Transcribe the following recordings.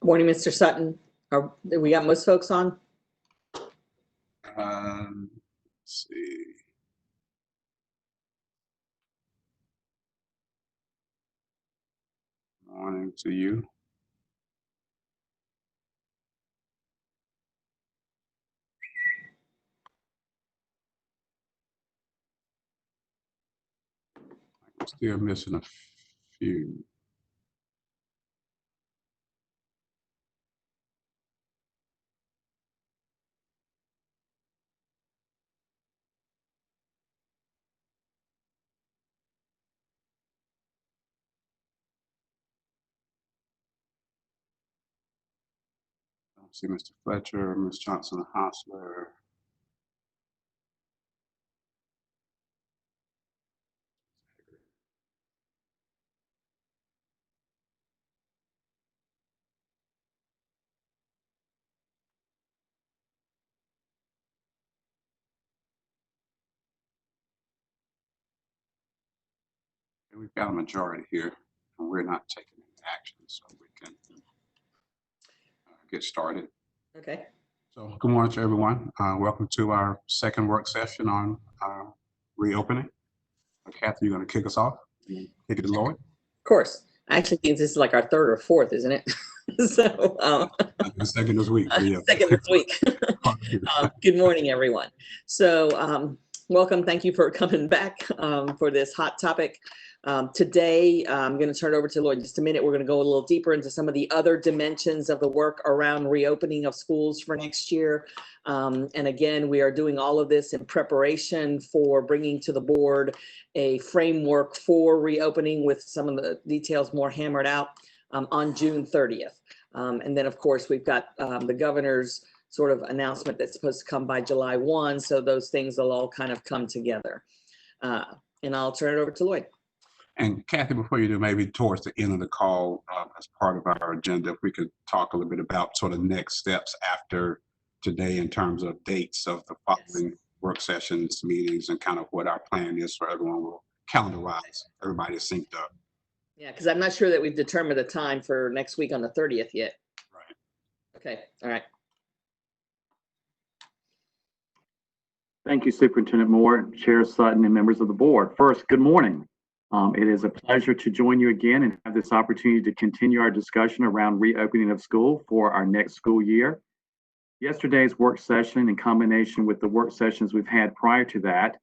Morning, Mr. Sutton. We got most folks on? Let's see. Morning to you. I'm still missing a few. I don't see Mr. Fletcher, Ms. Johnson Hostler. We've got a majority here, and we're not taking any action, so we can get started. Okay. So good morning to everyone. Welcome to our second work session on reopening. Kathy, you're going to kick us off? Kick it to Lloyd? Of course. I actually think this is like our third or fourth, isn't it? So second this week. Yeah. Second this week. Good morning, everyone. So welcome. Thank you for coming back for this hot topic. Today, I'm going to turn it over to Lloyd in just a minute. We're going to go a little deeper into some of the other dimensions of the work around reopening of schools for next year. And again, we are doing all of this in preparation for bringing to the board a framework for reopening with some of the details more hammered out on June 30th. And then, of course, we've got the governor's sort of announcement that's supposed to come by July 1. So those things will all kind of come together. And I'll turn it over to Lloyd. And Kathy, before you do, maybe towards the end of the call, as part of our agenda, if we could talk a little bit about sort of next steps after today in terms of dates of the following work sessions, meetings, and kind of what our plan is for everyone. Will calendar-wise, everybody is synced up. Yeah, because I'm not sure that we've determined a time for next week on the 30th yet. Right. Okay. All right. Thank you, Superintendent Moore, Chair Sutton, and members of the board. First, good morning. It is a pleasure to join you again and have this opportunity to continue our discussion around reopening of school for our next school year. Yesterday's work session, in combination with the work sessions we've had prior to that,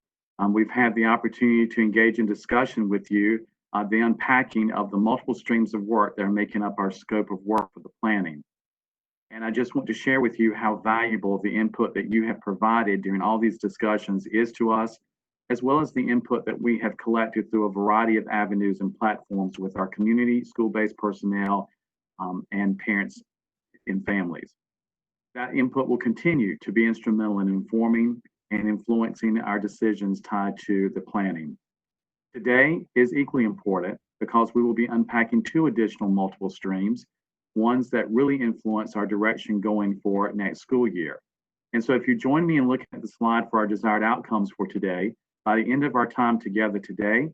we've had the opportunity to engage in discussion with you, the unpacking of the multiple streams of work that are making up our scope of work for the planning. And I just want to share with you how valuable the input that you have provided during all these discussions is to us, as well as the input that we have collected through a variety of avenues and platforms with our community, school-based personnel, and parents and families. That input will continue to be instrumental in informing and influencing our decisions tied to the planning. Today is equally important because we will be unpacking two additional multiple streams, ones that really influence our direction going forward next school year. And so if you join me in looking at the slide for our desired outcomes for today, by the end of our time together today,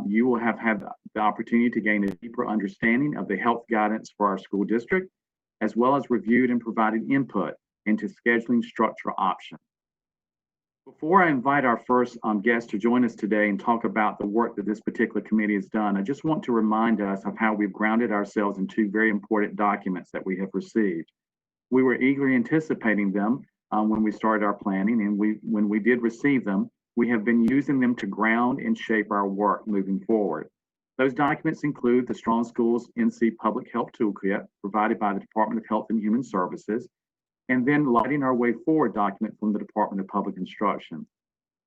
you will have had the opportunity to gain a deeper understanding of the health guidance for our school district, as well as reviewed and provided input into scheduling structure options. Before I invite our first guest to join us today and talk about the work that this particular committee has done, I just want to remind us of how we've grounded ourselves in two very important documents that we have received. We were eagerly anticipating them when we started our planning, and when we did receive them, we have been using them to ground and shape our work moving forward. Those documents include the Strong Schools NC Public Health Toolkit provided by the Department of Health and Human Services, and then Lighting Our Way Forward document from the Department of Public Instruction.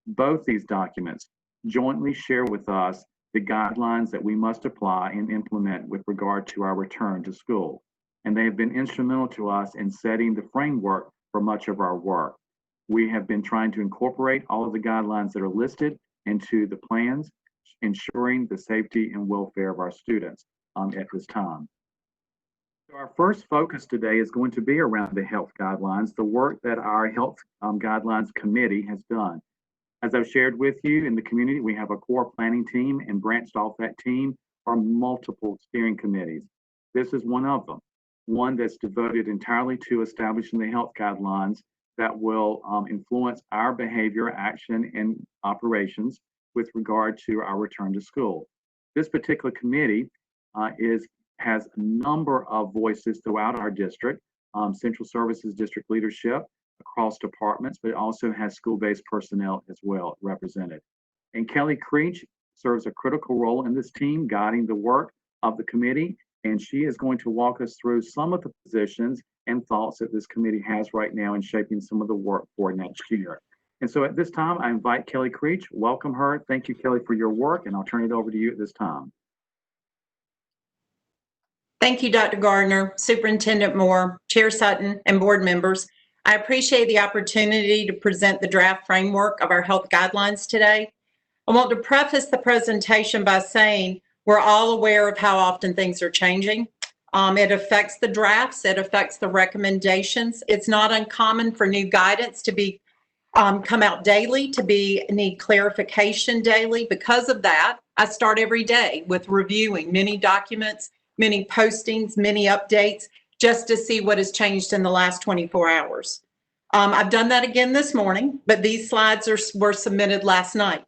Both these documents jointly share with us the guidelines that we must apply and implement with regard to our return to school. And they have been instrumental to us in setting the framework for much of our work. We have been trying to incorporate all of the guidelines that are listed into the plans, ensuring the safety and welfare of our students at this time. So our first focus today is going to be around the health guidelines, the work that our health guidelines committee has done. As I've shared with you in the community, we have a core planning team, and branched off that team are multiple steering committees. This is one of them. one that's devoted entirely to establishing the health guidelines that will influence our behavior, action, and operations with regard to our return to school. This particular committee has a number of voices throughout our district, central services district leadership across departments, but it also has school-based personnel as well represented. And Kelly Creech serves a critical role in this team, guiding the work of the committee, and she is going to walk us through some of the positions and thoughts that this committee has right now in shaping some of the work for next year. And so at this time, I invite Kelly Creech. Welcome her. Thank you, Kelly, for your work, and I'll turn it over to you at this time. Thank you, Dr. Gardner, Superintendent Moore, Chair Sutton, and board members. I appreciate the opportunity to present the draft framework of our health guidelines today. I want to preface the presentation by saying we're all aware of how often things are changing. It affects the drafts, it affects the recommendations. It's not uncommon for new guidance to be come out daily, to need clarification daily. Because of that, I start every day with reviewing many documents, many postings, many updates, just to see what has changed in the last 24 hours. I've done that again this morning, but these slides were submitted last night.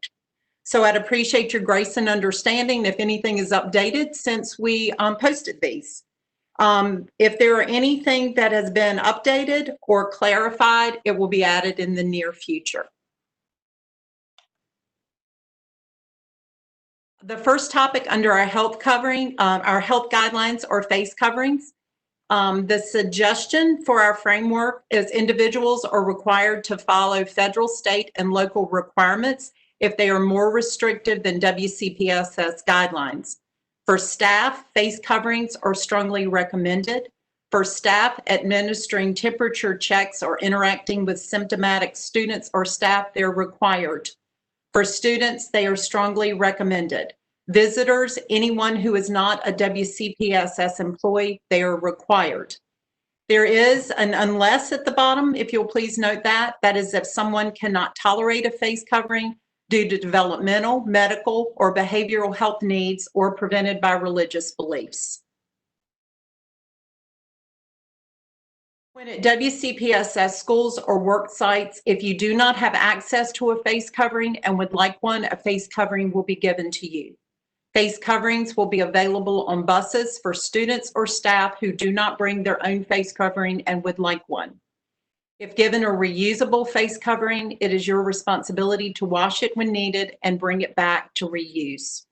So I'd appreciate your grace and understanding if anything is updated since we posted these. If there are anything that has been updated or clarified, it will be added in the near future. The first topic under our health covering, our health guidelines or face coverings. The suggestion for our framework is individuals are required to follow federal, state, and local requirements if they are more restrictive than WCPSS guidelines. For staff, face coverings are strongly recommended. For staff administering temperature checks or interacting with symptomatic students or staff, they're required. For students, they are strongly recommended. Visitors, anyone who is not a WCPSS employee, they are required. There is an unless at the bottom, if you'll please note that. That is if someone cannot tolerate a face covering due to developmental, medical, or behavioral health needs or prevented by religious beliefs. When at WCPSS schools or work sites, if you do not have access to a face covering and would like one, a face covering will be given to you. Face coverings will be available on buses for students or staff who do not bring their own face covering and would like one. If given a reusable face covering, it is your responsibility to wash it when needed and bring it back to reuse.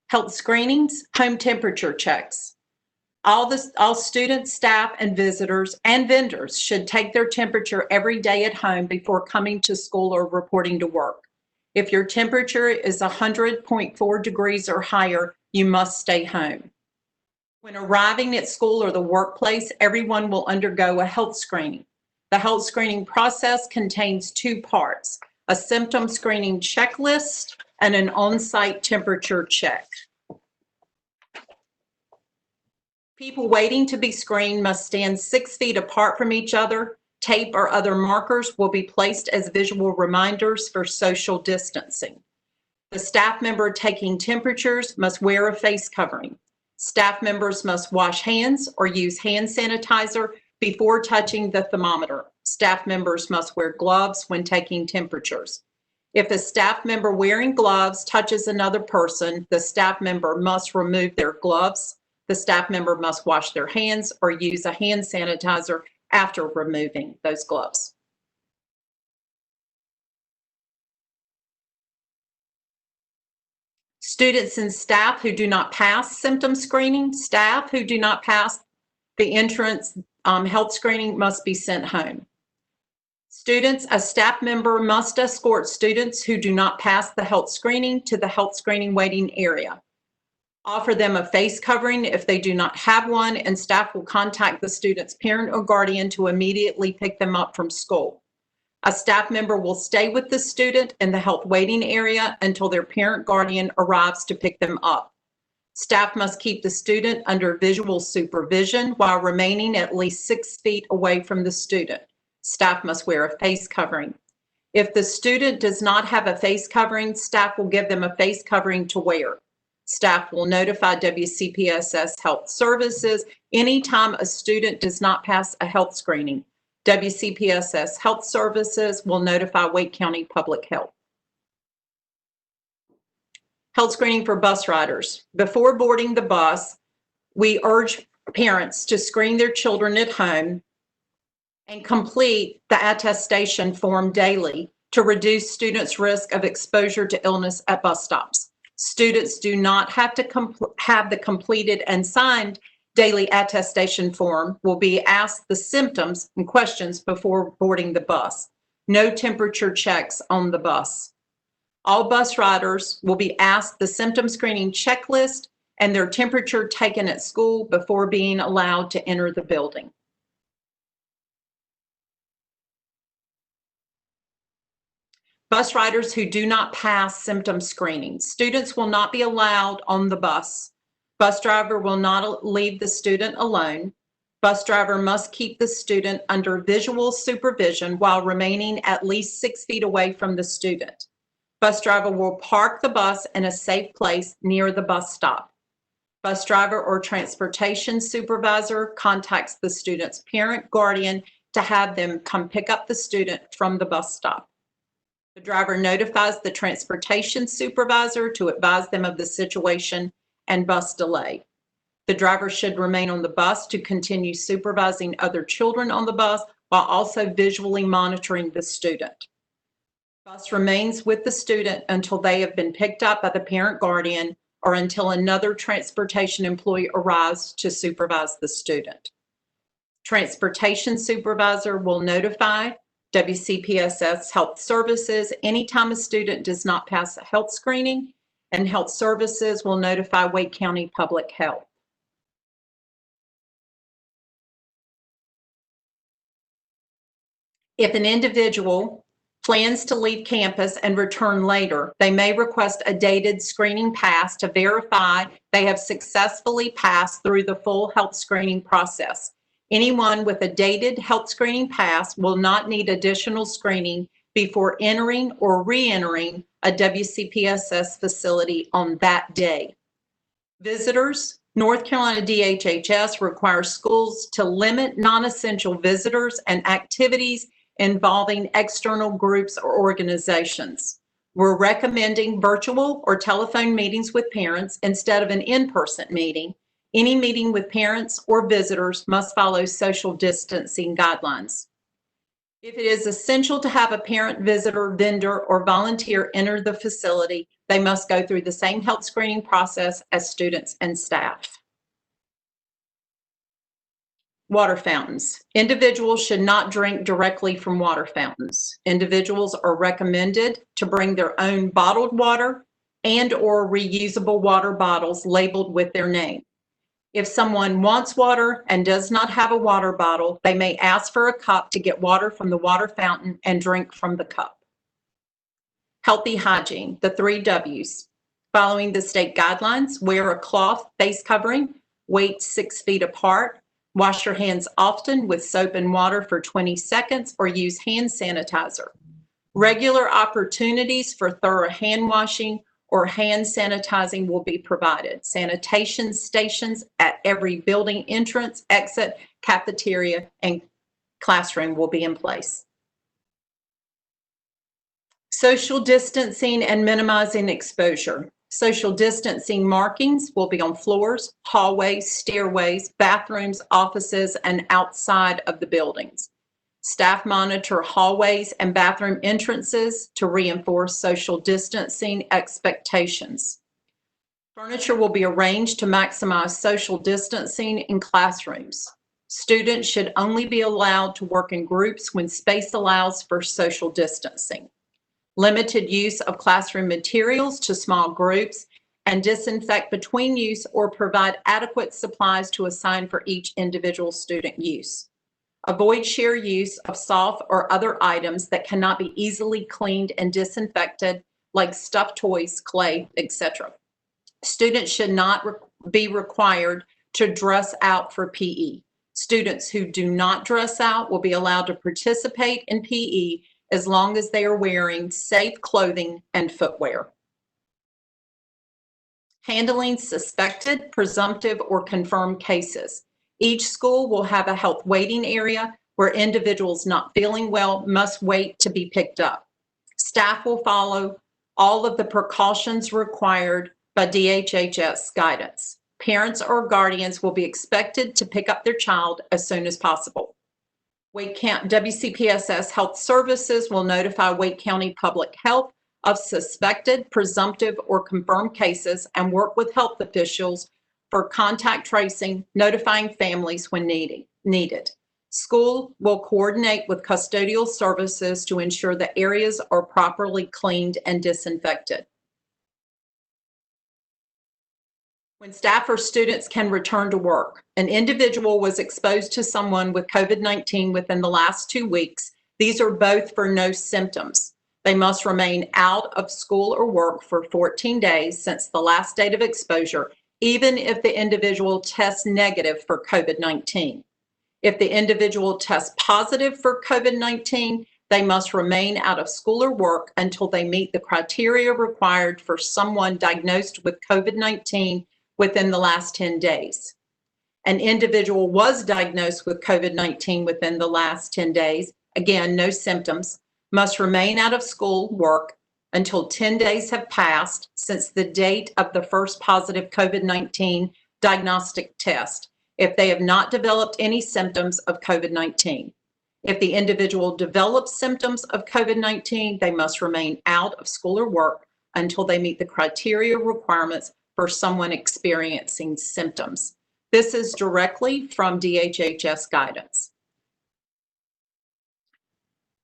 Health screenings, home temperature checks. All students, staff, and visitors and vendors should take their temperature every day at home before coming to school or reporting to work. If your temperature is 100.4 degrees or higher, you must stay home. When arriving at school or the workplace, everyone will undergo a health screening. The health screening process contains two parts: a symptom screening checklist and an on-site temperature check. People waiting to be screened must stand 6 feet apart from each other. Tape or other markers will be placed as visual reminders for social distancing. The staff member taking temperatures must wear a face covering. Staff members must wash hands or use hand sanitizer before touching the thermometer. Staff members must wear gloves when taking temperatures. If a staff member wearing gloves touches another person, the staff member must remove their gloves. The staff member must wash their hands or use a hand sanitizer after removing those gloves. Students and staff who do not pass symptom screening, staff who do not pass the entrance health screening must be sent home. Students, a staff member must escort students who do not pass the health screening to the health screening waiting area. Offer them a face covering if they do not have one, and staff will contact the student's parent or guardian to immediately pick them up from school. A staff member will stay with the student in the health waiting area until their parent guardian arrives to pick them up. Staff must keep the student under visual supervision while remaining at least 6 feet away from the student. Staff must wear a face covering. If the student does not have a face covering, staff will give them a face covering to wear. Staff will notify WCPSS Health Services anytime a student does not pass a health screening. WCPSS Health Services will notify Wake County Public Health. Health screening for bus riders. Before boarding the bus, we urge parents to screen their children at home and complete the attestation form daily to reduce students' risk of exposure to illness at bus stops. Students do not have to have the completed and signed daily attestation form. Will be asked the symptoms and questions before boarding the bus. No temperature checks on the bus. All bus riders will be asked the symptom screening checklist and their temperature taken at school before being allowed to enter the building. Bus riders who do not pass symptom screening. Students will not be allowed on the bus. Bus driver will not leave the student alone. Bus driver must keep the student under visual supervision while remaining at least 6 feet away from the student. Bus driver will park the bus in a safe place near the bus stop. Bus driver or transportation supervisor contacts the student's parent, guardian to have them come pick up the student from the bus stop. The driver notifies the transportation supervisor to advise them of the situation and bus delay. The driver should remain on the bus to continue supervising other children on the bus while also visually monitoring the student. The bus remains with the student until they have been picked up by the parent guardian or until another transportation employee arrives to supervise the student. Transportation supervisor will notify WCPSS Health Services anytime a student does not pass a health screening, and Health Services will notify Wake County Public Health. If an individual plans to leave campus and return later, they may request a dated screening pass to verify they have successfully passed through the full health screening process. Anyone with a dated health screening pass will not need additional screening before entering or re-entering a WCPSS facility on that day. Visitors, North Carolina DHHS requires schools to limit non-essential visitors and activities involving external groups or organizations. We're recommending virtual or telephone meetings with parents instead of an in-person meeting. Any meeting with parents or visitors must follow social distancing guidelines. If it is essential to have a parent, visitor, vendor, or volunteer enter the facility, they must go through the same health screening process as students and staff. Water fountains. Individuals should not drink directly from water fountains. Individuals are recommended to bring their own bottled water and or reusable water bottles labeled with their name. If someone wants water and does not have a water bottle, they may ask for a cup to get water from the water fountain and drink from the cup. Healthy hygiene, the 3 W's. Following the state guidelines, wear a cloth face covering, wait 6 feet apart, wash your hands often with soap and water for 20 seconds or use hand sanitizer. Regular opportunities for thorough hand washing or hand sanitizing will be provided. Sanitation stations at every building entrance, exit, cafeteria, and classroom will be in place. Social distancing and minimizing exposure. Social distancing markings will be on floors, hallways, stairways, bathrooms, offices, and outside of the buildings. Staff monitor hallways and bathroom entrances to reinforce social distancing expectations. Furniture will be arranged to maximize social distancing in classrooms. Students should only be allowed to work in groups when space allows for social distancing. Limited use of classroom materials to small groups, and disinfect between use or provide adequate supplies to assign for each individual student use. Avoid share use of soft or other items that cannot be easily cleaned and disinfected, like stuffed toys, clay, etc. Students should not be required to dress out for PE. Students who do not dress out will be allowed to participate in PE as long as they are wearing safe clothing and footwear. handling suspected, presumptive, or confirmed cases. Each school will have a health waiting area where individuals not feeling well must wait to be picked up. Staff will follow all of the precautions required by DHHS guidance. Parents or guardians will be expected to pick up their child as soon as possible. WCPSS Health Services will notify Wake County Public Health of suspected, presumptive, or confirmed cases and work with health officials for contact tracing, notifying families when needed. School will coordinate with custodial services to ensure the areas are properly cleaned and disinfected. When staff or students can return to work, an individual was exposed to someone with COVID-19 within the last 2 weeks. These are both for no symptoms. They must remain out of school or work for 14 days since the last date of exposure, even if the individual tests negative for COVID-19. If the individual tests positive for COVID-19, they must remain out of school or work until they meet the criteria required for someone diagnosed with COVID-19 within the last 10 days. An individual was diagnosed with COVID-19 within the last 10 days, again, no symptoms, must remain out of school, work until 10 days have passed since the date of the first positive COVID-19 diagnostic test, if they have not developed any symptoms of COVID-19. If the individual develops symptoms of COVID-19, they must remain out of school or work until they meet the criteria requirements for someone experiencing symptoms. This is directly from DHHS guidance.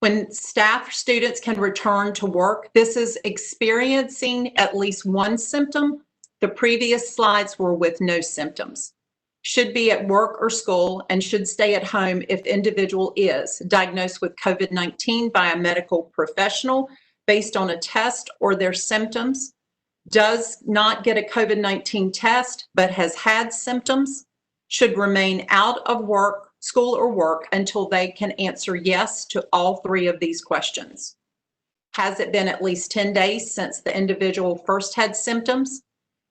When staff students can return to work, this is experiencing at least one symptom. The previous slides were with no symptoms. Should be at work or school and should stay at home if individual is diagnosed with COVID-19 by a medical professional based on a test or their symptoms, does not get a COVID-19 test but has had symptoms, should remain out of work, school or work until they can answer yes to all three of these questions. Has it been at least 10 days since the individual first had symptoms?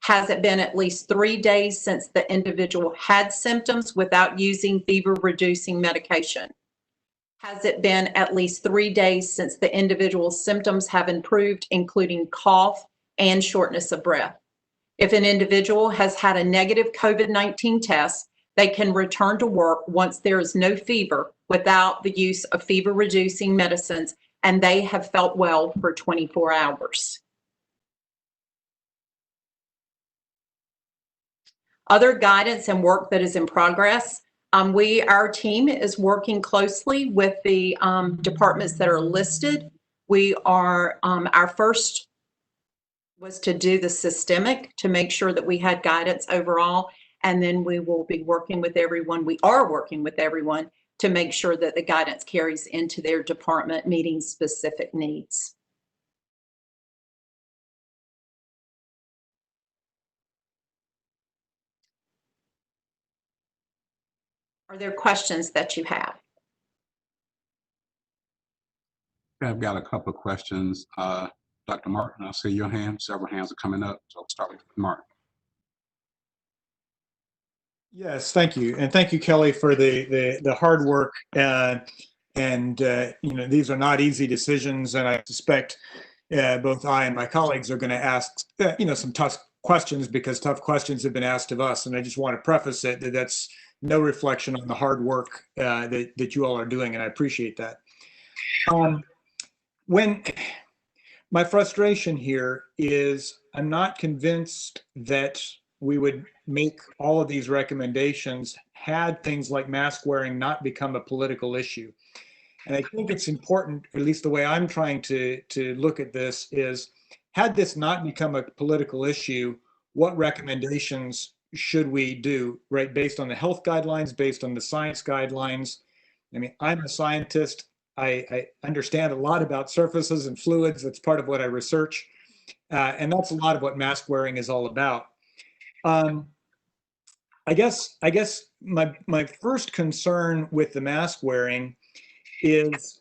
Has it been at least 3 days since the individual had symptoms without using fever-reducing medication? Has it been at least 3 days since the individual's symptoms have improved, including cough and shortness of breath? If an individual has had a negative COVID-19 test, they can return to work once there is no fever without the use of fever-reducing medicines and they have felt well for 24 hours. Other guidance and work that is in progress. Our team is working closely with the departments that are listed. We are, our first was to do the systemic to make sure that we had guidance overall. And then we will be working with everyone. We are working with everyone to make sure that the guidance carries into their department, meeting specific needs. Are there questions that you have? I've got a couple of questions. Dr. Martin, I see your hand. Several hands are coming up. So I'll start with Martin. Yes, thank you. And thank you, Kelly, for the hard work. You know, these are not easy decisions. And I suspect both I and my colleagues are going to ask, you know, some tough questions because tough questions have been asked of us. And I just want to preface it that that's no reflection on the hard work that you all are doing. And I appreciate that. When my frustration here is I'm not convinced that we would make all of these recommendations had things like mask wearing not become a political issue. And I think it's important, at least the way I'm trying to look at this is, had this not become a political issue, what recommendations should we do, right? Based on the health guidelines, based on the science guidelines. I mean, I'm a scientist. I understand a lot about surfaces and fluids. That's part of what I research. And that's a lot of what mask wearing is all about. I guess my first concern with the mask wearing is,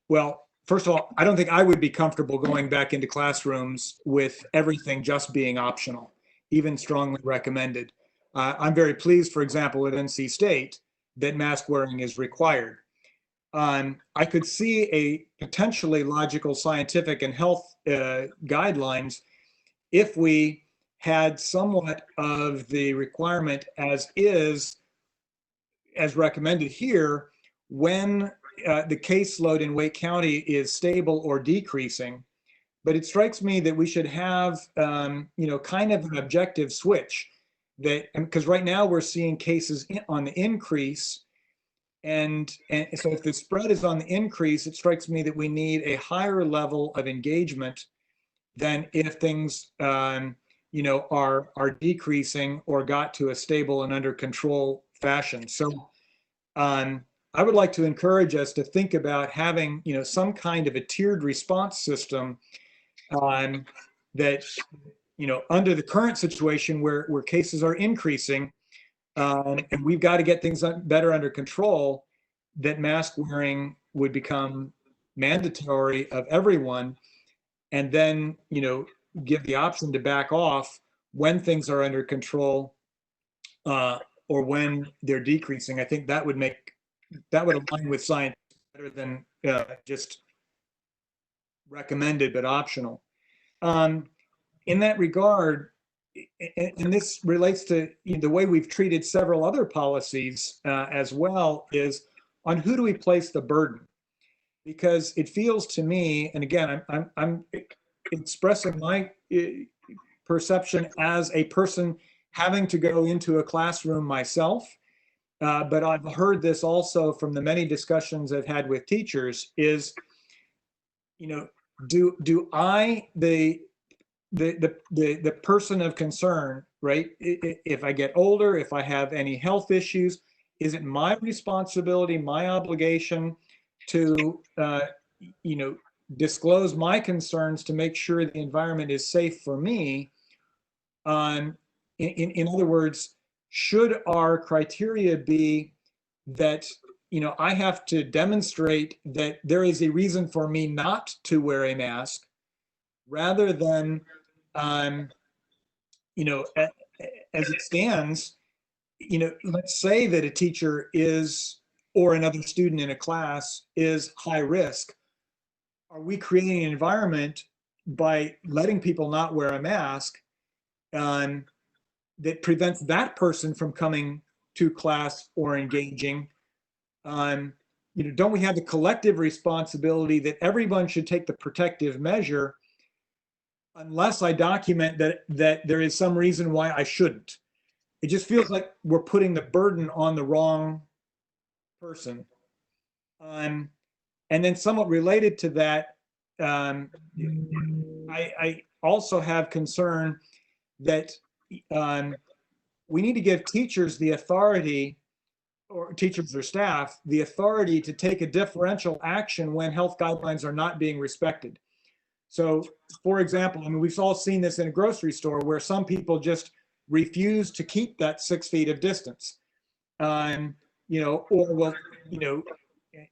well, first of all, I don't think I would be comfortable going back into classrooms with everything just being optional, even strongly recommended. I'm very pleased, for example, at NC State that mask wearing is required. I could see a potentially logical scientific and health guidelines if we had somewhat of the requirement as is, as recommended here, when the caseload in Wake County is stable or decreasing. But it strikes me that we should have, kind of an objective switch, that because right now we're seeing cases on the increase. And so if the spread is on the increase, it strikes me that we need a higher level of engagement than if things, are decreasing or got to a stable and under control fashion. So I would like to encourage us to think about having, some kind of a tiered response system that, under the current situation where cases are increasing, and we've got to get things better under control, that mask wearing would become mandatory of everyone, and then, give the option to back off when things are under control or when they're decreasing. I think that would align with science better than just recommended but optional. In that regard, and this relates to the way we've treated several other policies as well, is on who do we place the burden? Because it feels to me, and again, I'm expressing my perception as a person having to go into a classroom myself, but I've heard this also from the many discussions I've had with teachers, is, do I, the person of concern, right? If I get older, if I have any health issues, is it my responsibility, my obligation to, disclose my concerns to make sure the environment is safe for me? In other words, should our criteria be that, I have to demonstrate that there is a reason for me not to wear a mask, rather than, as it stands, let's say that a teacher is, or another student in a class is high risk. Are we creating an environment by letting people not wear a mask that prevents that person from coming to class or engaging? Don't we have the collective responsibility that everyone should take the protective measure unless I document that there is some reason why I shouldn't? It just feels like we're putting the burden on the wrong person. And then somewhat related to that, I also have concern that we need to give teachers the authority, or teachers or staff, the authority to take a differential action when health guidelines are not being respected. So, for example, we've all seen this in a grocery store where some people just refuse to keep that 6 feet of distance. Or will,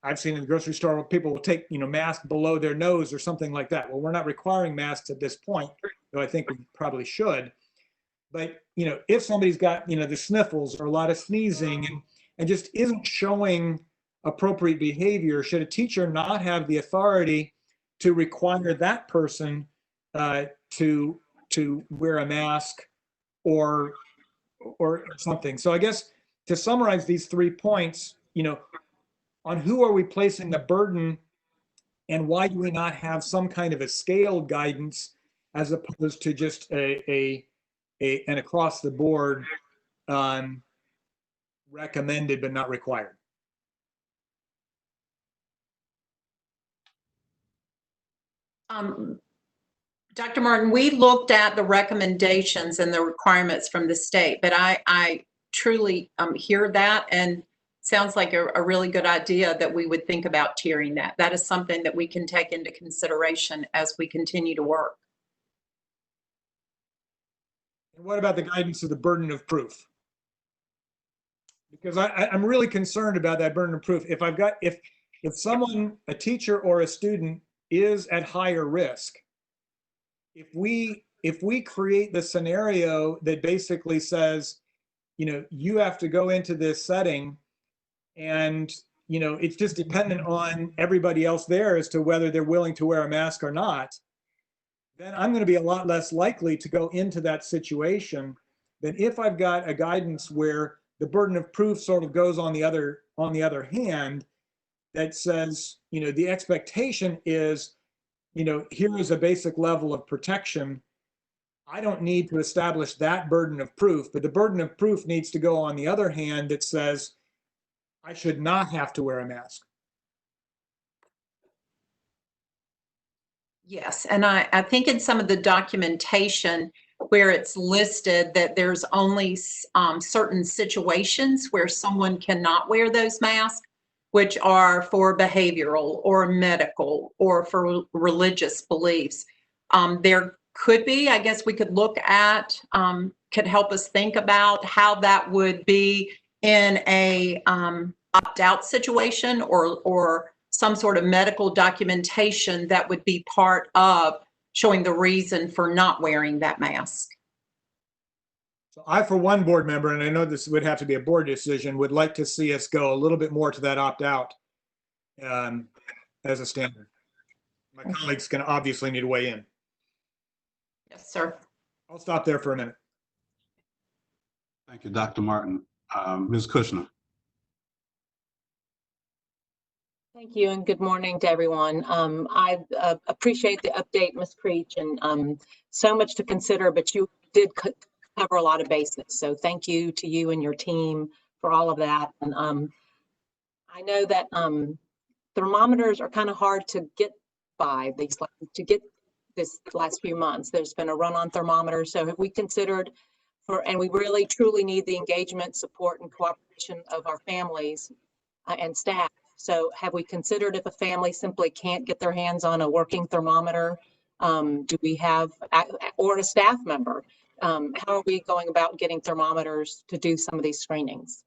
I've seen in the grocery store where people will take, masks below their nose or something like that. Well, we're not requiring masks at this point, though I think we probably should. But, if somebody's got, the sniffles or a lot of sneezing and just isn't showing appropriate behavior, should a teacher not have the authority to require that person to wear a mask or something? So I guess to summarize these 3 points, on who are we placing the burden, and why do we not have some kind of a scaled guidance as opposed to just an across the board recommended but not required? Dr. Martin, we looked at the recommendations and the requirements from the state, but I truly hear that, and sounds like a really good idea that we would think about tiering that. That is something that we can take into consideration as we continue to work. And what about the guidance of the burden of proof? Because I'm really concerned about that burden of proof. If someone, a teacher or a student, is at higher risk. If we create the scenario that basically says, you have to go into this setting and, it's just dependent on everybody else there as to whether they're willing to wear a mask or not, then I'm going to be a lot less likely to go into that situation than if I've got a guidance where the burden of proof sort of goes on the other hand, that says, the expectation is, here is a basic level of protection. I don't need to establish that burden of proof, but the burden of proof needs to go on the other hand that says, I should not have to wear a mask. Yes, and I think in some of the documentation where it's listed that there's only certain situations where someone cannot wear those masks, which are for behavioral or medical or for religious beliefs. There could be, I guess we could look at, could help us think about how that would be in a opt-out situation or some sort of medical documentation that would be part of showing the reason for not wearing that mask. So I, for one board member, and I know this would have to be a board decision, would like to see us go a little bit more to that opt-out as a standard. My colleagues can obviously need to weigh in. Yes, sir. I'll stop there for a minute. Thank you, Dr. Martin. Ms. Kushner. Thank you, and good morning to everyone. I appreciate the update, Ms. Creech, and so much to consider, but you did cover a lot of bases. So thank you to you and your team for all of that. And I know that thermometers are kind of hard to get by this last few months. There's been a run on thermometers. So have we considered and we really truly need the engagement, support, and cooperation of our families and staff. So have we considered if a family simply can't get their hands on a working thermometer, do we have, or a staff member, how are we going about getting thermometers to do some of these screenings?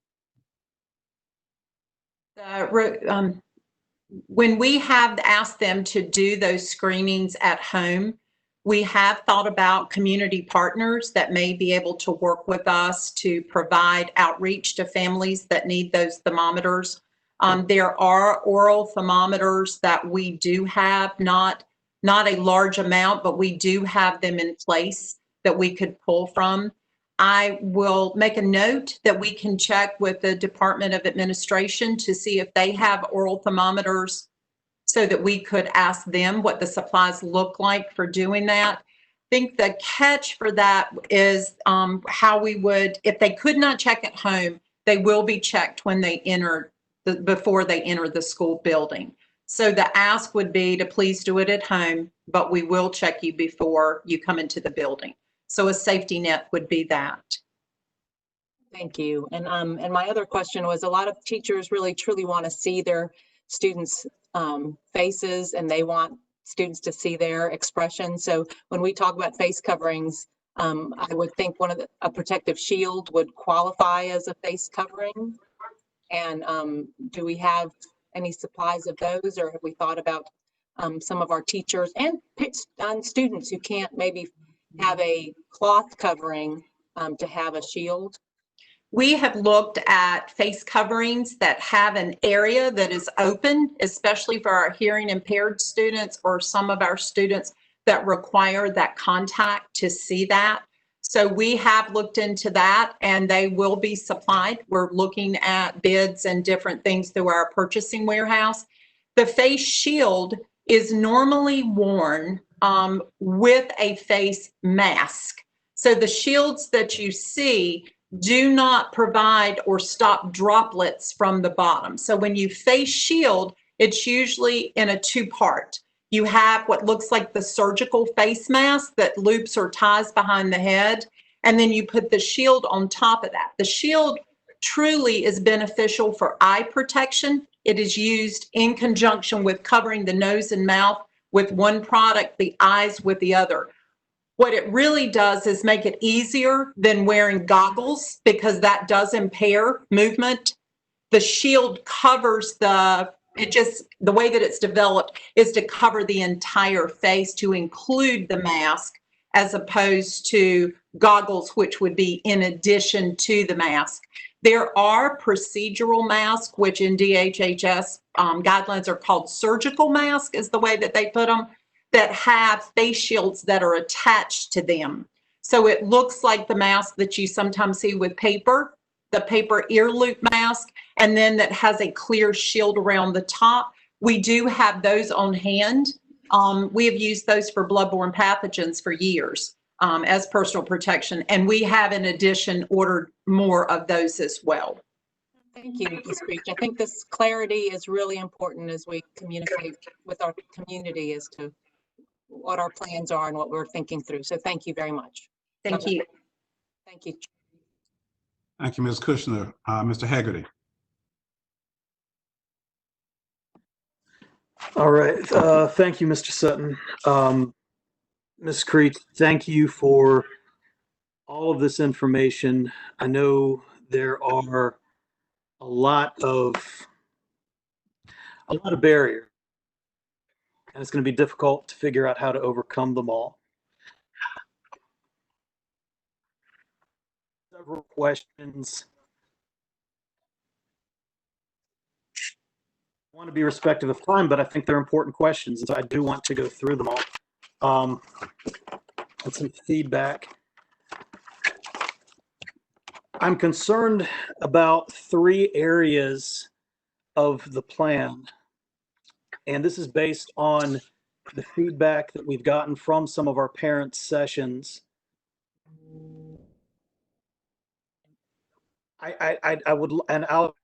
When we have asked them to do those screenings at home, we have thought about community partners that may be able to work with us to provide outreach to families that need those thermometers. There are oral thermometers that we do have, not a large amount, but we do have them in place that we could pull from. I will make a note that we can check with the Department of Administration to see if they have oral thermometers so that we could ask them what the supplies look like for doing that. I think the catch for that is how we would, if they could not check at home, they will be checked when they enter before they enter the school building. So the ask would be to please do it at home, but we will check you before you come into the building. So a safety net would be that. Thank you. And my other question was, a lot of teachers really truly want to see their students' faces, and they want students to see their expression. So when we talk about face coverings, I would think a protective shield would qualify as a face covering. And do we have any supplies of those, or have we thought about some of our teachers and students who can't maybe have a cloth covering to have a shield? We have looked at face coverings that have an area that is open, especially for our hearing impaired students or some of our students that require that contact to see that. So we have looked into that, and they will be supplied. We're looking at bids and different things through our purchasing warehouse. The face shield is normally worn with a face mask. So the shields that you see do not provide or stop droplets from the bottom. So when you face shield, it's usually in a two-part. You have what looks like the surgical face mask that loops or ties behind the head, and then you put the shield on top of that. The shield truly is beneficial for eye protection. It is used in conjunction with covering the nose and mouth with one product, the eyes with the other. What it really does is make it easier than wearing goggles, because that does impair movement. The shield covers the It just, the way that it's developed is to cover the entire face to include the mask, as opposed to goggles, which would be in addition to the mask. There are procedural masks, which in DHHS guidelines are called surgical mask, is the way that they put them, that have face shields that are attached to them. So it looks like the mask that you sometimes see with paper, the paper ear loop mask, and then that has a clear shield around the top. We do have those on hand. We have used those for bloodborne pathogens for years as personal protection, and we have in addition ordered more of those as well. Thank you, Ms. Creech. I think this clarity is really important as we communicate with our community as to what our plans are and what we're thinking through. So thank you very much. Thank you. Thank you. Thank you, Ms. Kushner. Mr. Haggerty. All right. Thank you, Mr. Sutton. Ms. Creech, thank you for all of this information. I know there are a lot of barriers, and it's going to be difficult to figure out how to overcome them all. Several questions. I want to be respectful of time, but I think they're important questions, and so I do want to go through them all. And some feedback. I'm concerned about 3 areas of the plan, and this is based on the feedback that we've gotten from some of our parent sessions. I would, and I'll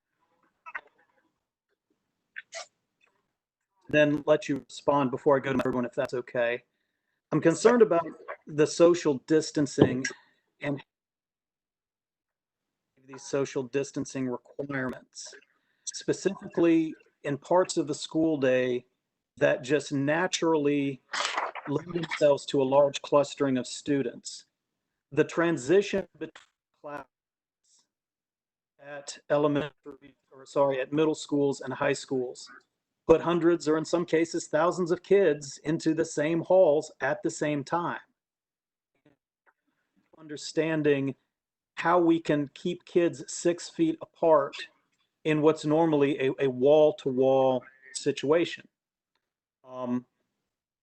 then let you respond before I go to everyone, if that's okay. I'm concerned about the social distancing and these social distancing requirements, specifically in parts of the school day that just naturally lend themselves to a large clustering of students. The transition between classes at at middle schools and high schools put hundreds, or in some cases thousands, of kids into the same halls at the same time. Understanding how we can keep kids 6 feet apart in what's normally a wall-to-wall situation.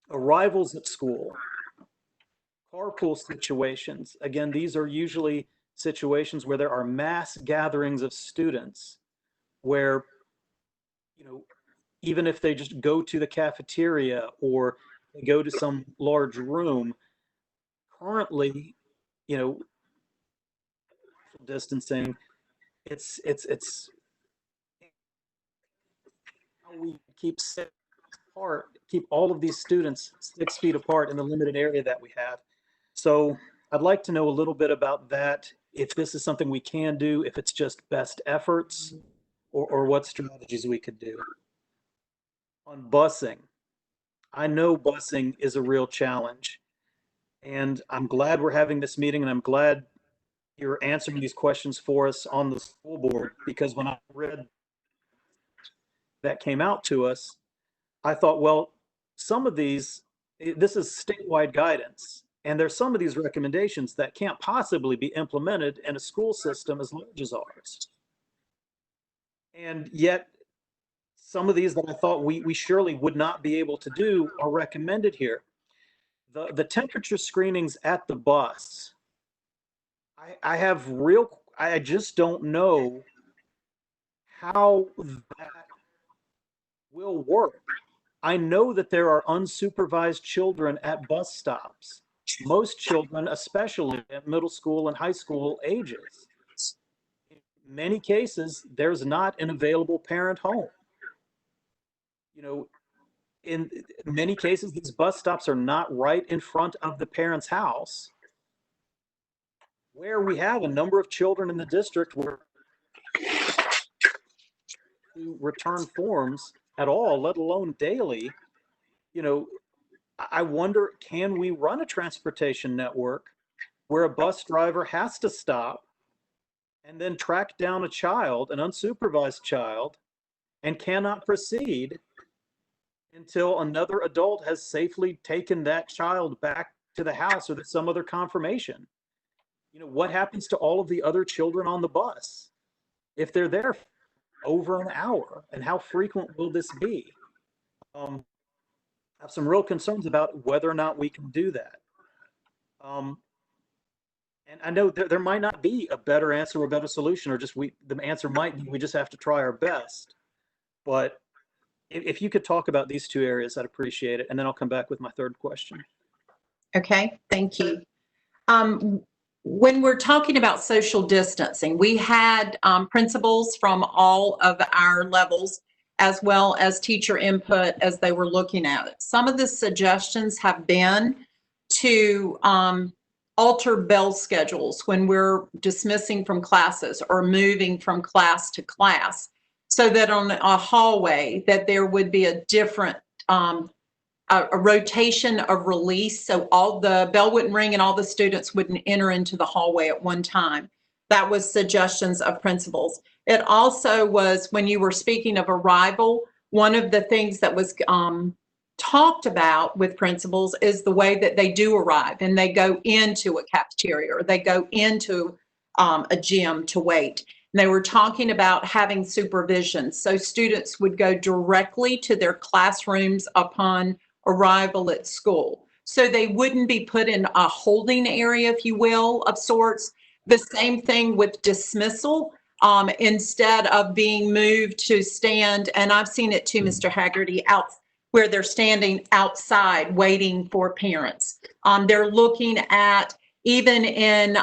Arrivals at school, carpool situations. Again, these are usually situations where there are mass gatherings of students where, even if they just go to the cafeteria or they go to some large room, currently, distancing, it's how we keep all of these students 6 feet apart in the limited area that we have. So I'd like to know a little bit about that, if this is something we can do, if it's just best efforts, or what strategies we could do. On busing, I know busing is a real challenge, and I'm glad we're having this meeting, and I'm glad you're answering these questions for us on the school board, because when I read that came out to us, I thought, well, some of these, this is statewide guidance, and there's some of these recommendations that can't possibly be implemented in a school system as large as ours. And yet, some of these that I thought we surely would not be able to do are recommended here. The temperature screenings at the bus, I just don't know how that will work. I know that there are unsupervised children at bus stops. Most children, especially at middle school and high school ages. In many cases, there's not an available parent home. In many cases, these bus stops are not right in front of the parent's house, where we have a number of children in the district where to return forms at all, let alone daily. I wonder, can we run a transportation network where a bus driver has to stop and then track down a child, an unsupervised child, and cannot proceed until another adult has safely taken that child back to the house or to some other confirmation. You know, what happens to all of the other children on the bus if they're there for over an hour, and how frequent will this be? I have some real concerns about whether or not we can do that. And I know there might not be a better answer or a better solution, or just the answer might be we just have to try our best. But if you could talk about these two areas, I'd appreciate it. And then I'll come back with my third question. Okay, thank you. When we're talking about social distancing, we had principals from all of our levels, as well as teacher input as they were looking at it. Some of the suggestions have been to alter bell schedules when we're dismissing from classes or moving from class to class, so that on a hallway that there would be a different a rotation of release, so all the bell wouldn't ring and all the students wouldn't enter into the hallway at one time. That was suggestions of principals. It also was, when you were speaking of arrival, one of the things that was talked about with principals is the way that they do arrive, and they go into a cafeteria or they go into a gym to wait. And they were talking about having supervision, so students would go directly to their classrooms upon arrival at school. So they wouldn't be put in a holding area, if you will, of sorts. The same thing with dismissal. Instead of being moved to stand, and I've seen it too, Mr. Haggerty, out where they're standing outside waiting for parents. They're looking at, even in,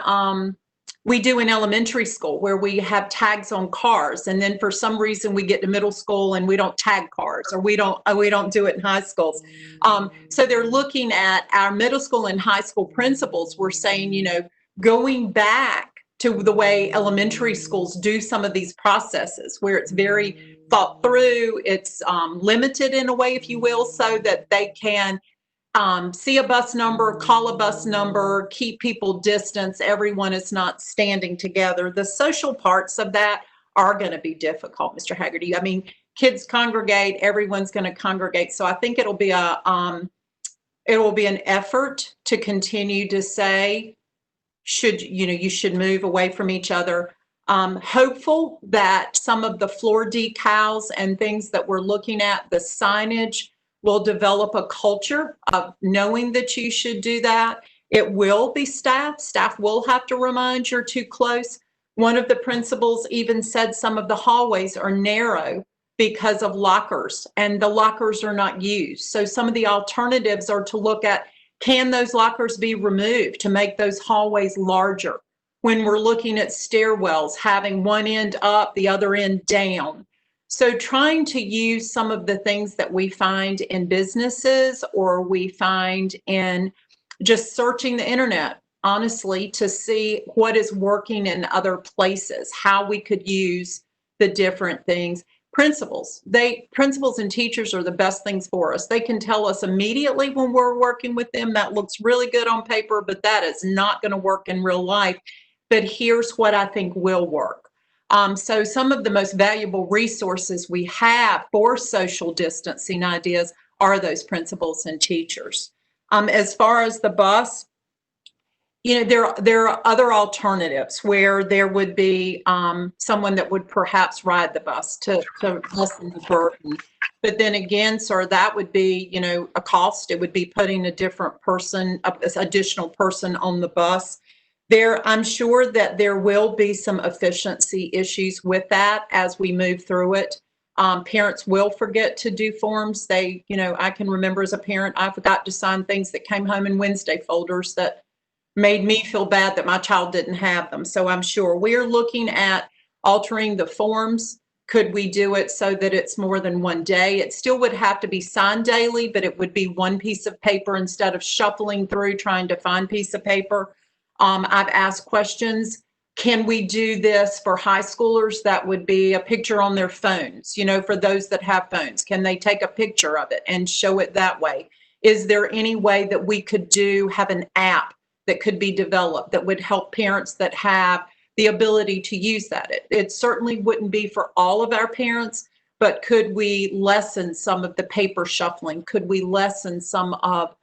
we do in elementary school where we have tags on cars, and then for some reason we get to middle school and we don't tag cars, or we don't do it in high schools. So they're looking at our middle school and high school principals. We're saying, you know, going back to the way elementary schools do some of these processes, where it's very thought through, it's limited in a way, if you will, so that they can see a bus number, call a bus number, keep people distance. Everyone is not standing together. The social parts of that are going to be difficult, Mr. Haggerty. I mean, kids congregate, everyone's going to congregate. So I think it'll be an effort to continue to say, you should move away from each other. Hopeful that some of the floor decals and things that we're looking at, the signage, will develop a culture of knowing that you should do that. It will be staff. Staff will have to remind you're too close. One of the principals even said some of the hallways are narrow because of lockers, and the lockers are not used. So some of the alternatives are to look at, can those lockers be removed to make those hallways larger? When we're looking at stairwells, having one end up, the other end down. So trying to use some of the things that we find in businesses, or we find in just searching the internet, honestly, to see what is working in other places, how we could use the different things. Principals and teachers are the best things for us. They can tell us immediately when we're working with them, that looks really good on paper, but that is not going to work in real life. But here's what I think will work. So some of the most valuable resources we have for social distancing ideas are those principals and teachers. As far as the bus, you know, there are other alternatives where there would be someone that would perhaps ride the bus to lessen the burden. But then again, sir, that would be, you know, a cost. It would be putting a different person, additional person on the bus. I'm sure that there will be some efficiency issues with that as we move through it. Parents will forget to do forms. I can remember as a parent, I forgot to sign things that came home in Wednesday folders that made me feel bad that my child didn't have them. So I'm sure we're looking at altering the forms. Could we do it so that it's more than one day? It still would have to be signed daily, but it would be one piece of paper instead of shuffling through trying to find a piece of paper. I've asked questions. Can we do this for high schoolers? That would be a picture on their phones, you know, for those that have phones. Can they take a picture of it and show it that way? Is there any way that we could have an app that could be developed that would help parents that have the ability to use that? It certainly wouldn't be for all of our parents, but could we lessen some of the paper shuffling? Could we lessen some of,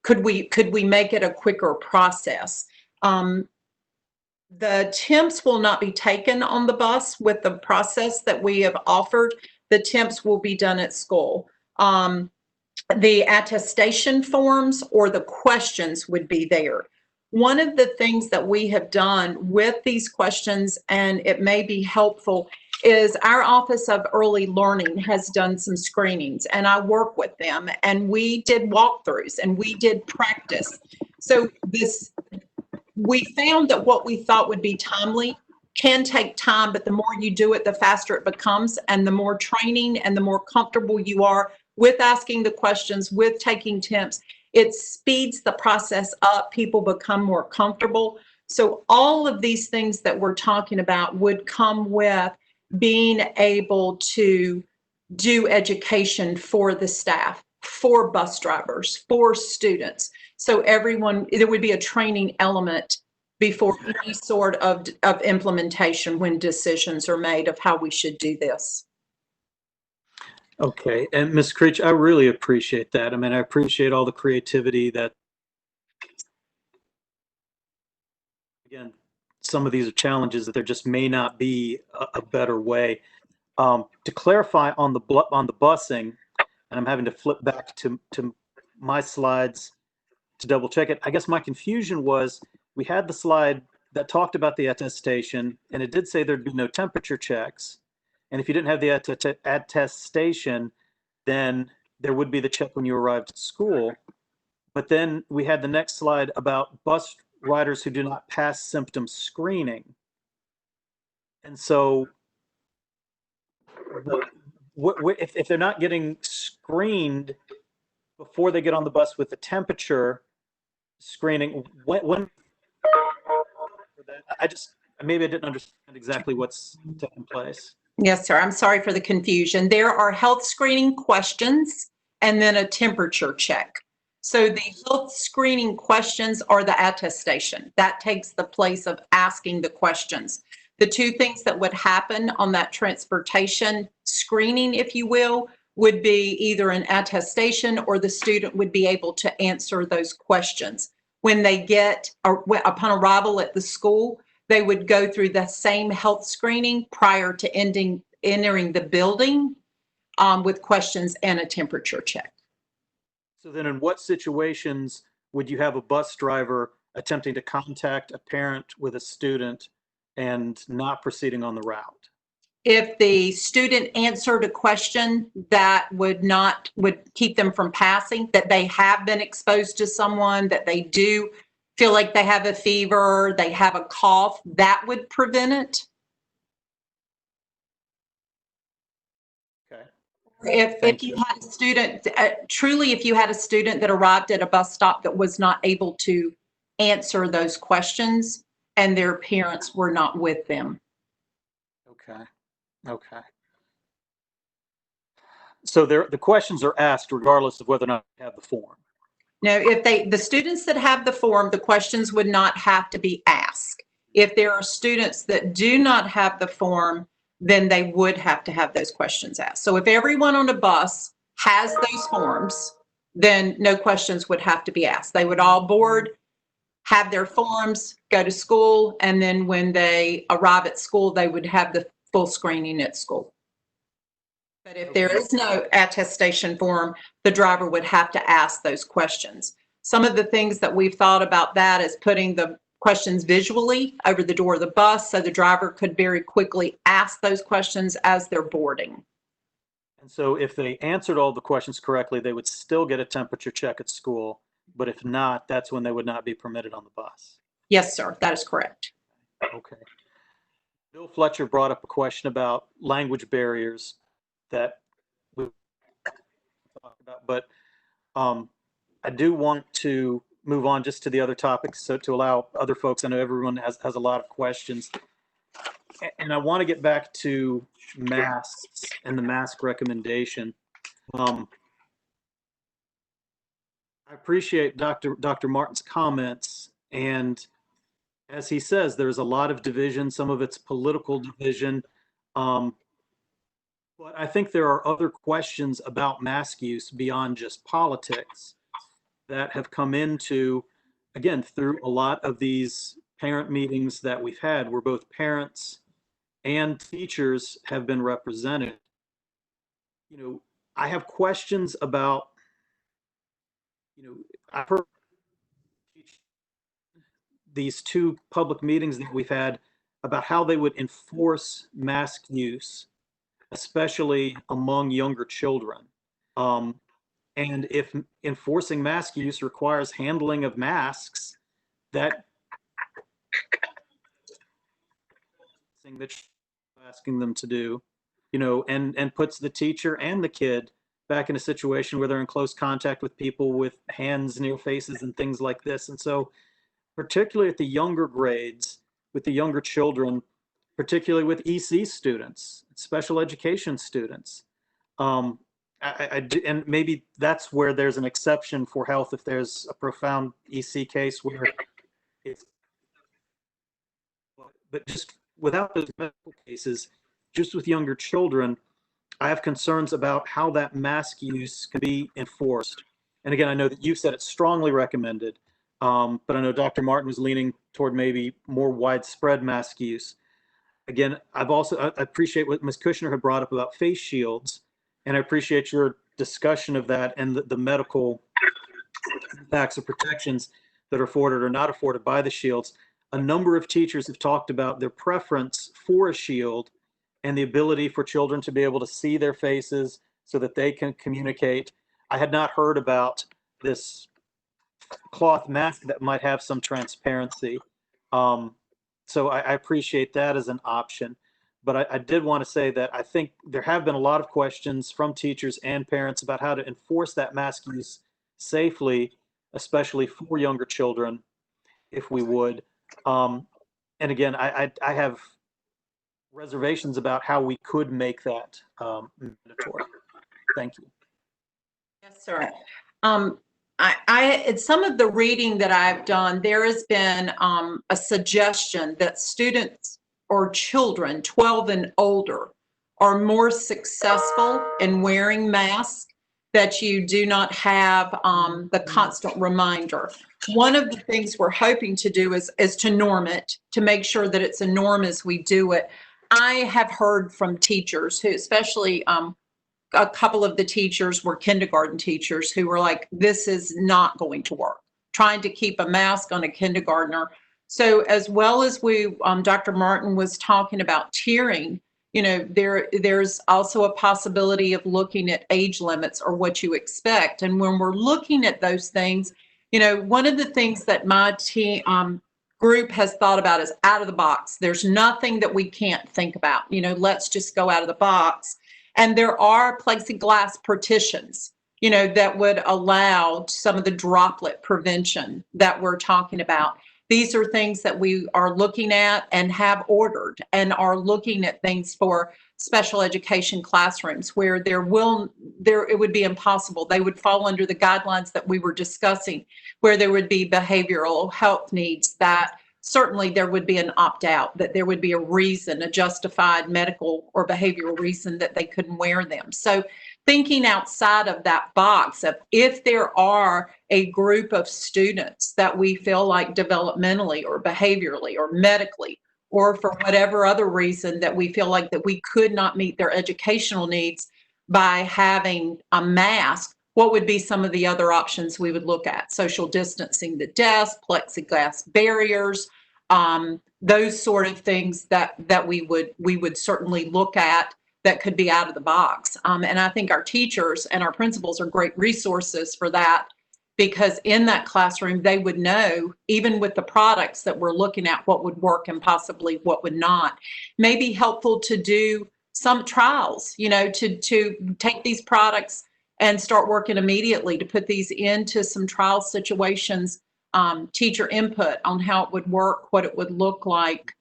could we make it a quicker process? The temps will not be taken on the bus with the process that we have offered. The temps will be done at school. The attestation forms or the questions would be there. One of the things that we have done with these questions, and it may be helpful, is our Office of Early Learning has done some screenings, and I work with them, and we did walkthroughs and we did practice. So we found that what we thought would be timely can take time, but the more you do it, the faster it becomes, and the more training and the more comfortable you are with asking the questions, with taking temps, it speeds the process up. People become more comfortable. So all of these things that we're talking about would come with being able to do education for the staff, for bus drivers, for students. So everyone, there would be a training element before any sort of implementation when decisions are made of how we should do this. Okay, and Ms. Creech, I really appreciate that. I mean, I appreciate all the creativity that, again, some of these are challenges that there just may not be a better way. To clarify on the busing, and I'm having to flip back to my slides to double check it. I guess my confusion was we had the slide that talked about the attestation, and it did say there'd be no temperature checks. And if you didn't have the attestation, then there would be the check when you arrived at school. But then we had the next slide about bus riders who do not pass symptom screening. And so if they're not getting screened before they get on the bus with the temperature screening, when maybe I didn't understand exactly what's taking place. Yes, sir. I'm sorry for the confusion. There are health screening questions and then a temperature check. So the health screening questions are the attestation. That takes the place of asking the questions. The two things that would happen on that transportation screening, if you will, would be either an attestation or the student would be able to answer those questions. When they get, upon arrival at the school, they would go through the same health screening prior to entering the building with questions and a temperature check. So then in what situations would you have a bus driver attempting to contact a parent with a student and not proceeding on the route? If the student answered a question that would keep them from passing, that they have been exposed to someone, that they do feel like they have a fever, they have a cough, that would prevent it. Okay. If you had a student, truly, if you had a student that arrived at a bus stop that was not able to answer those questions and their parents were not with them. Okay. Okay. So the questions are asked regardless of whether or not they have the form. No, if the students that have the form, the questions would not have to be asked. If there are students that do not have the form, then they would have to have those questions asked. So if everyone on a bus has those forms, then no questions would have to be asked. They would all board, have their forms, go to school, and then when they arrive at school, they would have the full screening at school. But if there is no attestation form, the driver would have to ask those questions. Some of the things that we've thought about that is putting the questions visually over the door of the bus so the driver could very quickly ask those questions as they're boarding. And so if they answered all the questions correctly, they would still get a temperature check at school. But if not, that's when they would not be permitted on the bus. Yes, sir, that is correct. Okay. Bill Fletcher brought up a question about language barriers that we talked about, but I do want to move on just to the other topics, so to allow other folks. I know everyone has a lot of questions, and I want to get back to masks and the mask recommendation. I appreciate Dr. Martin's comments, and as he says, there's a lot of division. Some of it's political division. But I think there are other questions about mask use beyond just politics that have come into, again, through a lot of these parent meetings that we've had, where both parents and teachers have been represented. You know, I have questions about, I've heard these two public meetings that we've had about how they would enforce mask use, especially among younger children. And if enforcing mask use requires handling of masks, that thing that you're asking them to do, and puts the teacher and the kid back in a situation where they're in close contact with people with hands near faces and things like this. And so, particularly at the younger grades, with the younger children, particularly with EC students, special education students, and maybe that's where there's an exception for health if there's a profound EC case where it's, but just without those medical cases, just with younger children, I have concerns about how that mask use can be enforced. And again, I know that you said it's strongly recommended, but I know Dr. Martin was leaning toward maybe more widespread mask use. Again, I appreciate what Ms. Kushner had brought up about face shields, and I appreciate your discussion of that and the medical impacts of protections that are afforded or not afforded by the shields. A number of teachers have talked about their preference for a shield and the ability for children to be able to see their faces so that they can communicate. I had not heard about this cloth mask that might have some transparency. So I appreciate that as an option. But I did want to say that I think there have been a lot of questions from teachers and parents about how to enforce that mask use safely, especially for younger children, if we would. And again, I have reservations about how we could make that mandatory. Thank you. Yes, sir. In some of the reading that I've done, there has been a suggestion that students or children 12 and older are more successful in wearing masks, that you do not have the constant reminder. One of the things we're hoping to do is to norm it, to make sure that it's a norm as we do it. I have heard from teachers who, especially a couple of the teachers were kindergarten teachers who were like, this is not going to work, trying to keep a mask on a kindergartner. So as well as Dr. Martin was talking about tiering, there's also a possibility of looking at age limits or what you expect. And when we're looking at those things, one of the things that my team group has thought about is out of the box. There's nothing that we can't think about. Let's just go out of the box. And there are plexiglass partitions, that would allow some of the droplet prevention that we're talking about. These are things that we are looking at and have ordered, and are looking at things for special education classrooms where it would be impossible. They would fall under the guidelines that we were discussing, where there would be behavioral health needs that certainly there would be an opt-out, that there would be a reason, a justified medical or behavioral reason that they couldn't wear them. So thinking outside of that box of, if there are a group of students that we feel like developmentally or behaviorally or medically, or for whatever other reason that we feel like that we could not meet their educational needs by having a mask, what would be some of the other options we would look at? Social distancing the desk, plexiglass barriers, those sort of things that we would certainly look at that could be out of the box. And I think our teachers and our principals are great resources for that, because in that classroom, they would know, even with the products that we're looking at, what would work and possibly what would not. Maybe helpful to do some trials, to take these products and start working immediately to put these into some trial situations, teacher input on how it would work, what it would look like,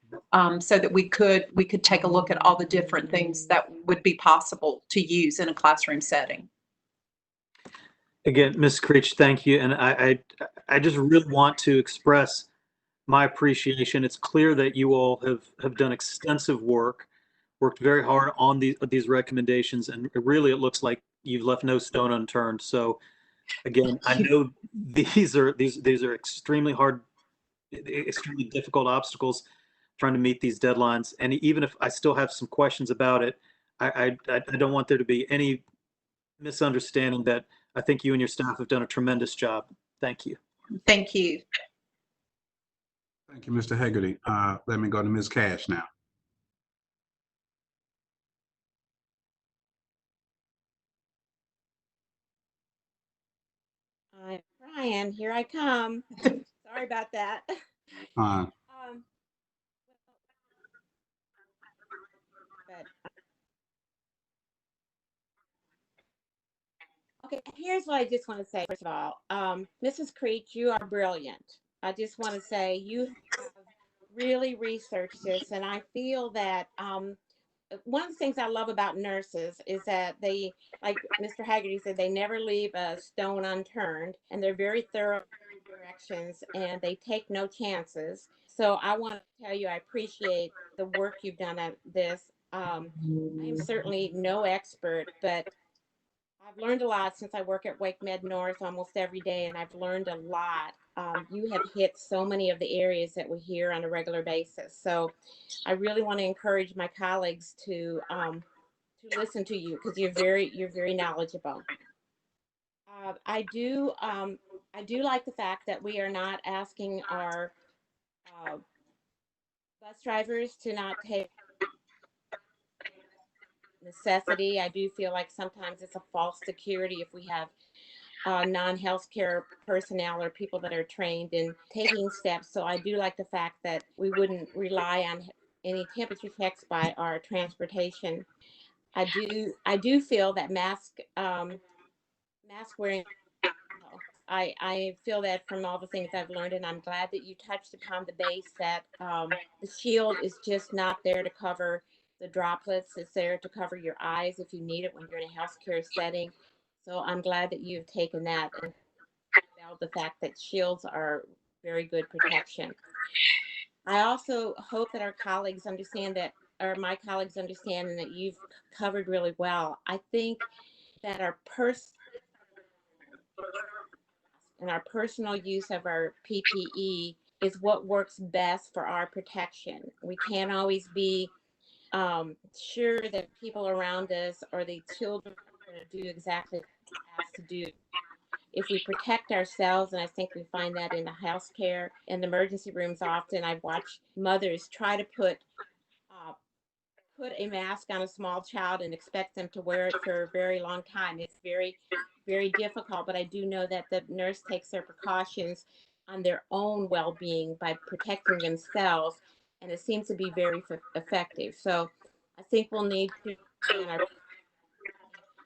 so that we could take a look at all the different things that would be possible to use in a classroom setting. Again, Ms. Creech, thank you. And I just really want to express my appreciation. It's clear that you all have done extensive work worked very hard on these recommendations, and it looks like you've left no stone unturned. So again, I know these are extremely hard, extremely difficult obstacles trying to meet these deadlines. And even if I still have some questions about it, I don't want there to be any misunderstanding that I think you and your staff have done a tremendous job. Thank you. Thank you. Thank you, Mr. Hegarty. Let me go to Ms. Cash now. I'm Brian, here I come. Sorry about that. Fine. But okay, here's what I just want to say. First of all, Mrs. Creech, you are brilliant. I just want to say you have really researched this, and I feel that one of the things I love about nurses is that they, like Mr. Haggerty said, they never leave a stone unturned, and they're very thorough in directions, and they take no chances. So I want to tell you, I appreciate the work you've done at this. I am certainly no expert, but I've learned a lot since I work at Wake Med North almost every day, and I've learned a lot. You have hit so many of the areas that we hear on a regular basis. So I really want to encourage my colleagues to listen to you because you're very knowledgeable. I do like the fact that we are not asking our bus drivers to not take necessity. I do feel like sometimes it's a false security if we have non-healthcare personnel or people that are trained in taking steps. So I do like the fact that we wouldn't rely on any temperature checks by our transportation. I do feel that mask wearing. I feel that from all the things I've learned, and I'm glad that you touched upon the base that the shield is just not there to cover the droplets. It's there to cover your eyes if you need it when you're in a healthcare setting. So I'm glad that you've taken that and about the fact that shields are very good protection. I also hope that our colleagues understand that, or my colleagues understand, and that you've covered really well. I think that our personal use of our PPE is what works best for our protection. We can't always be sure that people around us or the children are going to do exactly what they're asked to do. If we protect ourselves, and I think we find that in the healthcare and the emergency rooms often, I've watched mothers try to put a mask on a small child and expect them to wear it for a very long time. It's very difficult, but I do know that the nurse takes their precautions on their own well-being by protecting themselves, and it seems to be very effective. So I think we'll need to rely on our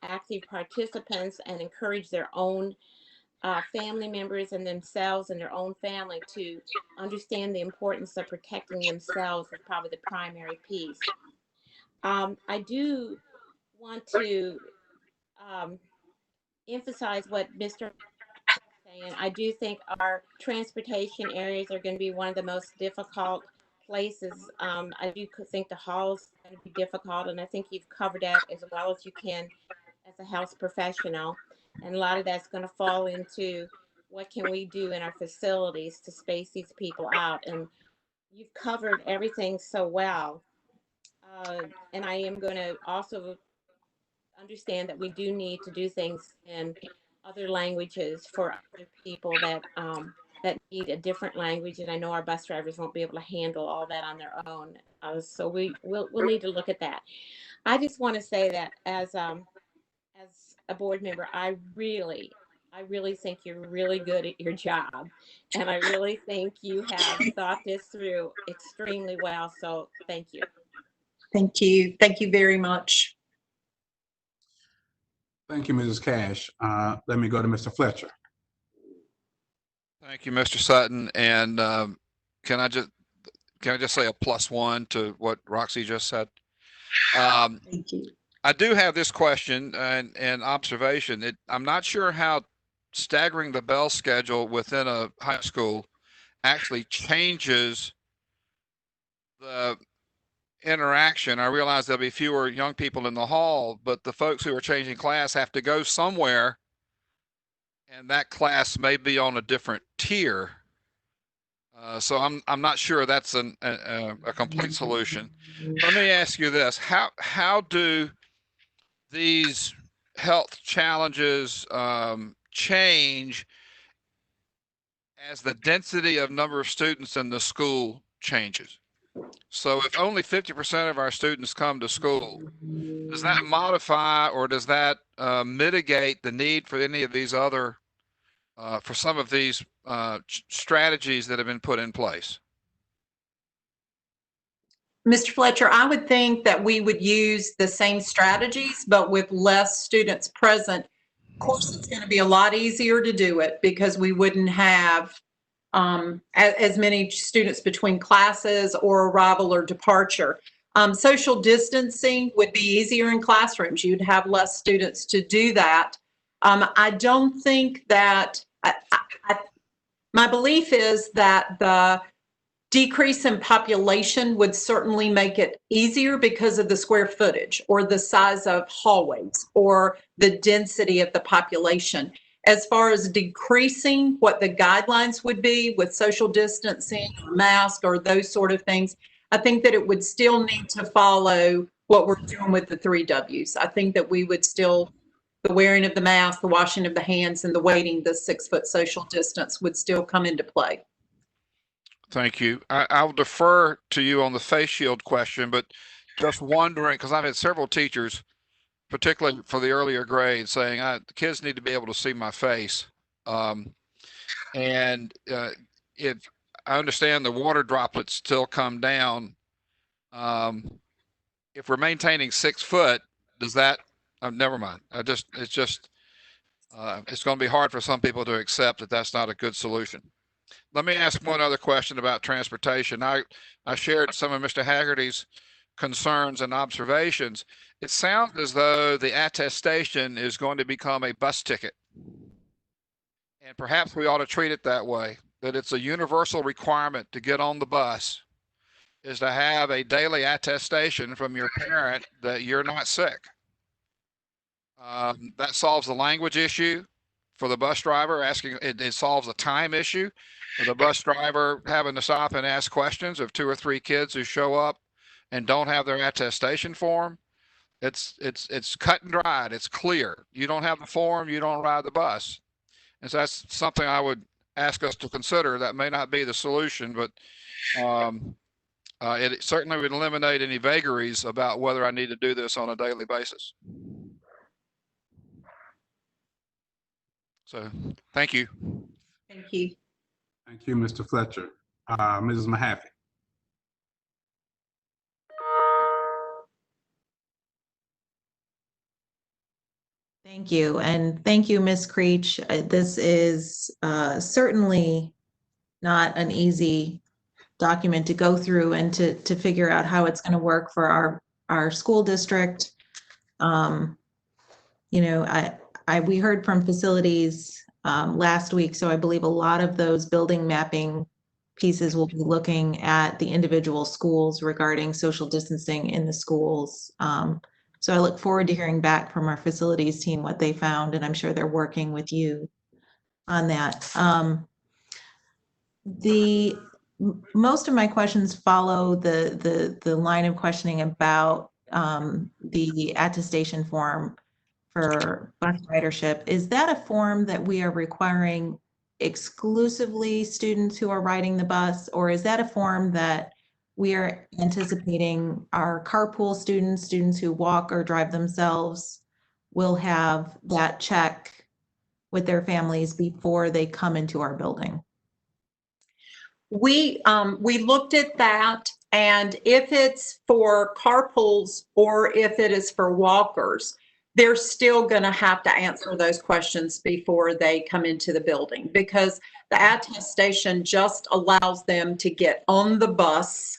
active participants and encourage their own family members and themselves and their own family to understand the importance of protecting themselves is probably the primary piece. I do want to emphasize what Mr. saying. I do think our transportation areas are going to be one of the most difficult places. I do think the halls are going to be difficult, and I think you've covered that as well as you can as a health professional. And a lot of that's going to fall into what can we do in our facilities to space these people out. And you've covered everything so well. And I am going to also understand that we do need to do things in other languages for other people that that need a different language. And I know our bus drivers won't be able to handle all that on their own. So we'll need to look at that. I just want to say that as a board member, I really think you're really good at your job. And I really think you have thought this through extremely well. So thank you. Thank you. Thank you very much. Thank you, Mrs. Cash. Let me go to Mr. Fletcher. Thank you, Mr. Sutton. And can I just say a +1 to what Roxy just said? Thank you. I do have this question and observation. I'm not sure how staggering the bell schedule within a high school actually changes the interaction. I realize there'll be fewer young people in the hall, but the folks who are changing class have to go somewhere, and that class may be on a different tier. So I'm not sure that's a complete solution. Let me ask you this: how do these health challenges change as the density of number of students in the school changes? So if only 50% of our students come to school, does that modify or does that mitigate the need for any of these other, for some of these strategies that have been put in place? Mr. Fletcher, I would think that we would use the same strategies, but with less students present. Of course, it's going to be a lot easier to do it because we wouldn't have as many students between classes or arrival or departure. Social distancing would be easier in classrooms. You'd have less students to do that. I don't think that, my belief is that the decrease in population would certainly make it easier because of the square footage or the size of hallways or the density of the population. As far as decreasing what the guidelines would be with social distancing, mask, or those sort of things, I think that it would still need to follow what we're doing with the 3 Ws. I think that we would still, the wearing of the mask, the washing of the hands, and the waiting, the 6-foot social distance would still come into play. Thank you. I'll defer to you on the face shield question, but just wondering, because I've had several teachers, particularly for the earlier grades, saying the kids need to be able to see my face. And if I understand the water droplets still come down, if we're maintaining 6 foot, does that, never mind. It's going to be hard for some people to accept that that's not a good solution. Let me ask one other question about transportation. I shared some of Mr. Haggerty's concerns and observations. It sounds as though the attestation is going to become a bus ticket. And perhaps we ought to treat it that way, that it's a universal requirement to get on the bus is to have a daily attestation from your parent that you're not sick. That solves the language issue for the bus driver asking, it solves the time issue for the bus driver having to stop and ask questions of 2 or 3 kids who show up and don't have their attestation form. It's cut and dried. It's clear. You don't have the form, you don't ride the bus. And so that's something I would ask us to consider. That may not be the solution, but it certainly would eliminate any vagaries about whether I need to do this on a daily basis. So thank you. Thank you. Thank you, Mr. Fletcher. Mrs. Mahaffey. Thank you. And thank you, Ms. Creech. This is certainly not an easy document to go through and to figure out how it's going to work for our school district. You know, we heard from facilities last week, so I believe a lot of those building mapping pieces will be looking at the individual schools regarding social distancing in the schools. So I look forward to hearing back from our facilities team what they found, and I'm sure they're working with you on that. Most of my questions follow the line of questioning about the attestation form for bus ridership. Is that a form that we are requiring exclusively students who are riding the bus, or is that a form that we are anticipating our carpool students who walk or drive themselves will have that check with their families before they come into our building? We looked at that, and if it's for carpools or if it is for walkers, they're still going to have to answer those questions before they come into the building, because the attestation just allows them to get on the bus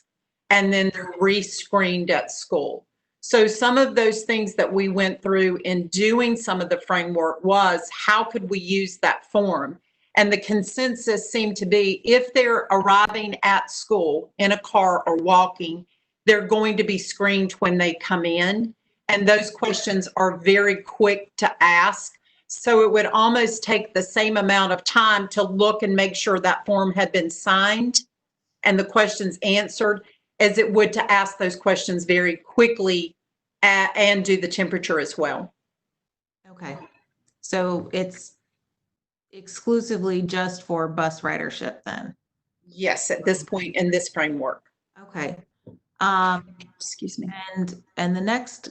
and then they're re-screened at school. So some of those things that we went through in doing some of the framework was, how could we use that form? And the consensus seemed to be, if they're arriving at school in a car or walking, they're going to be screened when they come in. And those questions are very quick to ask. So it would almost take the same amount of time to look and make sure that form had been signed and the questions answered as it would to ask those questions very quickly and do the temperature as well. Okay. So it's exclusively just for bus ridership then? Yes, at this point in this framework. Okay. Excuse me. And the next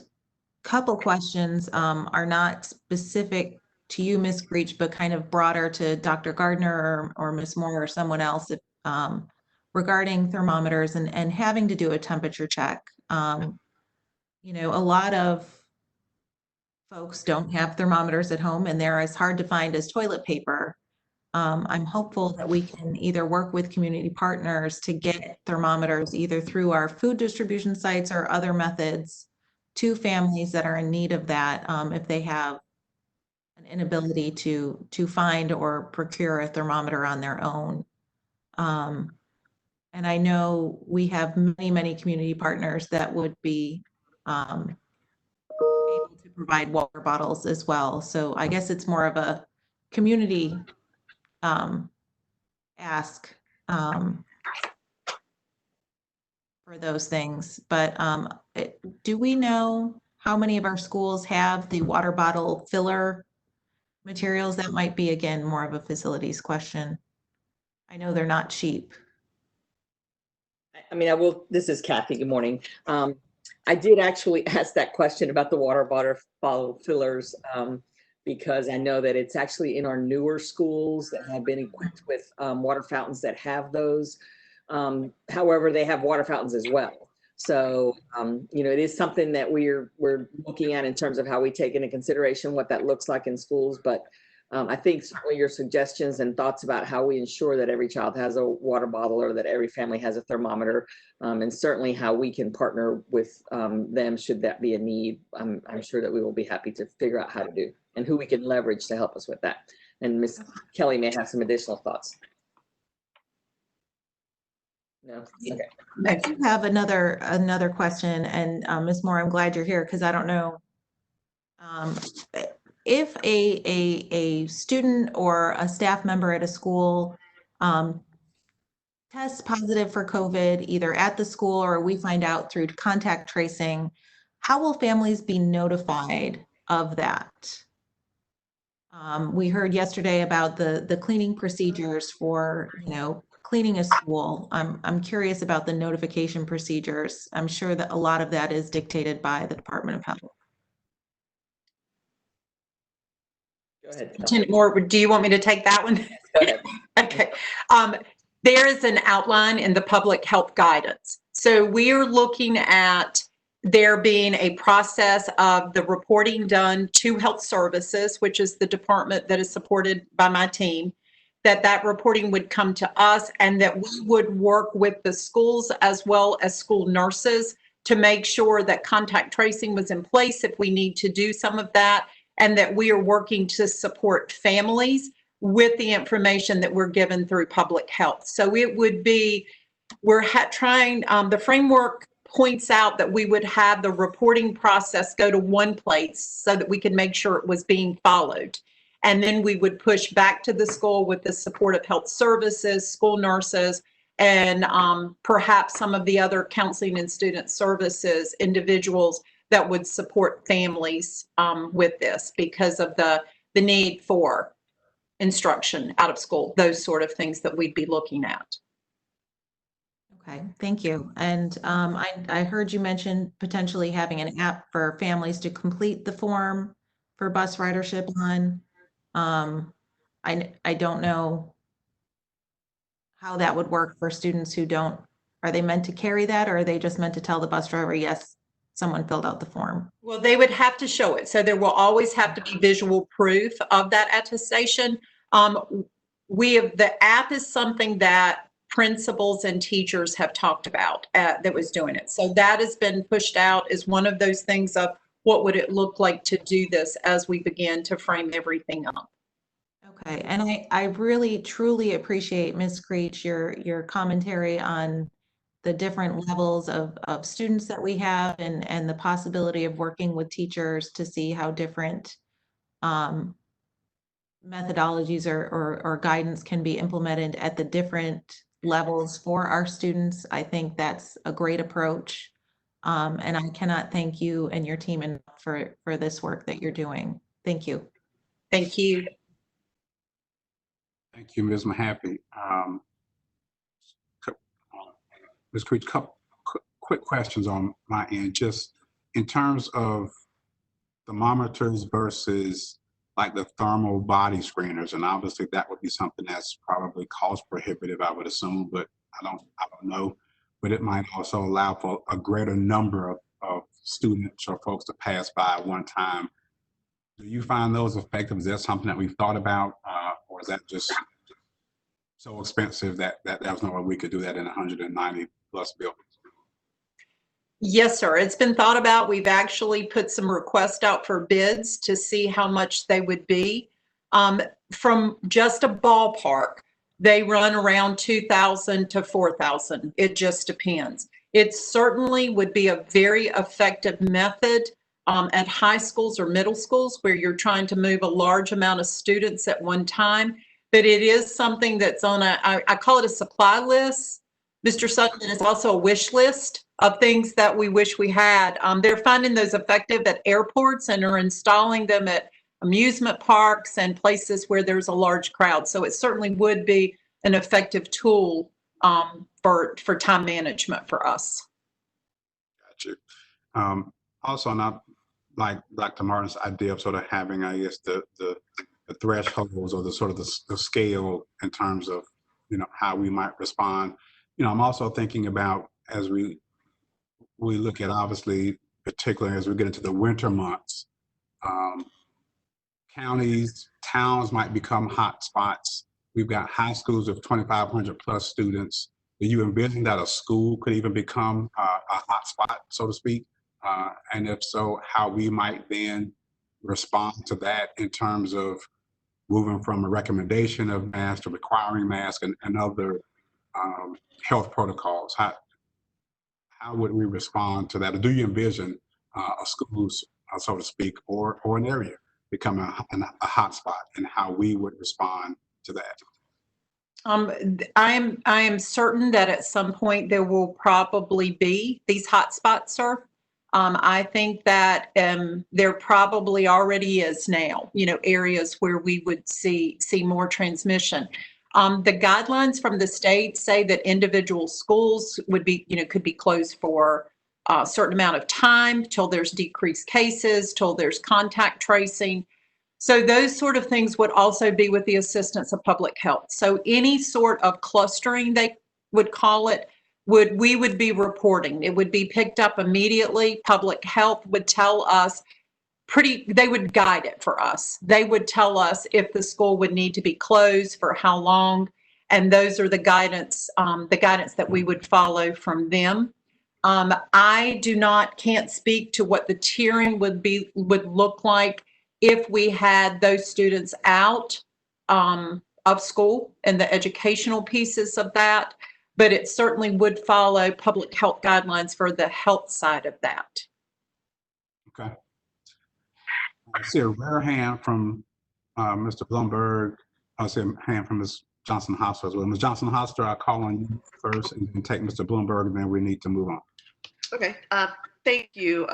couple questions are not specific to you, Ms. Creech, but kind of broader to Dr. Gardner or Ms. Moore or someone else regarding thermometers and having to do a temperature check. You know, a lot of folks don't have thermometers at home and they're as hard to find as toilet paper. I'm hopeful that we can either work with community partners to get thermometers either through our food distribution sites or other methods to families that are in need of that if they have an inability to find or procure a thermometer on their own. And I know we have many community partners that would be able to provide water bottles as well. So I guess it's more of a community ask for those things. But do we know how many of our schools have the water bottle filler materials? That might be, again, more of a facilities question. I know they're not cheap. I mean, this is Kathy, good morning. I did actually ask that question about the water bottle fillers because I know that it's actually in our newer schools that have been equipped with water fountains that have those. However, they have water fountains as well. So, you know, it is something that we're looking at in terms of how we take into consideration what that looks like in schools. But I think certainly your suggestions and thoughts about how we ensure that every child has a water bottle or that every family has a thermometer, and certainly how we can partner with them should that be a need, I'm sure that we will be happy to figure out how to do and who we can leverage to help us with that. And Ms. Kelly may have some additional thoughts. No? Okay. I do have another question, and Ms. Moore, I'm glad you're here because I don't know if a student or a staff member at a school tests positive for COVID, either at the school or we find out through contact tracing, how will families be notified of that? We heard yesterday about the cleaning procedures for, you know, cleaning a school. I'm curious about the notification procedures. I'm sure that a lot of that is dictated by the Department of Health. Go ahead. Lieutenant Moore, do you want me to take that one? Go ahead. Okay. There is an outline in the public health guidance. So we are looking at there being a process of the reporting done to health services, which is the department that is supported by my team, that reporting would come to us and that we would work with the schools as well as school nurses to make sure that contact tracing was in place if we need to do some of that, and that we are working to support families with the information that we're given through public health. So it would be, the framework points out that we would have the reporting process go to one place so that we can make sure it was being followed. And then we would push back to the school with the support of health services, school nurses, and perhaps some of the other counseling and student services individuals that would support families with this because of the need for instruction out of school, those sort of things that we'd be looking at. Okay, thank you. And I heard you mention potentially having an app for families to complete the form for bus ridership on. I don't know how that would work for students who don't, are they meant to carry that or are they just meant to tell the bus driver, yes, someone filled out the form? Well, they would have to show it. So there will always have to be visual proof of that attestation. The app is something that principals and teachers have talked about that was doing it. So that has been pushed out as one of those things of what would it look like to do this as we begin to frame everything up. Okay, and I really truly appreciate, Ms. Creech, your commentary on the different levels of students that we have and the possibility of working with teachers to see how different methodologies or guidance can be implemented at the different levels for our students. I think that's a great approach. And I cannot thank you and your team enough for this work that you're doing. Thank you. Thank you. Thank you, Ms. Mahaffey. Ms. Creech, couple quick questions on my end, just in terms of thermometers versus like the thermal body screeners, and obviously that would be something that's probably cost prohibitive, I would assume, but I don't know. But it might also allow for a greater number of students or folks to pass by at one time. Do you find those effective? Is that something that we've thought about, or is that just so expensive that there's no way we could do that in 190 plus buildings? Yes, sir. It's been thought about. We've actually put some requests out for bids to see how much they would be. From just a ballpark, they run around 2,000 to 4,000. It just depends. It certainly would be a very effective method at high schools or middle schools where you're trying to move a large amount of students at one time. But it is something that's on I call it a supply list. Mr. Sutton, it's also a wish list of things that we wish we had. They're finding those effective at airports and are installing them at amusement parks and places where there's a large crowd. So it certainly would be an effective tool for time management for us. Gotcha. Also, not like Dr. Martin's idea of sort of having, I guess, the thresholds or the sort of the scale in terms of, you know, how we might respond. You know, I'm also thinking about as we look at, obviously, particularly as we get into the winter months, counties, towns might become hot spots. We've got high schools of 2,500 plus students. Do you envision that a school could even become a hot spot, so to speak? And if so, how we might then respond to that in terms of moving from a recommendation of masks to requiring masks and other health protocols? How would we respond to that? Or do you envision a school, so to speak, or an area becoming a hot spot, and how we would respond to that? I am certain that at some point there will probably be these hot spots, sir. I think that there probably already is now, you know, areas where we would see more transmission. The guidelines from the state say that individual schools would be, you know, could be closed for a certain amount of time till there's decreased cases, till there's contact tracing. So those sort of things would also be with the assistance of public health. So any sort of clustering, they would call it, we would be reporting. It would be picked up immediately. Public health would tell us they would guide it for us. They would tell us if the school would need to be closed, for how long, and those are the guidance that we would follow from them. I can't speak to what the tiering would look like if we had those students out of school and the educational pieces of that, but it certainly would follow public health guidelines for the health side of that. Okay. I see a rare hand from Mr. Blumberg. I see a hand from Ms. Johnson-Hoster as well. Ms. Johnson-Hoster, I'll call on you first and then take Mr. Blumberg, and then we need to move on. Okay, thank you.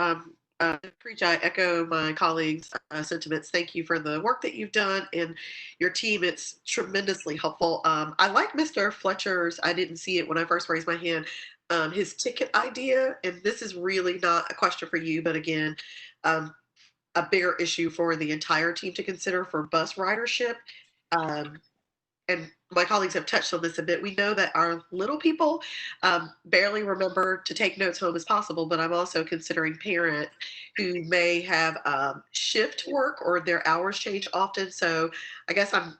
Preach, I echo my colleagues' sentiments. Thank you for the work that you've done and your team. It's tremendously helpful. I like Mr. Fletcher's, I didn't see it when I first raised my hand, his ticket idea, and this is really not a question for you, but again, a bigger issue for the entire team to consider for bus ridership. And my colleagues have touched on this a bit. We know that our little people barely remember to take notes home as possible, but I'm also considering parents who may have shift work or their hours change often. So I guess I'm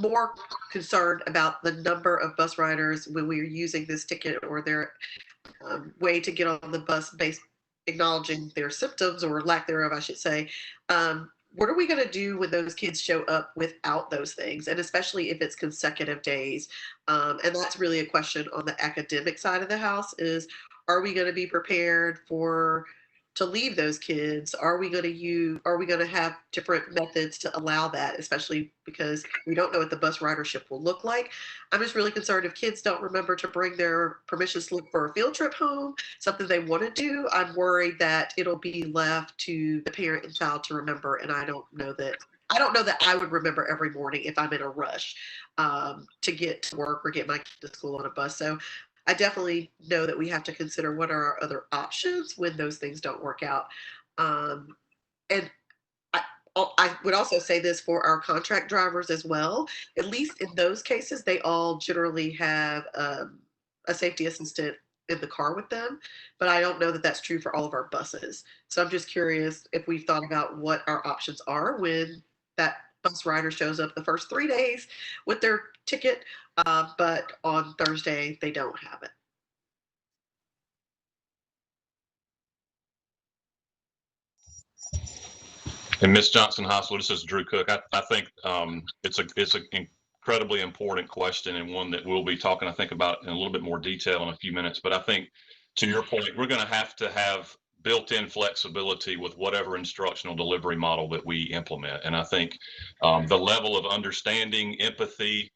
more concerned about the number of bus riders when we are using this ticket or their way to get on the bus based acknowledging their symptoms or lack thereof, I should say. what are we going to do when those kids show up without those things? And especially if it's consecutive days. And that's really a question on the academic side of the house is, are we going to be prepared to leave those kids? Are we going to have different methods to allow that, especially because we don't know what the bus ridership will look like? I'm just really concerned if kids don't remember to bring their permission slip for a field trip home, something they want to do. I'm worried that it'll be left to the parent and child to remember. And I don't know that I would remember every morning if I'm in a rush to get to work or get my kid to school on a bus. So I definitely know that we have to consider what are our other options when those things don't work out. And I would also say this for our contract drivers as well. At least in those cases, they all generally have a safety assistant in the car with them, but I don't know that that's true for all of our buses. So I'm just curious if we've thought about what our options are when that bus rider shows up the first 3 days with their ticket, but on Thursday they don't have it. And Ms. Johnson Hospital, this is Drew Cook. I think it's an incredibly important question and one that we'll be talking, I think, about in a little bit more detail in a few minutes. But I think to your point, we're going to have built-in flexibility with whatever instructional delivery model that we implement. And I think the level of understanding, empathy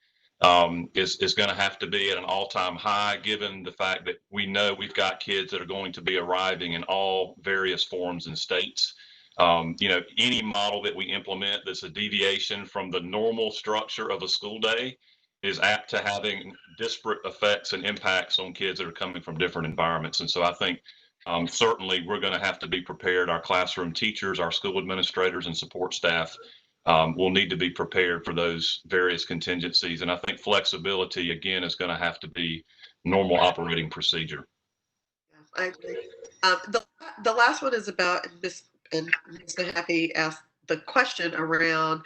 is going to have to be at an all-time high, given the fact that we know we've got kids that are going to be arriving in all various forms and states. Any model that we implement that's a deviation from the normal structure of a school day is apt to having disparate effects and impacts on kids that are coming from different environments. And so I think certainly we're going to have to be prepared. Our classroom teachers, our school administrators and support staff will need to be prepared for those various contingencies. And I think flexibility, again, is going to have to be normal operating procedure. Yeah, I agree. The last one is about Ms. Happy asked the question around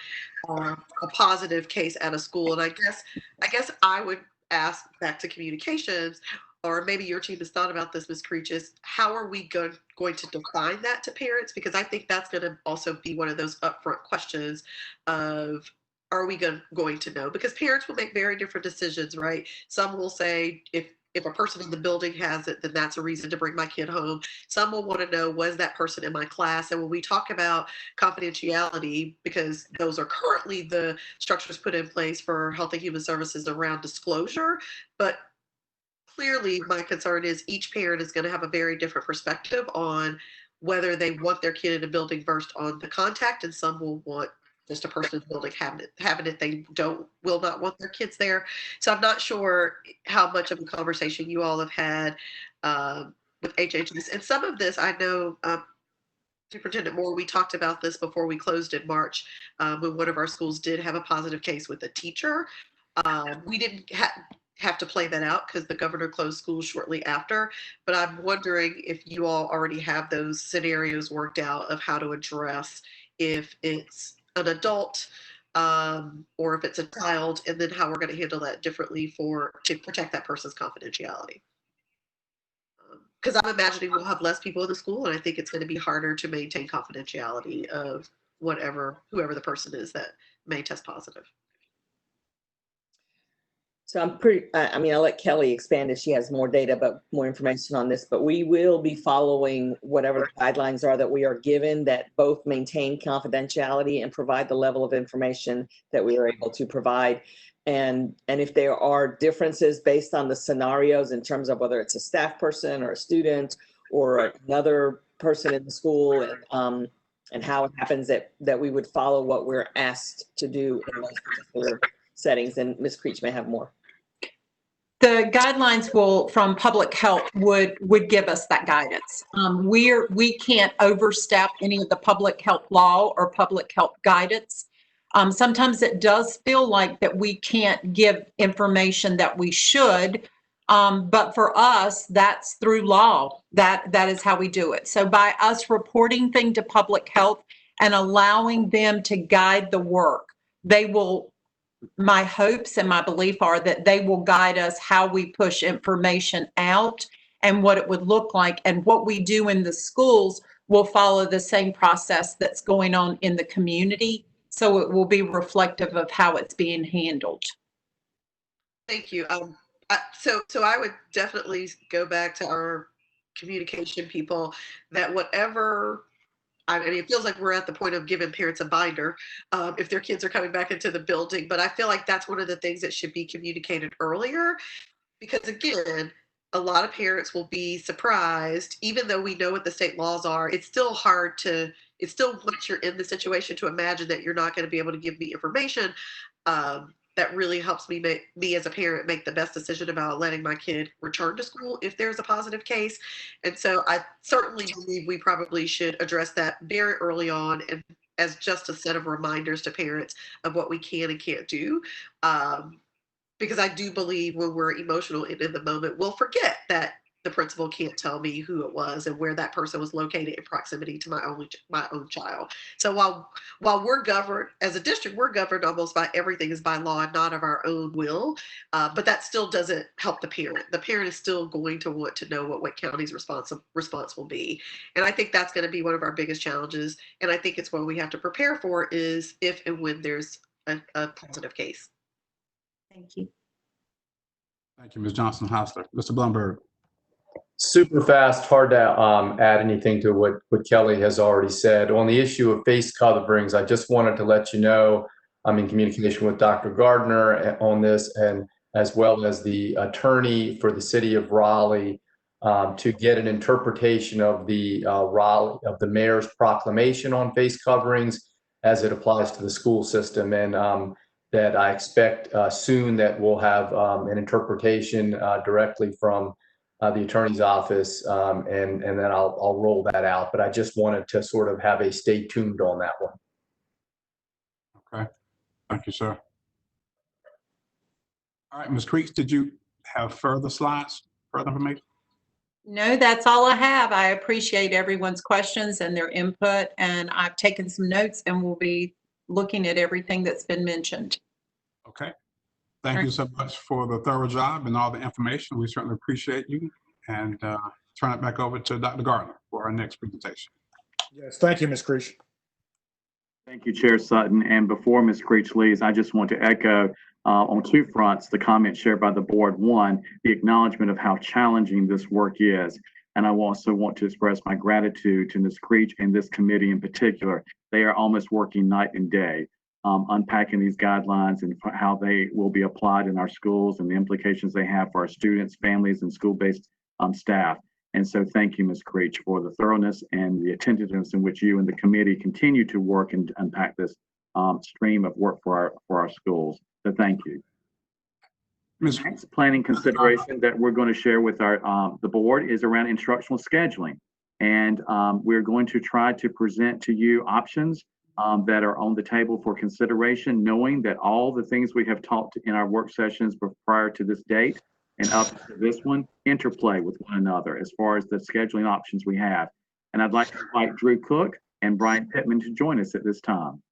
a positive case at a school, and I guess I would ask back to communications, or maybe your team has thought about this, Ms. Creech, is how are we going to define that to parents? Because I think that's going to also be one of those upfront questions of, are we going to know? Because parents will make very different decisions, right? Some will say, if a person in the building has it, then that's a reason to bring my kid home. Some will want to know, was that person in my class? And when we talk about confidentiality, because those are currently the structures put in place for Health and Human Services around disclosure, but clearly my concern is each parent is going to have a very different perspective on whether they want their kid in a building versed on the contact, and some will want just a person in the building having it. They will not want their kids there. So I'm not sure how much of a conversation you all have had with HHS. And some of this, I know Superintendent Moore, we talked about this before we closed in March when one of our schools did have a positive case with a teacher. We didn't have to play that out because the governor closed schools shortly after. But I'm wondering if you all already have those scenarios worked out of how to address if it's an adult or if it's a child, and then how we're going to handle that differently to protect that person's confidentiality. Because I'm imagining we'll have less people in the school, and I think it's going to be harder to maintain confidentiality of whoever the person is that may test positive. So I'll let Kelly expand if she has more data, but more information on this, but we will be following whatever the guidelines are that we are given that both maintain confidentiality and provide the level of information that we are able to provide. And if there are differences based on the scenarios in terms of whether it's a staff person or a student or another person in the school, and how it happens that we would follow what we're asked to do in those particular settings. And Ms. Creech may have more. The guidelines from public health would give us that guidance. We can't overstep any of the public health law or public health guidance. Sometimes it does feel like that we can't give information that we should, but for us, that's through law. That is how we do it. So by us reporting things to public health and allowing them to guide the work, my hopes and my belief are that they will guide us how we push information out and what it would look like. And what we do in the schools will follow the same process that's going on in the community. So it will be reflective of how it's being handled. Thank you. So I would definitely go back to our communication people that whatever, I mean, it feels like we're at the point of giving parents a binder if their kids are coming back into the building, but I feel like that's one of the things that should be communicated earlier, because again, a lot of parents will be surprised, even though we know what the state laws are. It's still hard to, it's still, once you're in the situation, to imagine that you're not going to be able to give me information. That really helps me as a parent make the best decision about letting my kid return to school if there's a positive case. And so I certainly believe we probably should address that very early on, and as just a set of reminders to parents of what we can and can't do. Because I do believe when we're emotional and in the moment, we'll forget that the principal can't tell me who it was and where that person was located in proximity to my own child. So while we're governed as a district, we're governed almost by everything is by law and not of our own will. But that still doesn't help the parent. The parent is still going to want to know what Wake County's response will be. And I think that's going to be one of our biggest challenges. And I think it's what we have to prepare for, is if and when there's a positive case. Thank you. Thank you, Ms. Johnson-Hostler. Mr. Blumberg. Super fast, hard to add anything to what Kelly has already said. On the issue of face coverings, I just wanted to let you know I'm in communication with Dr. Gardner on this, and as well as the attorney for the city of Raleigh, to get an interpretation of the mayor's proclamation on face coverings as it applies to the school system. And that I expect soon that we'll have an interpretation directly from the attorney's office, and then I'll roll that out. But I just wanted to sort of have a stay tuned on that one. Okay, thank you, sir. All right, Ms. Creeks, did you have further slides, further information? No, that's all I have. I appreciate everyone's questions and their input, and I've taken some notes and we'll be looking at everything that's been mentioned. Okay. Thank you so much for the thorough job and all the information. We certainly appreciate you. And turn it back over to Dr. Gardner for our next presentation. Yes, thank you, Ms. Creech. Thank you, Chair Sutton. And before Ms. Creech leaves, I just want to echo on two fronts the comments shared by the board. One, the acknowledgement of how challenging this work is. And I also want to express my gratitude to Ms. Creech and this committee in particular. They are almost working night and day, unpacking these guidelines and how they will be applied in our schools and the implications they have for our students, families, and school-based staff. And so thank you, Ms. Creech, for the thoroughness and the attentiveness in which you and the committee continue to work and unpack this stream of work for our schools. So thank you. The next planning consideration that we're going to share with the board is around instructional scheduling. And we're going to try to present to you options that are on the table for consideration, knowing that all the things we have talked in our work sessions prior to this date and up to this one interplay with one another as far as the scheduling options we have. And I'd like to invite Drew Cook and Brian Pittman to join us at this time.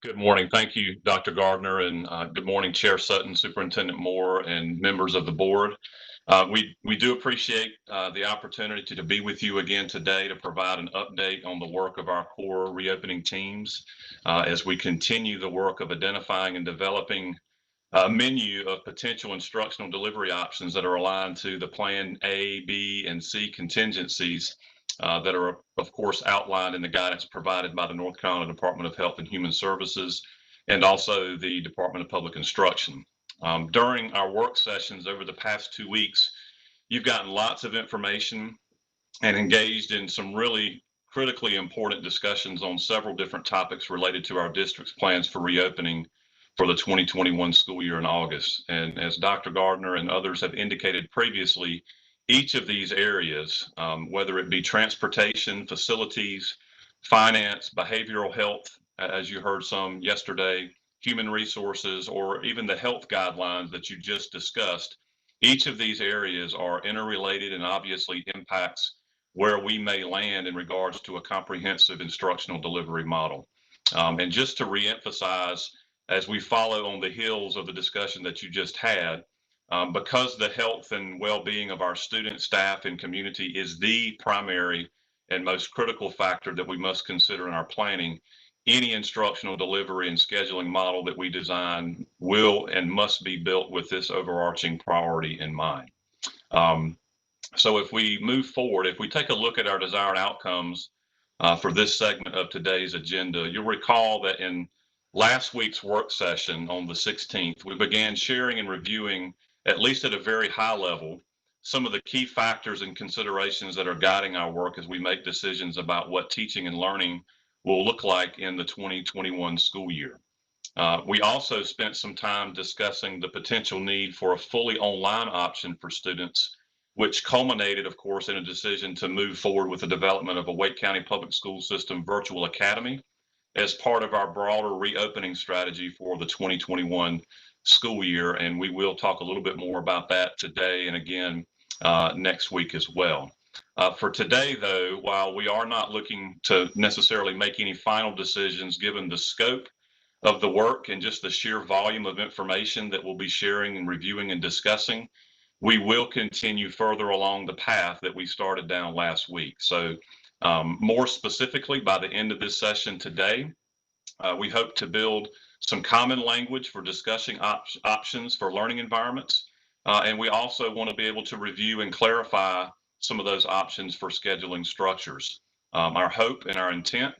Good morning. Thank you, Dr. Gardner, and good morning, Chair Sutton, Superintendent Moore, and members of the board. We do appreciate the opportunity to be with you again today to provide an update on the work of our core reopening teams as we continue the work of identifying and developing a menu of potential instructional delivery options that are aligned to the Plan A, B, and C contingencies that are, of course, outlined in the guidance provided by the North Carolina Department of Health and Human Services and also the Department of Public Instruction. During our work sessions over the past 2 weeks, you've gotten lots of information and engaged in some really critically important discussions on several different topics related to our district's plans for reopening for the 2021 school year in August. And as Dr. Gardner and others have indicated previously, each of these areas, whether it be transportation, facilities, finance, behavioral health, as you heard some yesterday, human resources, or even the health guidelines that you just discussed, each of these areas are interrelated and obviously impacts where we may land in regards to a comprehensive instructional delivery model. And just to reemphasize, as we follow on the heels of the discussion that you just had, Because the health and well-being of our students, staff, and community is the primary and most critical factor that we must consider in our planning, any instructional delivery and scheduling model that we design will and must be built with this overarching priority in mind. So if we move forward, if we take a look at our desired outcomes for this segment of today's agenda, you'll recall that in last week's work session on the 16th, we began sharing and reviewing, at least at a very high level, some of the key factors and considerations that are guiding our work as we make decisions about what teaching and learning will look like in the 2021 school year. We also spent some time discussing the potential need for a fully online option for students, which culminated, of course, in a decision to move forward with the development of a Wake County Public School System virtual academy as part of our broader reopening strategy for the 2021 school year. And we will talk a little bit more about that today and again next week as well. For today, though, while we are not looking to necessarily make any final decisions given the scope of the work and just the sheer volume of information that we'll be sharing and reviewing and discussing, we will continue further along the path that we started down last week. So more specifically, by the end of this session today, we hope to build some common language for discussing options for learning environments. And we also want to be able to review and clarify some of those options for scheduling structures. Our hope and our intent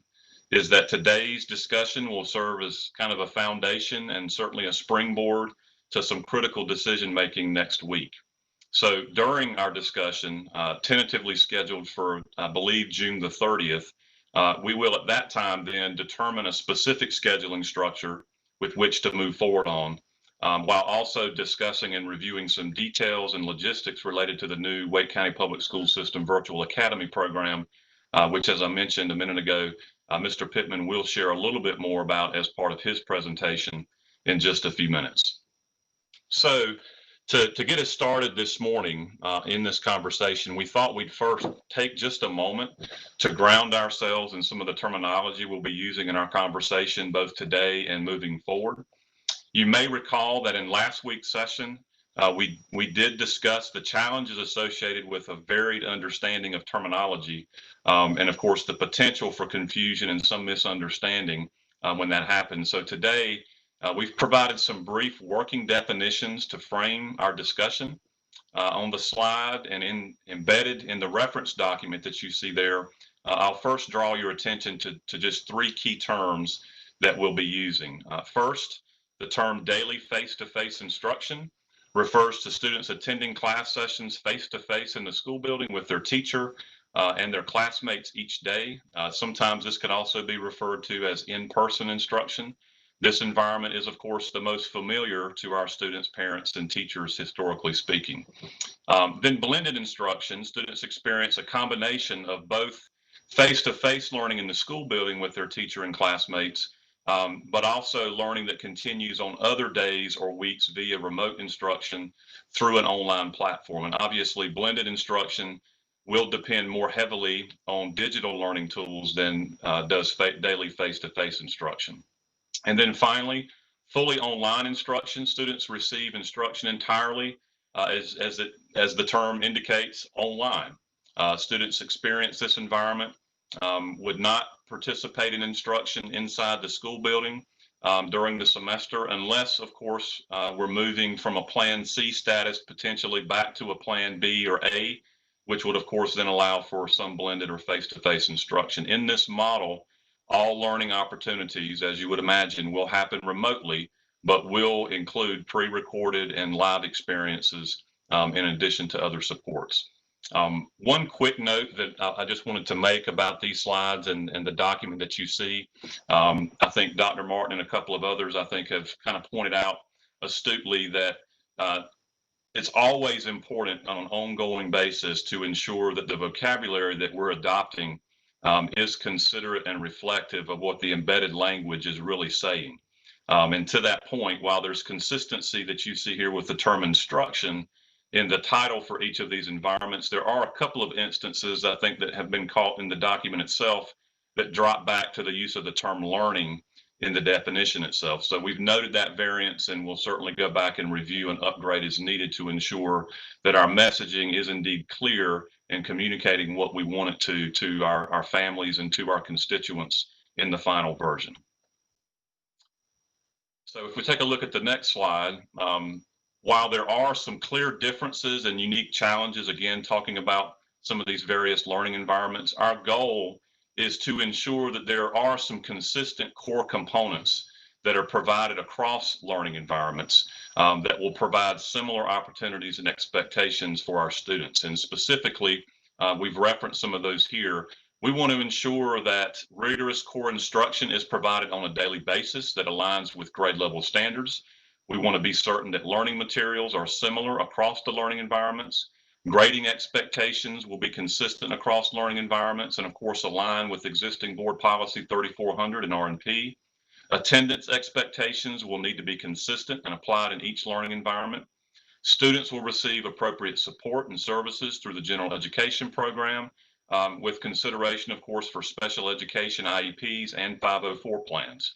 is that today's discussion will serve as kind of a foundation and certainly a springboard to some critical decision making next week. So during our discussion, tentatively scheduled for, I believe, June the 30th, we will at that time then determine a specific scheduling structure with which to move forward on, while also discussing and reviewing some details and logistics related to the new Wake County Public School System Virtual Academy program, which, as I mentioned a minute ago, Mr. Pittman will share a little bit more about as part of his presentation in just a few minutes. So to get us started this morning in this conversation, we thought we'd first take just a moment to ground ourselves in some of the terminology we'll be using in our conversation, both today and moving forward. You may recall that in last week's session, we did discuss the challenges associated with a varied understanding of terminology, and of course the potential for confusion and some misunderstanding when that happens. So today we've provided some brief working definitions to frame our discussion on the slide and embedded in the reference document that you see there. I'll first draw your attention to just three key terms that we'll be using. First, the term daily face-to-face instruction refers to students attending class sessions face-to-face in the school building with their teacher and their classmates each day. Sometimes this can also be referred to as in-person instruction. This environment is, of course, the most familiar to our students, parents, and teachers, historically speaking. Then blended instruction, students experience a combination of both face-to-face learning in the school building with their teacher and classmates, but also learning that continues on other days or weeks via remote instruction through an online platform. And obviously, blended instruction will depend more heavily on digital learning tools than does daily face-to-face instruction. And then finally, fully online instruction. Students receive instruction entirely, as the term indicates, online. Students experience this environment, would not participate in instruction inside the school building during the semester, unless, of course, we're moving from a Plan C status potentially back to a Plan B or A, which would, of course, then allow for some blended or face-to-face instruction. In this model, all learning opportunities, as you would imagine, will happen remotely, but will include pre-recorded and live experiences in addition to other supports. One quick note that I just wanted to make about these slides and the document that you see. I think Dr. Martin and a couple of others, I think, have kind of pointed out astutely that it's always important on an ongoing basis to ensure that the vocabulary that we're adopting is considerate and reflective of what the embedded language is really saying. And to that point, while there's consistency that you see here with the term instruction in the title for each of these environments, there are a couple of instances, I think, that have been caught in the document itself that drop back to the use of the term learning in the definition itself. So we've noted that variance, and we'll certainly go back and review and upgrade as needed to ensure that our messaging is indeed clear in communicating what we want it to our families and to our constituents in the final version. So if we take a look at the next slide, while there are some clear differences and unique challenges, again, talking about some of these various learning environments, our goal is to ensure that there are some consistent core components that are provided across learning environments that will provide similar opportunities and expectations for our students. And specifically, we've referenced some of those here. We want to ensure that rigorous core instruction is provided on a daily basis that aligns with grade level standards. We want to be certain that learning materials are similar across the learning environments. Grading expectations will be consistent across learning environments and, of course, align with existing board policy 3400 and R&P. Attendance expectations will need to be consistent and applied in each learning environment. Students will receive appropriate support and services through the general education program, with consideration, of course, for special education IEPs and 504 plans.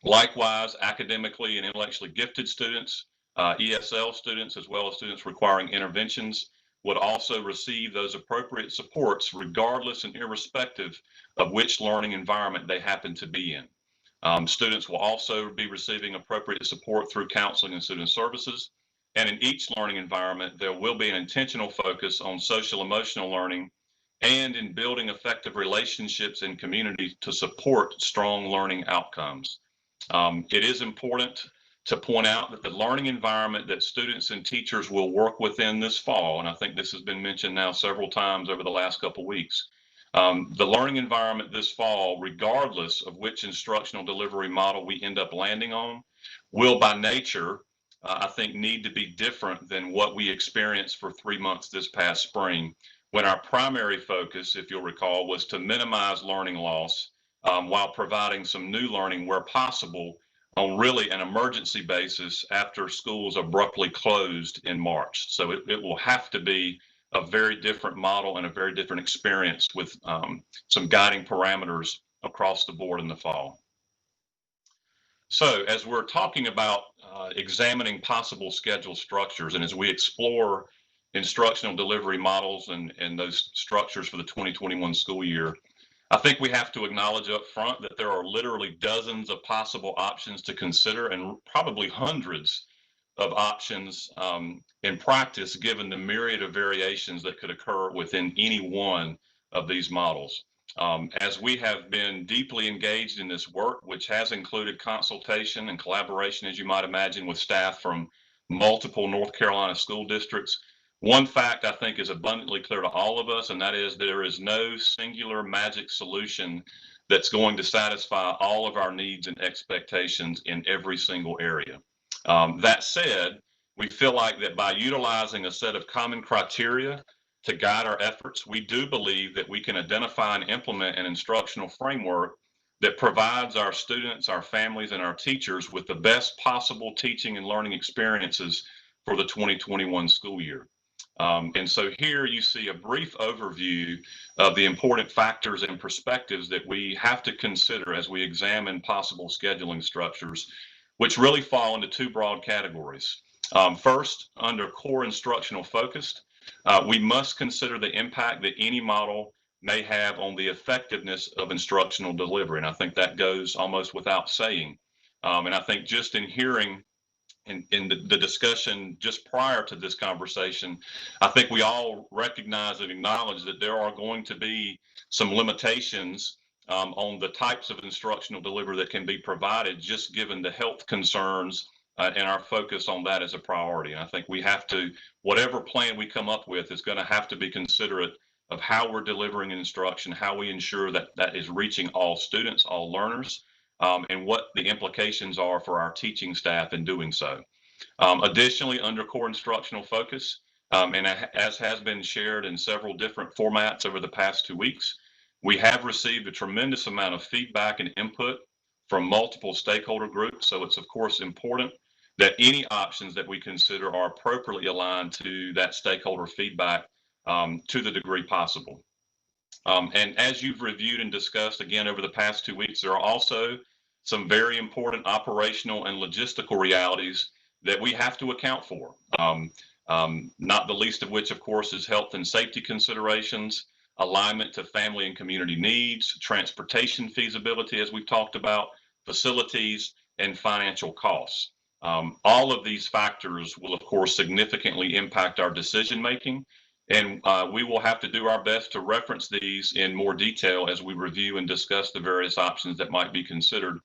Likewise, academically and intellectually gifted students, ESL students, as well as students requiring interventions, would also receive those appropriate supports regardless and irrespective of which learning environment they happen to be in. Students will also be receiving appropriate support through counseling and student services. And in each learning environment, there will be an intentional focus on social emotional learning and in building effective relationships in community to support strong learning outcomes. It is important to point out that the learning environment that students and teachers will work within this fall, and I think this has been mentioned now several times over the last couple of weeks, the learning environment this fall, regardless of which instructional delivery model we end up landing on, will by nature, I think, need to be different than what we experienced for 3 months this past spring, when our primary focus, if you'll recall, was to minimize learning loss while providing some new learning where possible on really an emergency basis after schools abruptly closed in March. So it will have to be a very different model and a very different experience with some guiding parameters across the board in the fall. So as we're talking about examining possible schedule structures, and as we explore instructional delivery models and those structures for the 2021 school year, I think we have to acknowledge up front that there are literally dozens of possible options to consider and probably hundreds of options in practice, given the myriad of variations that could occur within any one of these models. As we have been deeply engaged in this work, which has included consultation and collaboration, as you might imagine, with staff from multiple North Carolina school districts, one fact I think is abundantly clear to all of us, and that is there is no singular magic solution that's going to satisfy all of our needs and expectations in every single area. That said, we feel like that by utilizing a set of common criteria to guide our efforts, we do believe that we can identify and implement an instructional framework that provides our students, our families, and our teachers with the best possible teaching and learning experiences for the 2021 school year. And so here you see a brief overview of the important factors and perspectives that we have to consider as we examine possible scheduling structures, which really fall into two broad categories. First, under core instructional focused, we must consider the impact that any model may have on the effectiveness of instructional delivery. And I think that goes almost without saying. And I think just in hearing in the discussion just prior to this conversation, I think we all recognize and acknowledge that there are going to be some limitations on the types of instructional delivery that can be provided, just given the health concerns and our focus on that as a priority. And I think we have to, whatever plan we come up with is going to have to be considerate of how we're delivering instruction, how we ensure that that is reaching all students, all learners, and what the implications are for our teaching staff in doing so. Additionally, under core instructional focus, and as has been shared in several different formats over the past 2 weeks, we have received a tremendous amount of feedback and input from multiple stakeholder groups. So it's of course important that any options that we consider are appropriately aligned to that stakeholder feedback to the degree possible. And as you've reviewed and discussed again over the past 2 weeks, there are also some very important operational and logistical realities that we have to account for. Not the least of which, of course, is health and safety considerations, alignment to family and community needs, transportation feasibility, as we've talked about, facilities, and financial costs. All of these factors will, of course, significantly impact our decision making, and we will have to do our best to reference these in more detail as we review and discuss the various options that might be considered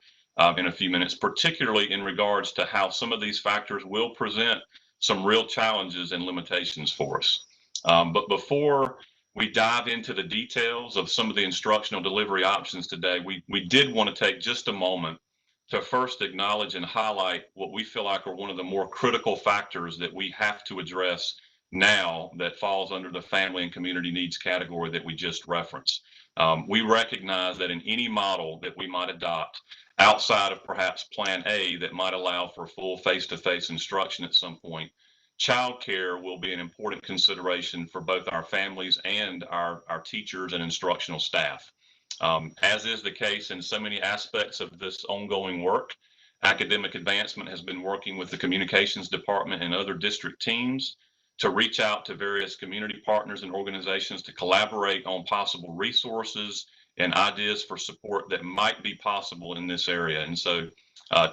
in a few minutes, particularly in regards to how some of these factors will present some real challenges and limitations for us. But before we dive into the details of some of the instructional delivery options today, we did want to take just a moment to first acknowledge and highlight what we feel like are one of the more critical factors that we have to address now that falls under the family and community needs category that we just referenced. We recognize that in any model that we might adopt outside of perhaps plan A that might allow for full face-to-face instruction at some point, childcare will be an important consideration for both our families and our teachers and instructional staff. As is the case in so many aspects of this ongoing work, academic advancement has been working with the communications department and other district teams to reach out to various community partners and organizations to collaborate on possible resources and ideas for support that might be possible in this area. And so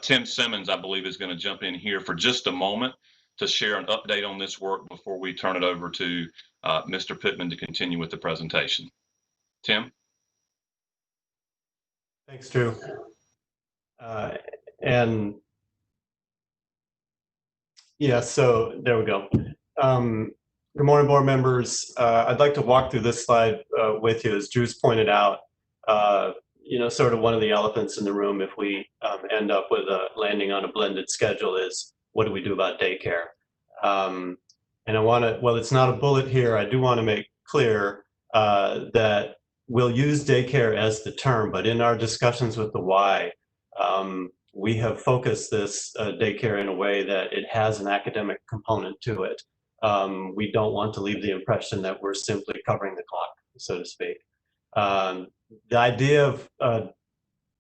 Tim Simmons, I believe, is going to jump in here for just a moment to share an update on this work before we turn it over to Mr. Pittman to continue with the presentation. Tim? Thanks, Drew. And yeah, so there we go. Good morning, board members. I'd like to walk through this slide with you. As Drew's pointed out, you know, sort of one of the elephants in the room if we end up with landing on a blended schedule is, what do we do about daycare? And I want to, well, it's not a bullet here. I do want to make clear that we'll use daycare as the term, but in our discussions with the Y, we have focused this daycare in a way that it has an academic component to it. We don't want to leave the impression that we're simply covering the clock, so to speak. The idea of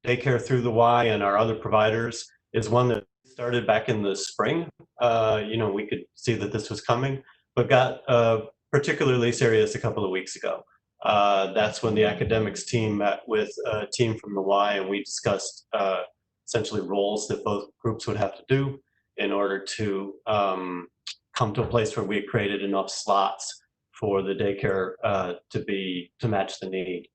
daycare through the Y and our other providers is one that started back in the spring. You know, we could see that this was coming, but got particularly serious a couple of weeks ago. That's when the academics team met with a team from the Y, and we discussed essentially roles that both groups would have to do in order to come to a place where we had created enough slots for the daycare to match the need.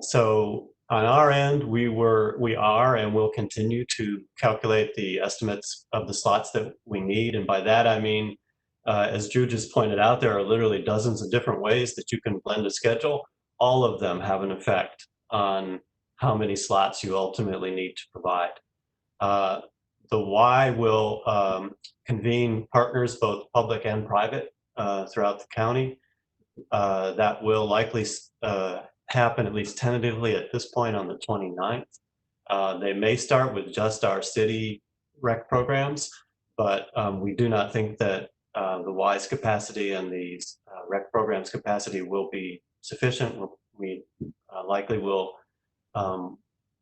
So on our end, we are and will continue to calculate the estimates of the slots that we need. And by that, I mean, as Drew just pointed out, there are literally dozens of different ways that you can blend a schedule. All of them have an effect on how many slots you ultimately need to provide. The Y will convene partners, both public and private, throughout the county. That will likely happen, at least tentatively at this point, on the 29th. They may start with just our city rec programs, but we do not think that the Y's capacity and the rec programs capacity will be sufficient. We likely will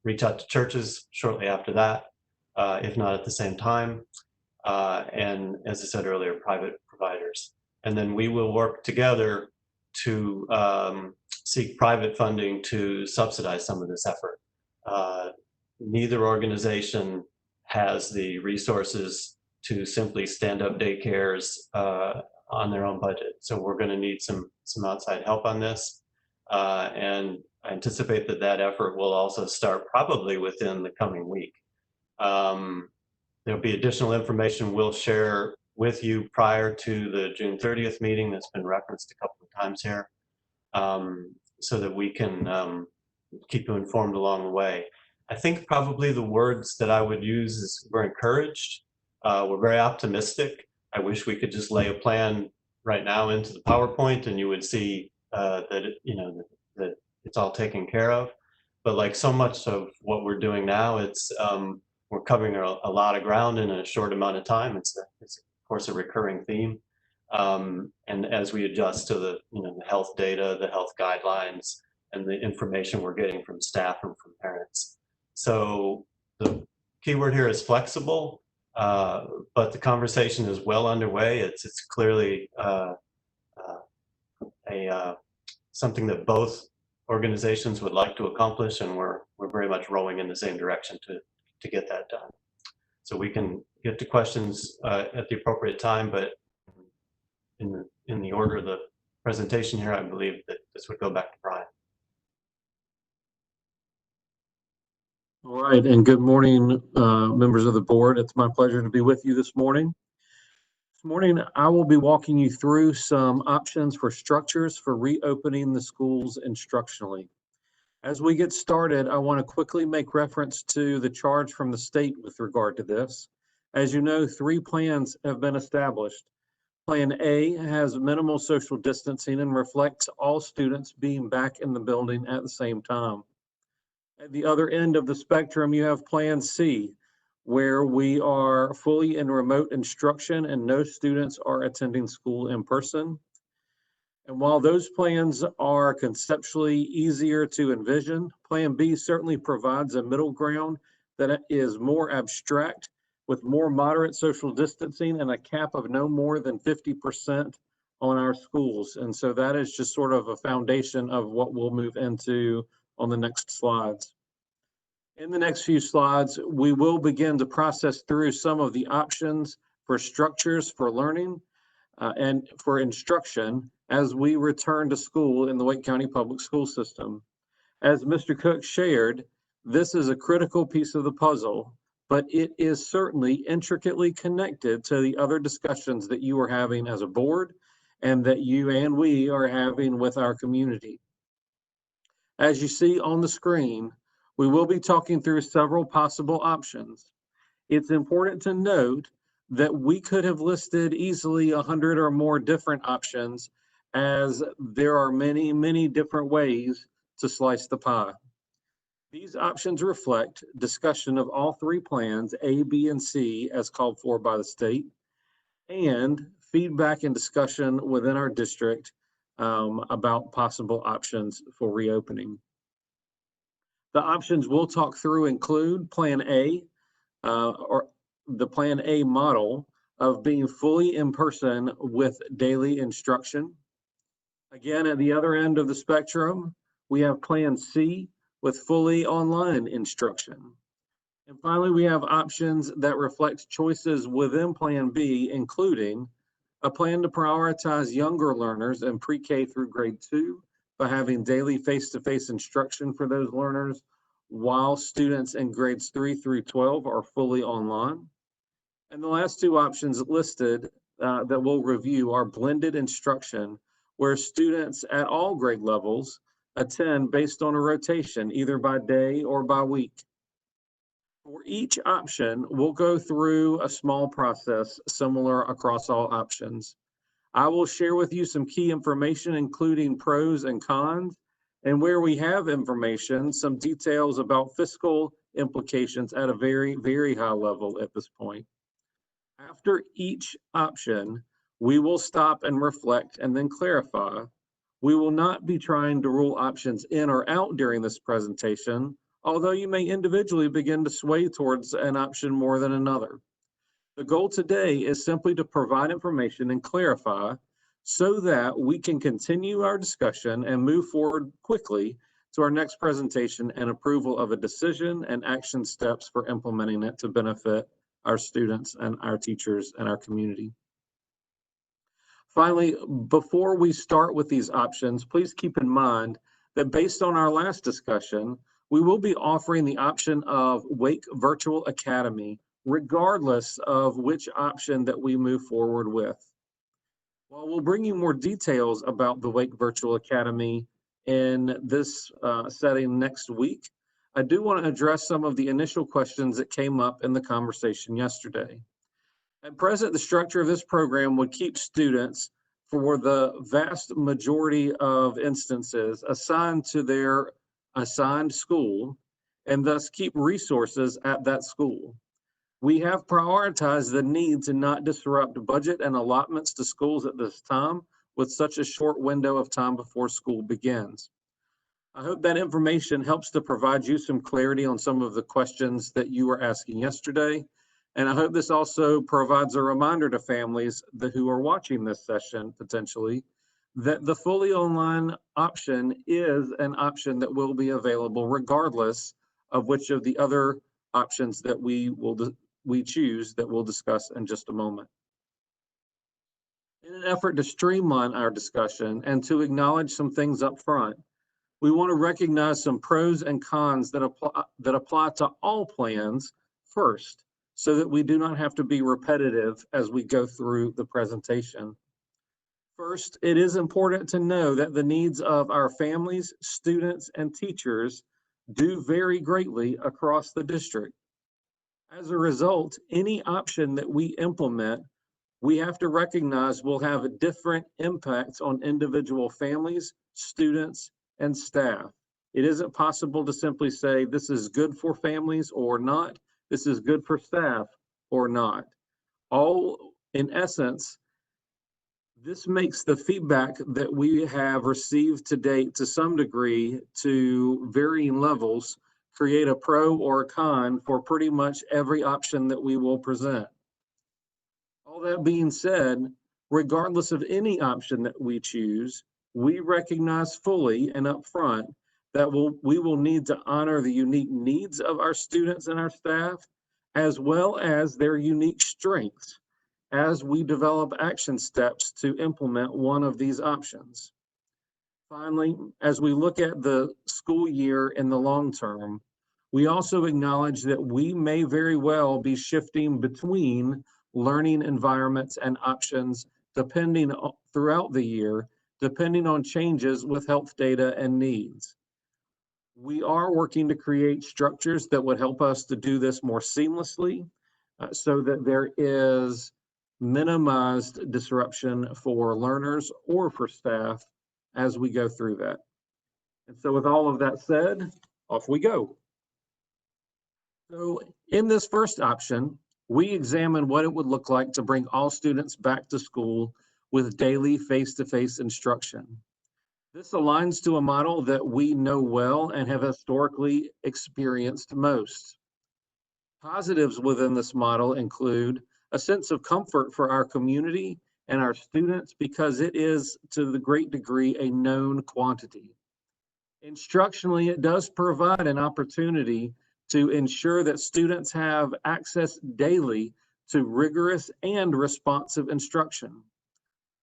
reach out to churches shortly after that, if not at the same time. And as I said earlier, private providers. And then we will work together to seek private funding to subsidize some of this effort. Neither organization has the resources to simply stand up daycares on their own budget. So we're going to need some outside help on this. And I anticipate that effort will also start probably within the coming week. There'll be additional information we'll share with you prior to the June 30th meeting that's been referenced a couple of times here, so that we can keep you informed along the way. I think probably the words that I would use is we're encouraged, we're very optimistic. I wish we could just lay a plan right now into the PowerPoint and you would see that it's all taken care of. But like so much of what we're doing now, it's we're covering a lot of ground in a short amount of time. It's of course a recurring theme. And as we adjust to the health data, the health guidelines, and the information we're getting from staff and from parents, So the keyword here is flexible, but the conversation is well underway. It's clearly something that both organizations would like to accomplish, and we're very much rowing in the same direction to get that done. So we can get to questions at the appropriate time, but in the order of the presentation here, I believe that this would go back to Brian. All right, and good morning, members of the board. It's my pleasure to be with you this morning. This morning, I will be walking you through some options for structures for reopening the schools instructionally. As we get started, I want to quickly make reference to the charge from the state with regard to this. As you know, 3 plans have been established. Plan A has minimal social distancing and reflects all students being back in the building at the same time. At the other end of the spectrum, you have Plan C, where we are fully in remote instruction and no students are attending school in person. And while those plans are conceptually easier to envision, Plan B certainly provides a middle ground that is more abstract with more moderate social distancing and a cap of no more than 50% on our schools. And so that is just sort of a foundation of what we'll move into on the next slides. In the next few slides, we will begin to process through some of the options for structures for learning and for instruction as we return to school in the Wake County Public School System. As Mr. Cook shared, this is a critical piece of the puzzle, but it is certainly intricately connected to the other discussions that you are having as a board and that you and we are having with our community. As you see on the screen, we will be talking through several possible options. It's important to note that we could have listed easily 100 or more different options, as there are many, many different ways to slice the pie. These options reflect discussion of all 3 plans, A, B, and C, as called for by the state, and feedback and discussion within our district about possible options for reopening. The options we'll talk through include Plan A, or the Plan A model of being fully in person with daily instruction. Again, at the other end of the spectrum, we have Plan C with fully online instruction. And finally, we have options that reflect choices within Plan B, including a plan to prioritize younger learners in pre-K through grade 2 by having daily face-to-face instruction for those learners, while students in grades 3 through 12 are fully online. And the last 2 options listed that we'll review are blended instruction, where students at all grade levels attend based on a rotation, either by day or by week. For each option, we'll go through a small process similar across all options. I will share with you some key information, including pros and cons, and where we have information, some details about fiscal implications at a very, very high level at this point. After each option, we will stop and reflect and then clarify. We will not be trying to rule options in or out during this presentation, although you may individually begin to sway towards an option more than another. The goal today is simply to provide information and clarify so that we can continue our discussion and move forward quickly to our next presentation and approval of a decision and action steps for implementing it to benefit our students and our teachers and our community. Finally, before we start with these options, please keep in mind that based on our last discussion, we will be offering the option of Wake Virtual Academy, regardless of which option that we move forward with. While we'll bring you more details about the Wake Virtual Academy in this setting next week, I do want to address some of the initial questions that came up in the conversation yesterday. At present, the structure of this program would keep students, for the vast majority of instances, assigned to their assigned school and thus keep resources at that school. We have prioritized the need to not disrupt budget and allotments to schools at this time with such a short window of time before school begins. I hope that information helps to provide you some clarity on some of the questions that you were asking yesterday. And I hope this also provides a reminder to families who are watching this session potentially that the fully online option is an option that will be available regardless of which of the other options that we choose that we'll discuss in just a moment. In an effort to streamline our discussion and to acknowledge some things up front, we want to recognize some pros and cons that apply to all plans first, so that we do not have to be repetitive as we go through the presentation. First, it is important to know that the needs of our families, students, and teachers do vary greatly across the district. As a result, any option that we implement, we have to recognize will have a different impact on individual families, students, and staff. It isn't possible to simply say this is good for families or not, this is good for staff or not. All, in essence, this makes the feedback that we have received to date to some degree to varying levels create a pro or a con for pretty much every option that we will present. All that being said, regardless of any option that we choose, we recognize fully and upfront that we will need to honor the unique needs of our students and our staff, as well as their unique strengths as we develop action steps to implement one of these options. Finally, as we look at the school year in the long term, we also acknowledge that we may very well be shifting between learning environments and options depending throughout the year, depending on changes with health data and needs. We are working to create structures that would help us to do this more seamlessly so that there is minimized disruption for learners or for staff as we go through that. And so with all of that said, off we go. So in this first option, we examine what it would look like to bring all students back to school with daily face-to-face instruction. This aligns to a model that we know well and have historically experienced most. Positives within this model include a sense of comfort for our community and our students because it is to the great degree a known quantity. Instructionally, it does provide an opportunity to ensure that students have access daily to rigorous and responsive instruction.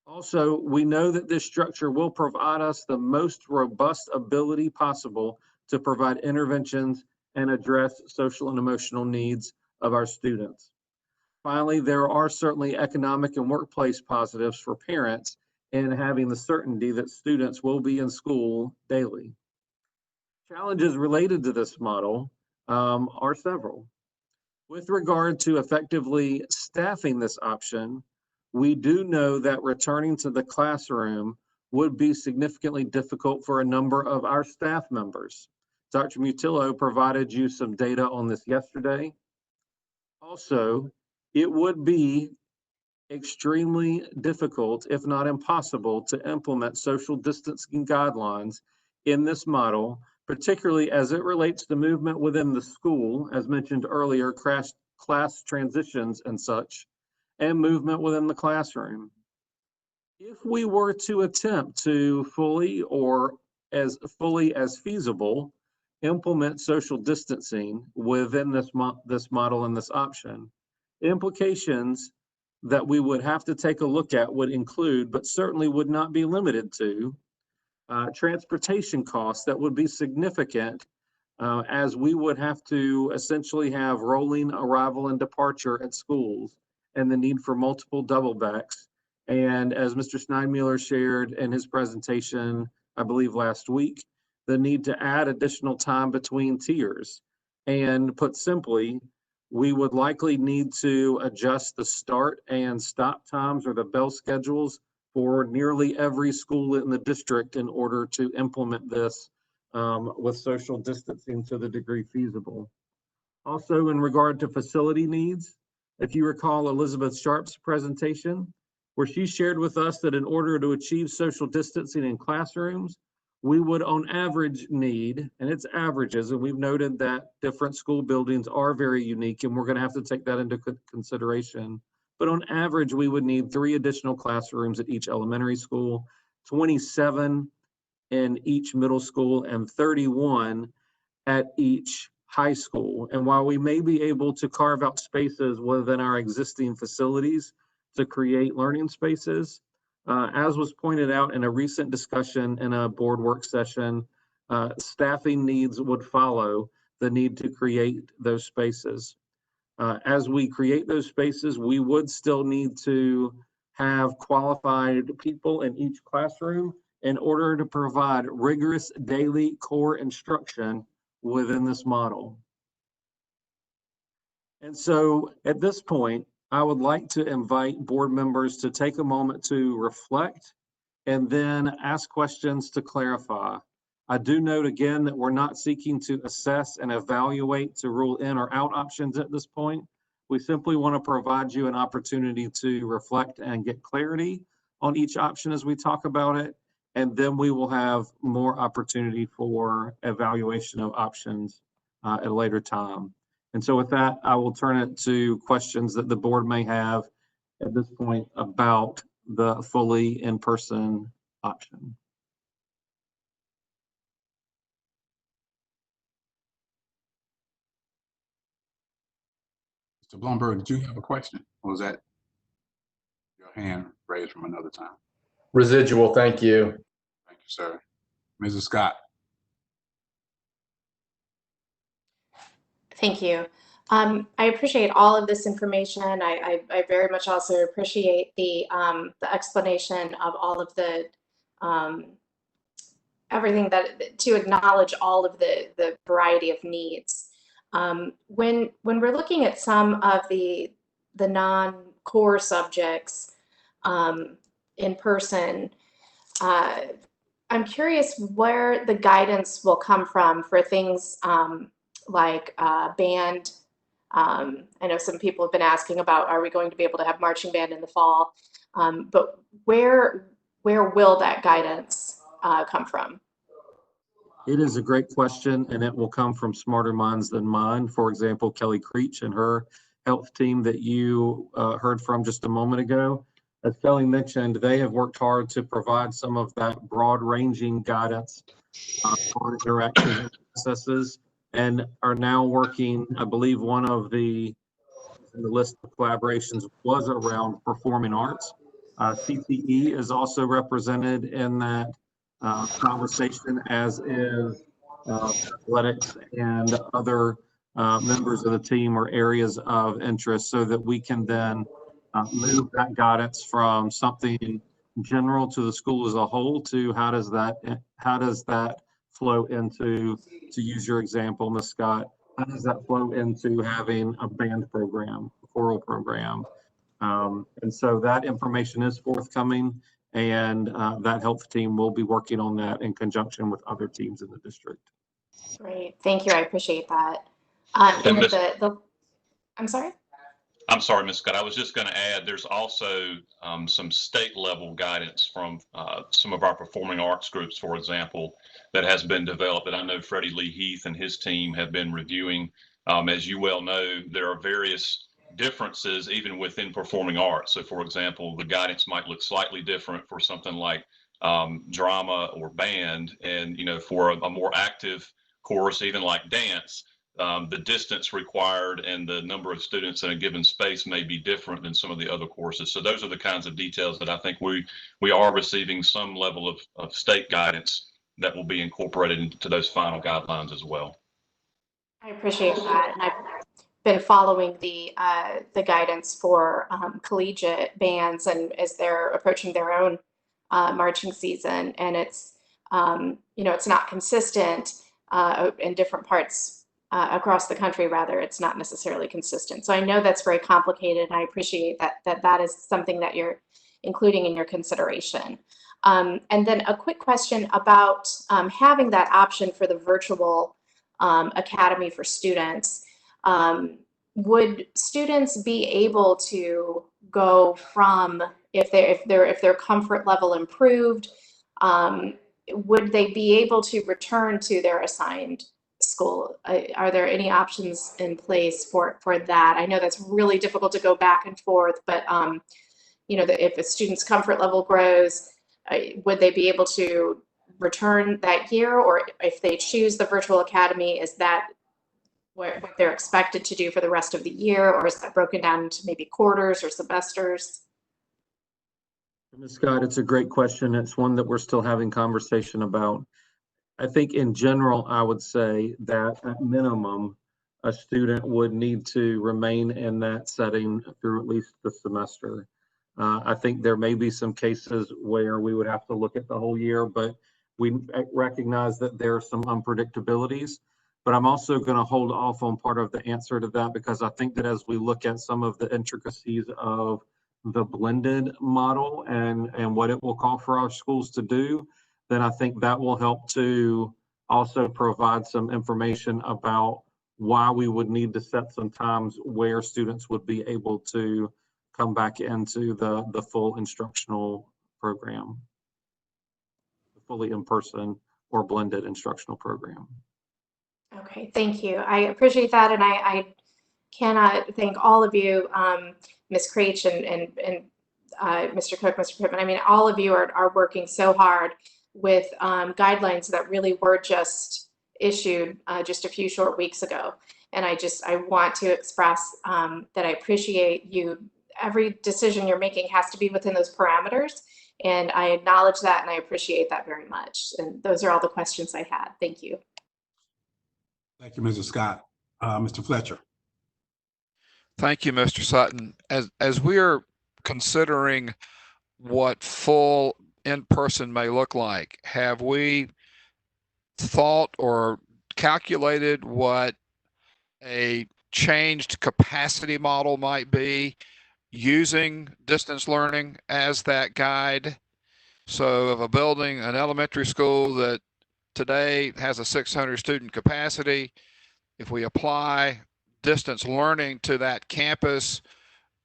Also, we know that this structure will provide us the most robust ability possible to provide interventions and address social and emotional needs of our students. Finally, there are certainly economic and workplace positives for parents in having the certainty that students will be in school daily. Challenges related to this model are several. With regard to effectively staffing this option, we do know that returning to the classroom would be significantly difficult for a number of our staff members. Dr. Mutillo provided you some data on this yesterday. Also, it would be extremely difficult, if not impossible, to implement social distancing guidelines in this model, particularly as it relates to movement within the school, as mentioned earlier, class transitions and such, and movement within the classroom. If we were to attempt to fully or as fully as feasible implement social distancing within this model and this option, implications that we would have to take a look at would include, but certainly would not be limited to, transportation costs that would be significant as we would have to essentially have rolling arrival and departure at schools and the need for multiple double backs. And as Mr. Schneidmuller shared in his presentation, I believe last week, the need to add additional time between tiers. And put simply, we would likely need to adjust the start and stop times or the bell schedules for nearly every school in the district in order to implement this with social distancing to the degree feasible. Also, in regard to facility needs, if you recall Elizabeth Sharp's presentation, where she shared with us that in order to achieve social distancing in classrooms, we would on average need, and it's averages, and we've noted that different school buildings are very unique, and we're going to have to take that into consideration. But on average, we would need 3 additional classrooms at each elementary school, 27 in each middle school, and 31 at each high school. And while we may be able to carve out spaces within our existing facilities to create learning spaces, as was pointed out in a recent discussion in a board work session, staffing needs would follow the need to create those spaces. As we create those spaces, we would still need to have qualified people in each classroom in order to provide rigorous daily core instruction within this model. And so at this point, I would like to invite board members to take a moment to reflect and then ask questions to clarify. I do note again that we're not seeking to assess and evaluate to rule in or out options at this point. We simply want to provide you an opportunity to reflect and get clarity on each option as we talk about it. And then we will have more opportunity for evaluation of options at a later time. And so with that, I will turn it to questions that the board may have at this point about the fully in-person option. Mr. Blumberg, did you have a question? Or was that your hand raised from another time? Residual, thank you. Thank you, sir. Mrs. Scott. Thank you. I appreciate all of this information. I very much also appreciate the explanation of all of the everything that to acknowledge all of the variety of needs. When we're looking at some of the non-core subjects in person, I'm curious where the guidance will come from for things like band. I know some people have been asking about, are we going to be able to have marching band in the fall? But where will that guidance come from? It is a great question, and it will come from smarter minds than mine. For example, Kelly Creech and her health team that you heard from just a moment ago. As Kelly mentioned, they have worked hard to provide some of that broad-ranging guidance on interactions and processes, and are now working, I believe one of the list of collaborations was around performing arts. CTE is also represented in that conversation, as is athletics and other members of the team or areas of interest, so that we can then move that guidance from something general to the school as a whole to how does that flow into, to use your example, Ms. Scott, how does that flow into having a band program, a choral program? And so that information is forthcoming, and that health team will be working on that in conjunction with other teams in the district. Great, thank you, I appreciate that. And then I'm sorry? I'm sorry, Ms. Scott. I was just going to add, there's also some state level guidance from some of our performing arts groups, for example, that has been developed that I know Freddie Lee Heath and his team have been reviewing. As you well know, there are various differences even within performing arts. So for example, the guidance might look slightly different for something like drama or band. And, you know, for a more active course, even like dance, the distance required and the number of students in a given space may be different than some of the other courses. So those are the kinds of details that I think we are receiving some level of state guidance that will be incorporated into those final guidelines as well. I appreciate that, and I've been following the guidance for collegiate bands, and as they're approaching their own marching season, and it's you know, it's not consistent in different parts across the country. Rather, it's not necessarily consistent. So I know that's very complicated, and I appreciate that is something that you're including in your consideration. And then a quick question about having that option for the virtual academy for students. Would students be able to go from, if their comfort level improved, would they be able to return to their assigned school? Are there any options in place for that? I know that's really difficult to go back and forth, but you know, if a student's comfort level grows, would they be able to return that year? Or if they choose the virtual academy, is that what they're expected to do for the rest of the year? Or is that broken down into maybe quarters or semesters? Ms. Scott, it's a great question. It's one that we're still having conversation about. I think in general, I would say that at minimum, a student would need to remain in that setting through at least the semester. I think there may be some cases where we would have to look at the whole year, but we recognize that there are some unpredictabilities. But I'm also going to hold off on part of the answer to that, because I think that as we look at some of the intricacies of the blended model and what it will call for our schools to do, then I think that will help to also provide some information about why we would need to set some times where students would be able to come back into the full instructional program, the fully in-person or blended instructional program. Okay, thank you. I appreciate that, and I cannot thank all of you, Ms. Creech and Mr. Cook, Mr. Pittman. I mean, all of you are working so hard with guidelines that really were just issued just a few short weeks ago. And I want to express that I appreciate you. Every decision you're making has to be within those parameters. And I acknowledge that, and I appreciate that very much. And those are all the questions I had. Thank you. Thank you, Mrs. Scott. Mr. Fletcher. Thank you, Mr. Sutton. As we're considering what full in-person may look like, have we thought or calculated what a changed capacity model might be using distance learning as that guide? So of a building, an elementary school that today has a 600 student capacity, if we apply distance learning to that campus,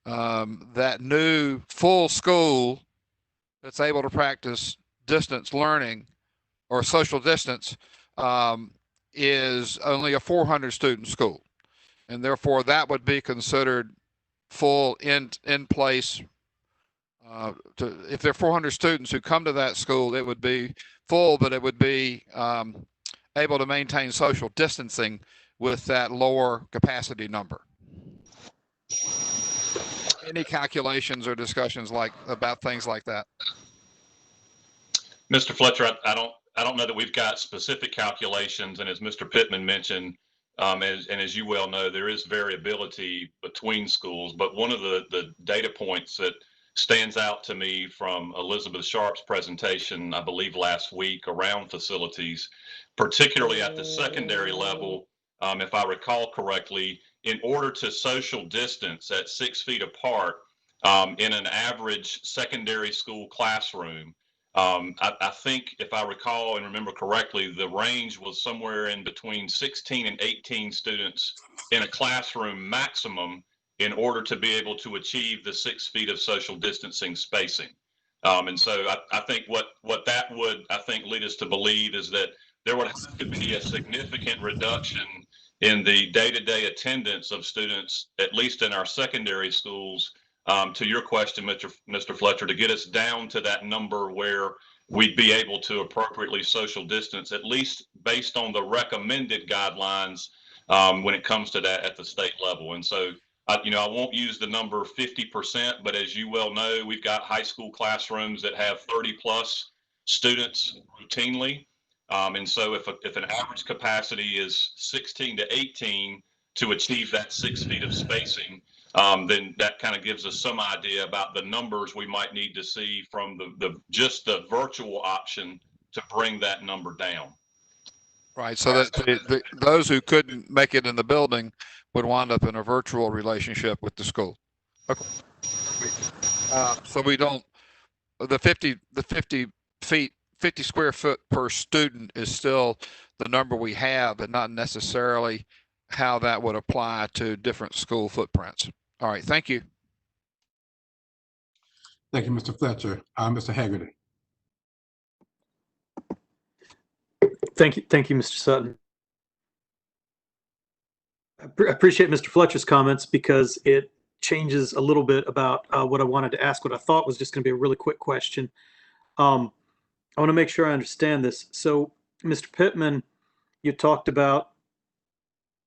that new full school that's able to practice distance learning or social distance is only a 400 student school. And therefore that would be considered full in place. If there are 400 students who come to that school, it would be full, but it would be able to maintain social distancing with that lower capacity number. Any calculations or discussions about things like that? Mr. Fletcher, I don't know that we've got specific calculations, and as Mr. Pittman mentioned, as you well know, there is variability between schools. But one of the data points that stands out to me from Elizabeth Sharp's presentation, I believe last week, around facilities, particularly at the secondary level, if I recall correctly, in order to social distance at 6 feet apart in an average secondary school classroom, I think if I recall and remember correctly, the range was somewhere in between 16 and 18 students in a classroom maximum in order to be able to achieve the 6 feet of social distancing spacing. And so I think what that would, I think, lead us to believe is that there would have to be a significant reduction in the day-to-day attendance of students, at least in our secondary schools, to your question, Mr. Fletcher, to get us down to that number where we'd be able to appropriately social distance, at least based on the recommended guidelines when it comes to that at the state level. And so, I won't use the number 50%, but as you well know, we've got high school classrooms that have 30 plus students routinely. And so if an average capacity is 16 to 18 to achieve that 6 feet of spacing, then that kind of gives us some idea about the numbers we might need to see from just the virtual option to bring that number down. Right, so that those who couldn't make it in the building would wind up in a virtual relationship with the school. Okay. So we don't, the 50 square foot per student is still the number we have, but not necessarily how that would apply to different school footprints. All right, thank you. Thank you, Mr. Fletcher. Mr. Haggerty. Thank you, Mr. Sutton. I appreciate Mr. Fletcher's comments because it changes a little bit about what I wanted to ask, what I thought was just going to be a really quick question. I want to make sure I understand this. So, Mr. Pittman, you talked about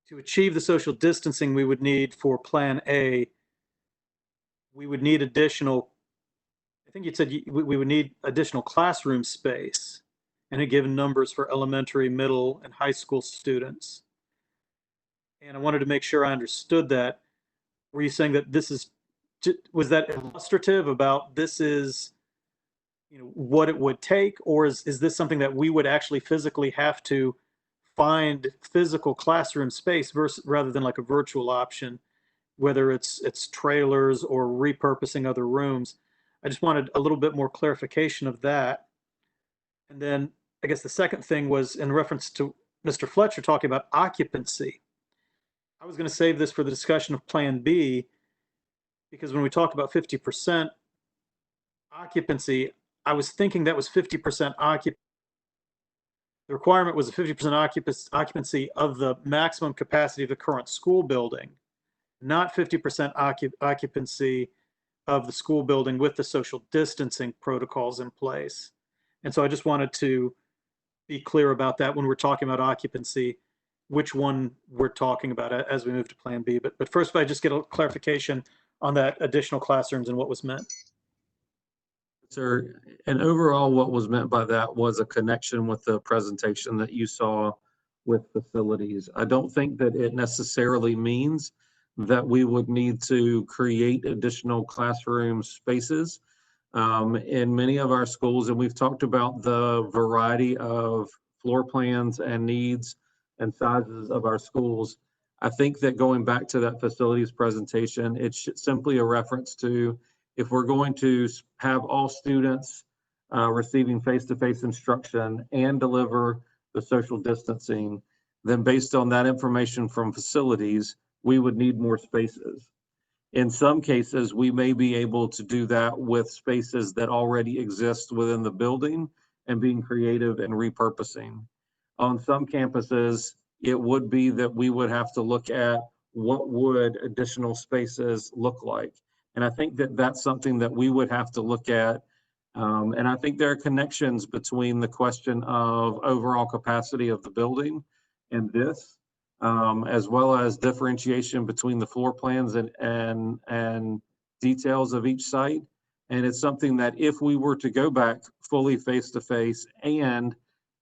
to achieve the social distancing we would need for Plan A, we would need additional, I think you said we would need additional classroom space and had given numbers for elementary, middle, and high school students. And I wanted to make sure I understood that. Were you saying that this is, was that illustrative about this is, what it would take, or is this something that we would actually physically have to find physical classroom space versus rather than like a virtual option, whether it's trailers or repurposing other rooms? I just wanted a little bit more clarification of that. And then I guess the second thing was in reference to Mr. Fletcher talking about occupancy. I was going to save this for the discussion of Plan B, because when we talk about 50% occupancy, I was thinking that was 50% occupancy. The requirement was a 50% occupancy of the maximum capacity of the current school building, not 50% occupancy of the school building with the social distancing protocols in place. And so I just wanted to be clear about that when we're talking about occupancy, which one we're talking about as we move to Plan B. But first, if I just get a clarification on that additional classrooms and what was meant. Sir, and overall what was meant by that was a connection with the presentation that you saw with facilities. I don't think that it necessarily means that we would need to create additional classroom spaces. In many of our schools, and we've talked about the variety of floor plans and needs and sizes of our schools, I think that going back to that facilities presentation, it's simply a reference to, if we're going to have all students receiving face-to-face instruction and deliver the social distancing, then based on that information from facilities, we would need more spaces. In some cases, we may be able to do that with spaces that already exist within the building and being creative and repurposing. On some campuses, it would be that we would have to look at what would additional spaces look like. And I think that that's something that we would have to look at. And I think there are connections between the question of overall capacity of the building and this, as well as differentiation between the floor plans and details of each site. And it's something that if we were to go back fully face-to-face and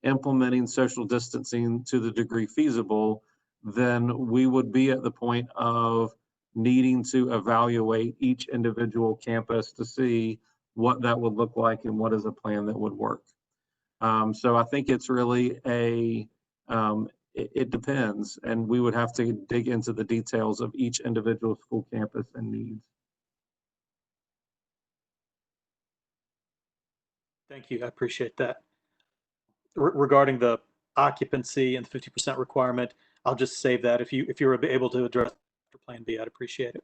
implementing social distancing to the degree feasible, then we would be at the point of needing to evaluate each individual campus to see what that would look like and what is a plan that would work. So I think it's really it depends, and we would have to dig into the details of each individual school campus and needs. Thank you, I appreciate that. Regarding the occupancy and the 50% requirement, I'll just save that. If you're able to address for Plan B, I'd appreciate it.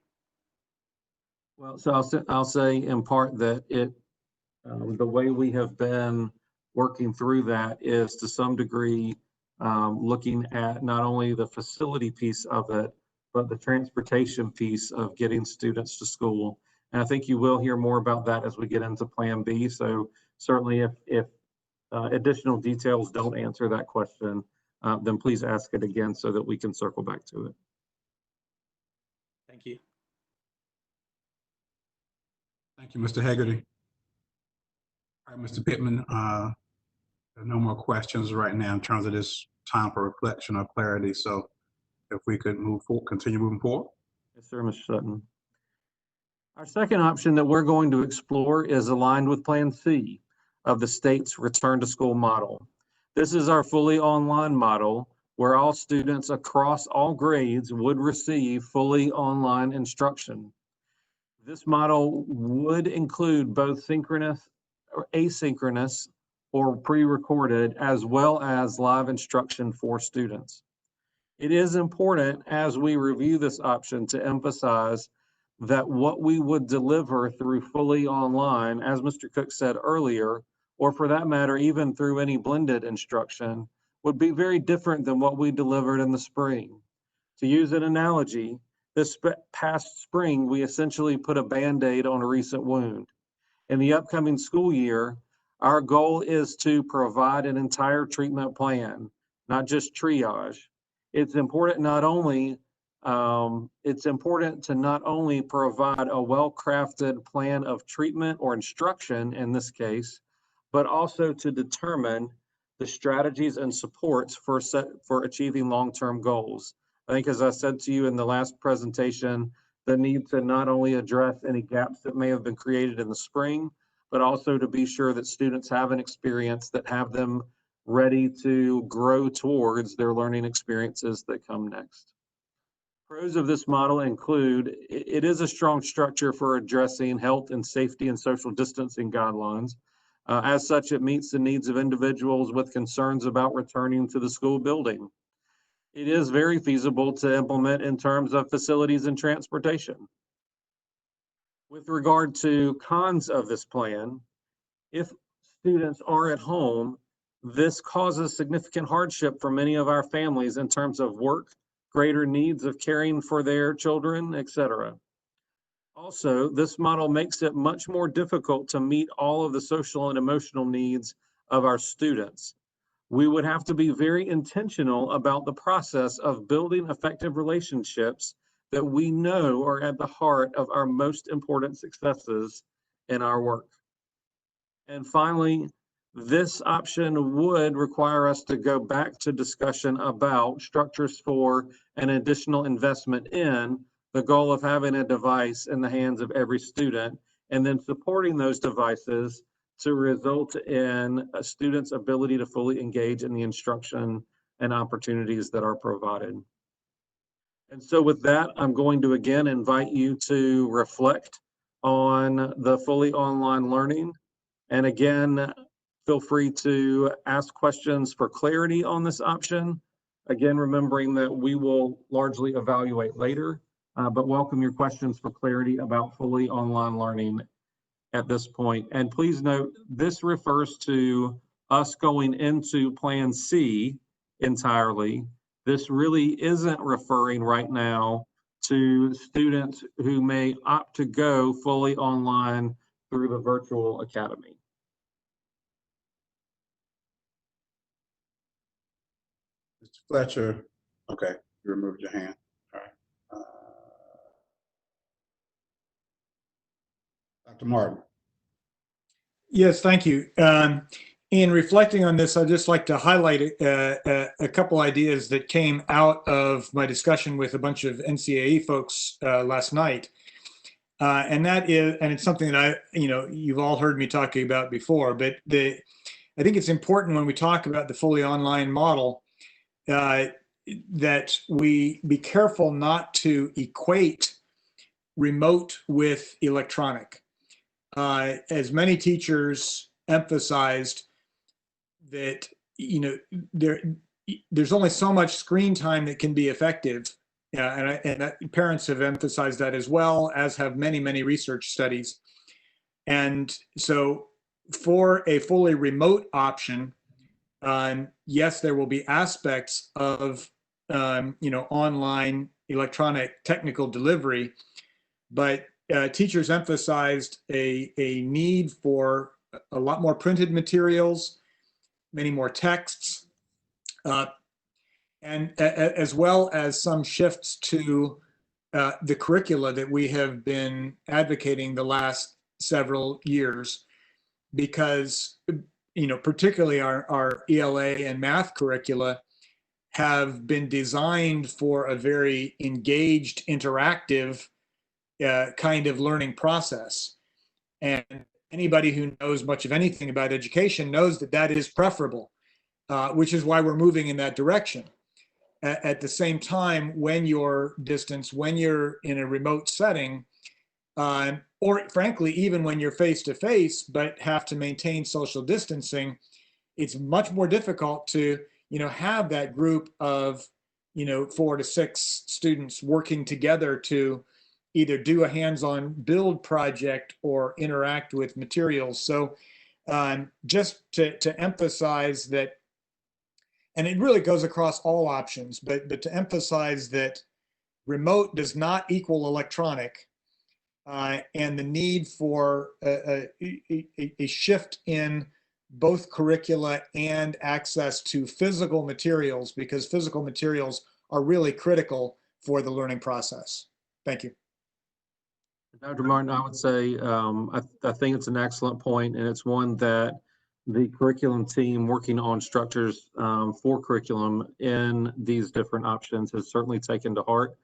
Well, so I'll say in part that the way we have been working through that is to some degree looking at not only the facility piece of it, but the transportation piece of getting students to school. And I think you will hear more about that as we get into Plan B. So certainly if additional details don't answer that question, then please ask it again so that we can circle back to it. Thank you. Thank you, Mr. Hegarty. All right, Mr. Pittman, there are no more questions right now in terms of this time for reflection or clarity. So if we could move forward, continue moving forward. Yes, sir, Mr. Sutton. Our second option that we're going to explore is aligned with Plan C of the state's return to school model. This is our fully online model where all students across all grades would receive fully online instruction. This model would include both synchronous or asynchronous or pre-recorded, as well as live instruction for students. It is important as we review this option to emphasize that what we would deliver through fully online, as Mr. Cook said earlier, or for that matter, even through any blended instruction, would be very different than what we delivered in the spring. To use an analogy, this past spring, we essentially put a Band-Aid on a recent wound. In the upcoming school year, our goal is to provide an entire treatment plan, not just triage. It's important to not only provide a well-crafted plan of treatment or instruction in this case, but also to determine the strategies and supports for achieving long-term goals. I think, as I said to you in the last presentation, the need to not only address any gaps that may have been created in the spring, but also to be sure that students have an experience that have them ready to grow towards their learning experiences that come next. Pros of this model include, it is a strong structure for addressing health and safety and social distancing guidelines. As such, it meets the needs of individuals with concerns about returning to the school building. It is very feasible to implement in terms of facilities and transportation. With regard to cons of this plan, if students are at home, this causes significant hardship for many of our families in terms of work, greater needs of caring for their children, etc. Also, this model makes it much more difficult to meet all of the social and emotional needs of our students. We would have to be very intentional about the process of building effective relationships that we know are at the heart of our most important successes in our work. And finally, this option would require us to go back to discussion about structures for an additional investment in the goal of having a device in the hands of every student, and then supporting those devices to result in a student's ability to fully engage in the instruction and opportunities that are provided. And so with that, I'm going to again invite you to reflect on the fully online learning. And again, feel free to ask questions for clarity on this option. Again, remembering that we will largely evaluate later, but welcome your questions for clarity about fully online learning at this point. And please note, this refers to us going into Plan C entirely. This really isn't referring right now to students who may opt to go fully online through the virtual academy. Mr. Fletcher, okay, you removed your hand. All right. Dr. Martin. Yes, thank you. In reflecting on this, I'd just like to highlight a couple ideas that came out of my discussion with a bunch of NCAE folks last night. And it's something that you've all heard me talking about before, but I think it's important when we talk about the fully online model that we be careful not to equate remote with electronic. As many teachers emphasized that, there's only so much screen time that can be effective. And parents have emphasized that as well, as have many, many research studies. And so for a fully remote option, yes, there will be aspects of, online electronic technical delivery, but teachers emphasized a need for a lot more printed materials, many more texts, and as well as some shifts to the curricula that we have been advocating the last several years, because particularly our ELA and math curricula have been designed for a very engaged, interactive kind of learning process. And anybody who knows much of anything about education knows that that is preferable, which is why we're moving in that direction. At the same time, when you're distance, when you're in a remote setting, or frankly, even when you're face-to-face, but have to maintain social distancing, it's much more difficult to, have that group of, 4 to 6 students working together to either do a hands-on build project or interact with materials. So just to emphasize that, and it really goes across all options, but to emphasize that remote does not equal electronic, and the need for a shift in both curricula and access to physical materials, because physical materials are really critical for the learning process. Thank you. Dr. Martin, I would say I think it's an excellent point, and it's one that the curriculum team working on structures for curriculum in these different options has certainly taken to heart,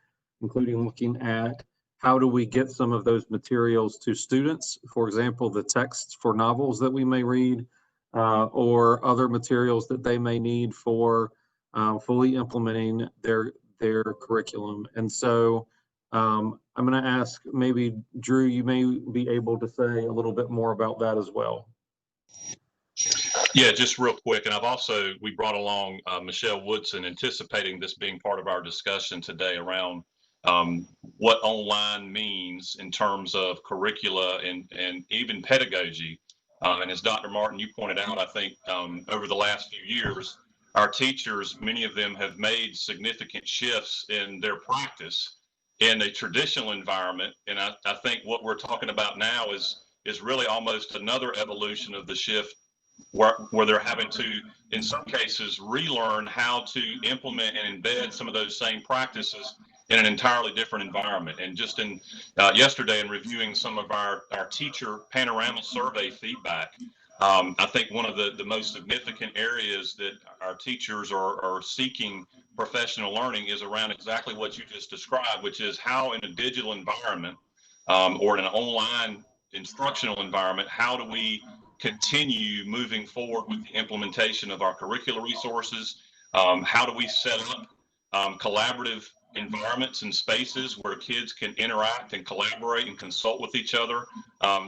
including looking at how do we get some of those materials to students, for example, the texts for novels that we may read, or other materials that they may need for fully implementing their curriculum. And so I'm going to ask, maybe Drew, you may be able to say a little bit more about that as well. Yeah, just real quick. And we brought along Michelle Woodson, anticipating this being part of our discussion today around what online means in terms of curricula and even pedagogy. And as Dr. Martin, you pointed out, I think over the last few years, our teachers, many of them have made significant shifts in their practice in a traditional environment. And I think what we're talking about now is really almost another evolution of the shift where they're having to, in some cases, relearn how to implement and embed some of those same practices in an entirely different environment. And just in yesterday, in reviewing some of our teacher panorama survey feedback, I think one of the most significant areas that our teachers are seeking professional learning is around exactly what you just described, which is how in a digital environment or in an online instructional environment, how do we continue moving forward with the implementation of our curricular resources? How do we set up collaborative environments and spaces where kids can interact and collaborate and consult with each other,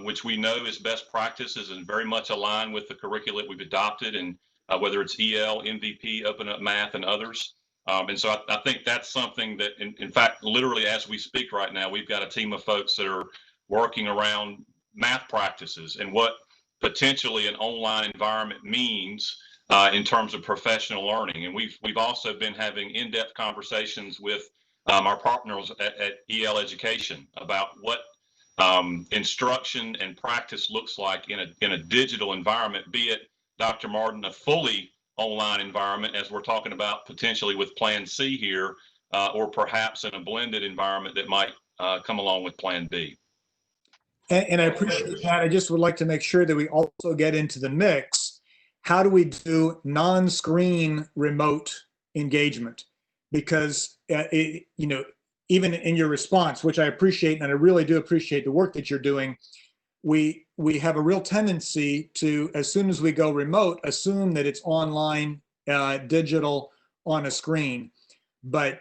which we know is best practices and very much aligned with the curricula we've adopted, and whether it's EL, MVP, Open Up Math, and others. And so I think that's something that, in fact, literally as we speak right now, we've got a team of folks that are working around math practices and what potentially an online environment means in terms of professional learning. And we've also been having in-depth conversations with our partners at EL Education about what instruction and practice looks like in a digital environment, be it, Dr. Martin, a fully online environment, as we're talking about potentially with Plan C here, or perhaps in a blended environment that might come along with Plan B. And I appreciate that. I just would like to make sure that we also get into the mix. How do we do non-screen remote engagement? Because, even in your response, which I appreciate, and I really do appreciate the work that you're doing, we have a real tendency to, as soon as we go remote, assume that it's online, digital, on a screen. But,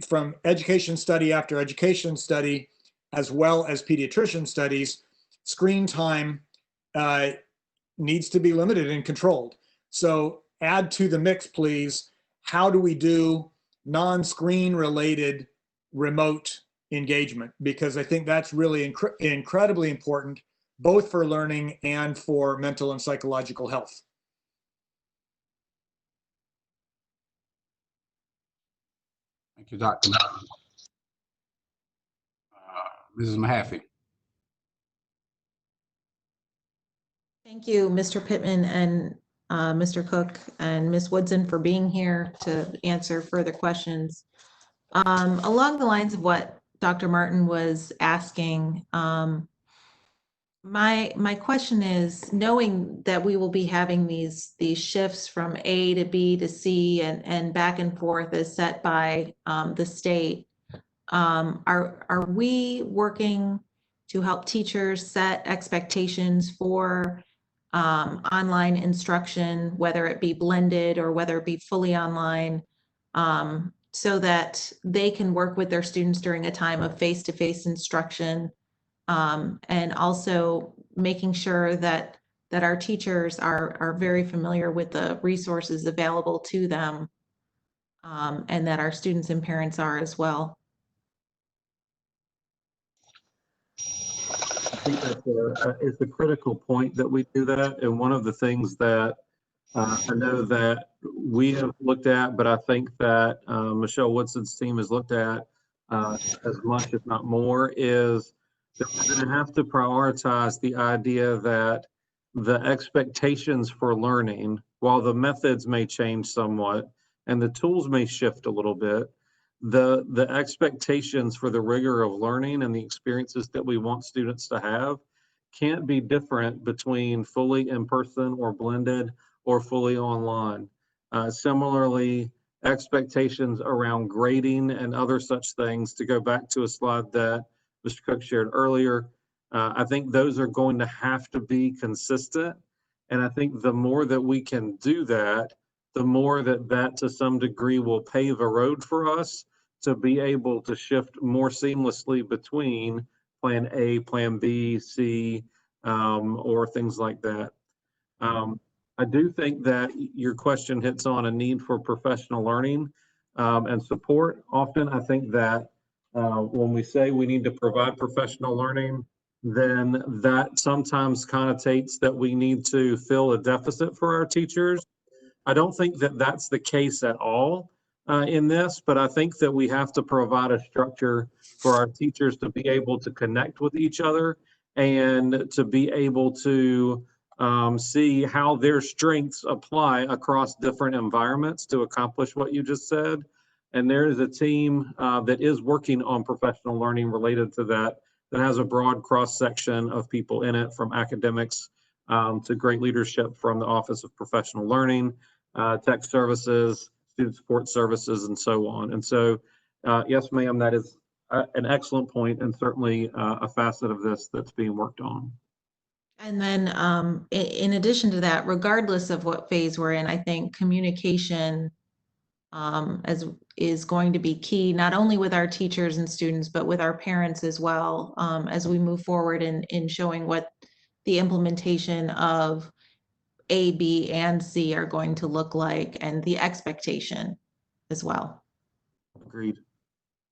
from education study after education study, as well as pediatrician studies, screen time needs to be limited and controlled. So add to the mix, please. How do we do non-screen related remote engagement? Because I think that's really incredibly important, both for learning and for mental and psychological health. Thank you, Dr. Mrs. Mahaffey. Thank you, Mr. Pittman and Mr. Cook and Ms. Woodson for being here to answer further questions. Along the lines of what Dr. Martin was asking, my question is, knowing that we will be having these shifts from A to B to C and back and forth as set by the state, are we working to help teachers set expectations for online instruction, whether it be blended or whether it be fully online, so that they can work with their students during a time of face-to-face instruction, and also making sure that our teachers are very familiar with the resources available to them, and that our students and parents are as well. I think that it's a critical point that we do that. And one of the things that I know that we have looked at, but I think that Michelle Woodson's team has looked at as much, if not more, is that we're going to have to prioritize the idea that the expectations for learning, while the methods may change somewhat and the tools may shift a little bit, the expectations for the rigor of learning and the experiences that we want students to have can't be different between fully in person or blended or fully online. Similarly, expectations around grading and other such things, to go back to a slide that Mr. Cook shared earlier, I think those are going to have to be consistent. And I think the more that we can do that, the more that to some degree will pave a road for us to be able to shift more seamlessly between plan A, plan B, C, or things like that. I do think that your question hits on a need for professional learning and support. Often I think that when we say we need to provide professional learning, then that sometimes connotates that we need to fill a deficit for our teachers. I don't think that that's the case at all in this, but I think that we have to provide a structure for our teachers to be able to connect with each other and to be able to see how their strengths apply across different environments to accomplish what you just said. And there is a team that is working on professional learning related to that, that has a broad cross section of people in it, from academics to great leadership from the Office of Professional Learning, tech services, student support services, and so on. And so, yes, ma'am, that is an excellent point, and certainly a facet of this that's being worked on. And then in addition to that, regardless of what phase we're in, I think communication is going to be key, not only with our teachers and students, but with our parents as well, as we move forward in showing what the implementation of A, B, and C are going to look like, and the expectation as well. Agreed.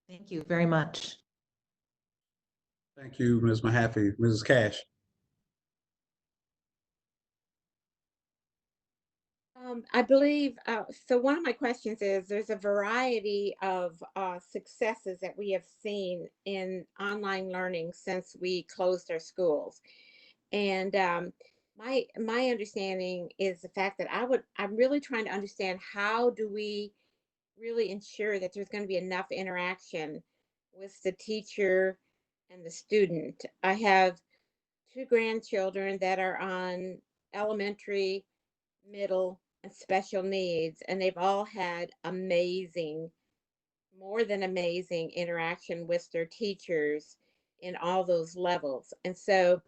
Thank you very much. Thank you, Ms. Mahaffey. Mrs. Cash. I believe, so one of my questions is, there's a variety of successes that we have seen in online learning since we closed our schools. And my understanding is the fact that I'm really trying to understand, how do we really ensure that there's going to be enough interaction with the teacher and the student. I have 2 grandchildren that are on elementary, middle, and special needs, and they've all had amazing, more than amazing interaction with their teachers in all those levels. And so,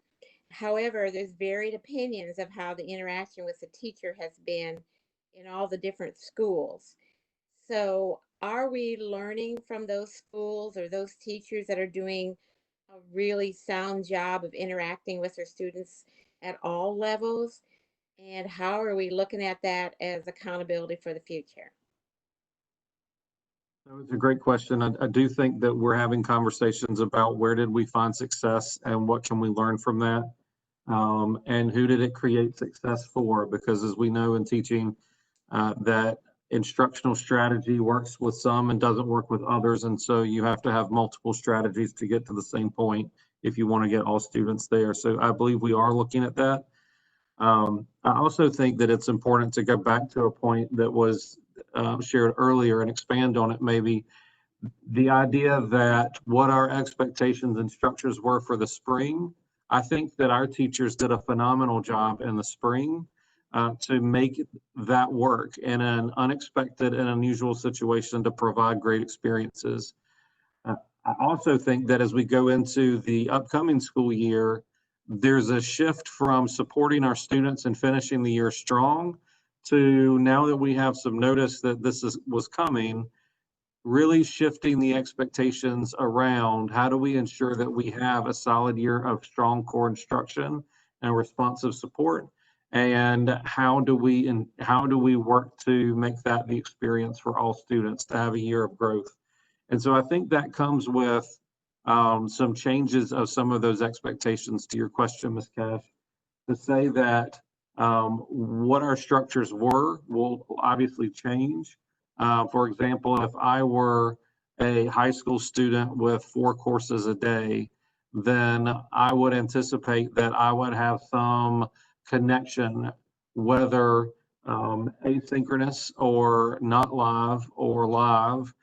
however, there's varied opinions of how the interaction with the teacher has been in all the different schools. So, are we learning from those schools or those teachers that are doing a really sound job of interacting with their students at all levels? And how are we looking at that as accountability for the future? That was a great question. I do think that we're having conversations about where did we find success and what can we learn from that, and who did it create success for? Because as we know in teaching, that instructional strategy works with some and doesn't work with others. And so you have to have multiple strategies to get to the same point if you want to get all students there. So I believe we are looking at that. I also think that it's important to go back to a point that was shared earlier and expand on it maybe. The idea that what our expectations and structures were for the spring, I think that our teachers did a phenomenal job in the spring to make that work in an unexpected and unusual situation to provide great experiences. I also think that as we go into the upcoming school year, there's a shift from supporting our students and finishing the year strong to, now that we have some notice that this was coming, really shifting the expectations around how do we ensure that we have a solid year of strong core instruction and responsive support, and how do we work to make that the experience for all students to have a year of growth. And so I think that comes with some changes of some of those expectations, to your question, Ms. Cash, to say that What our structures were will obviously change. For example, if I were a high school student with 4 courses a day, then I would anticipate that I would have some connection, whether asynchronous or not live or live,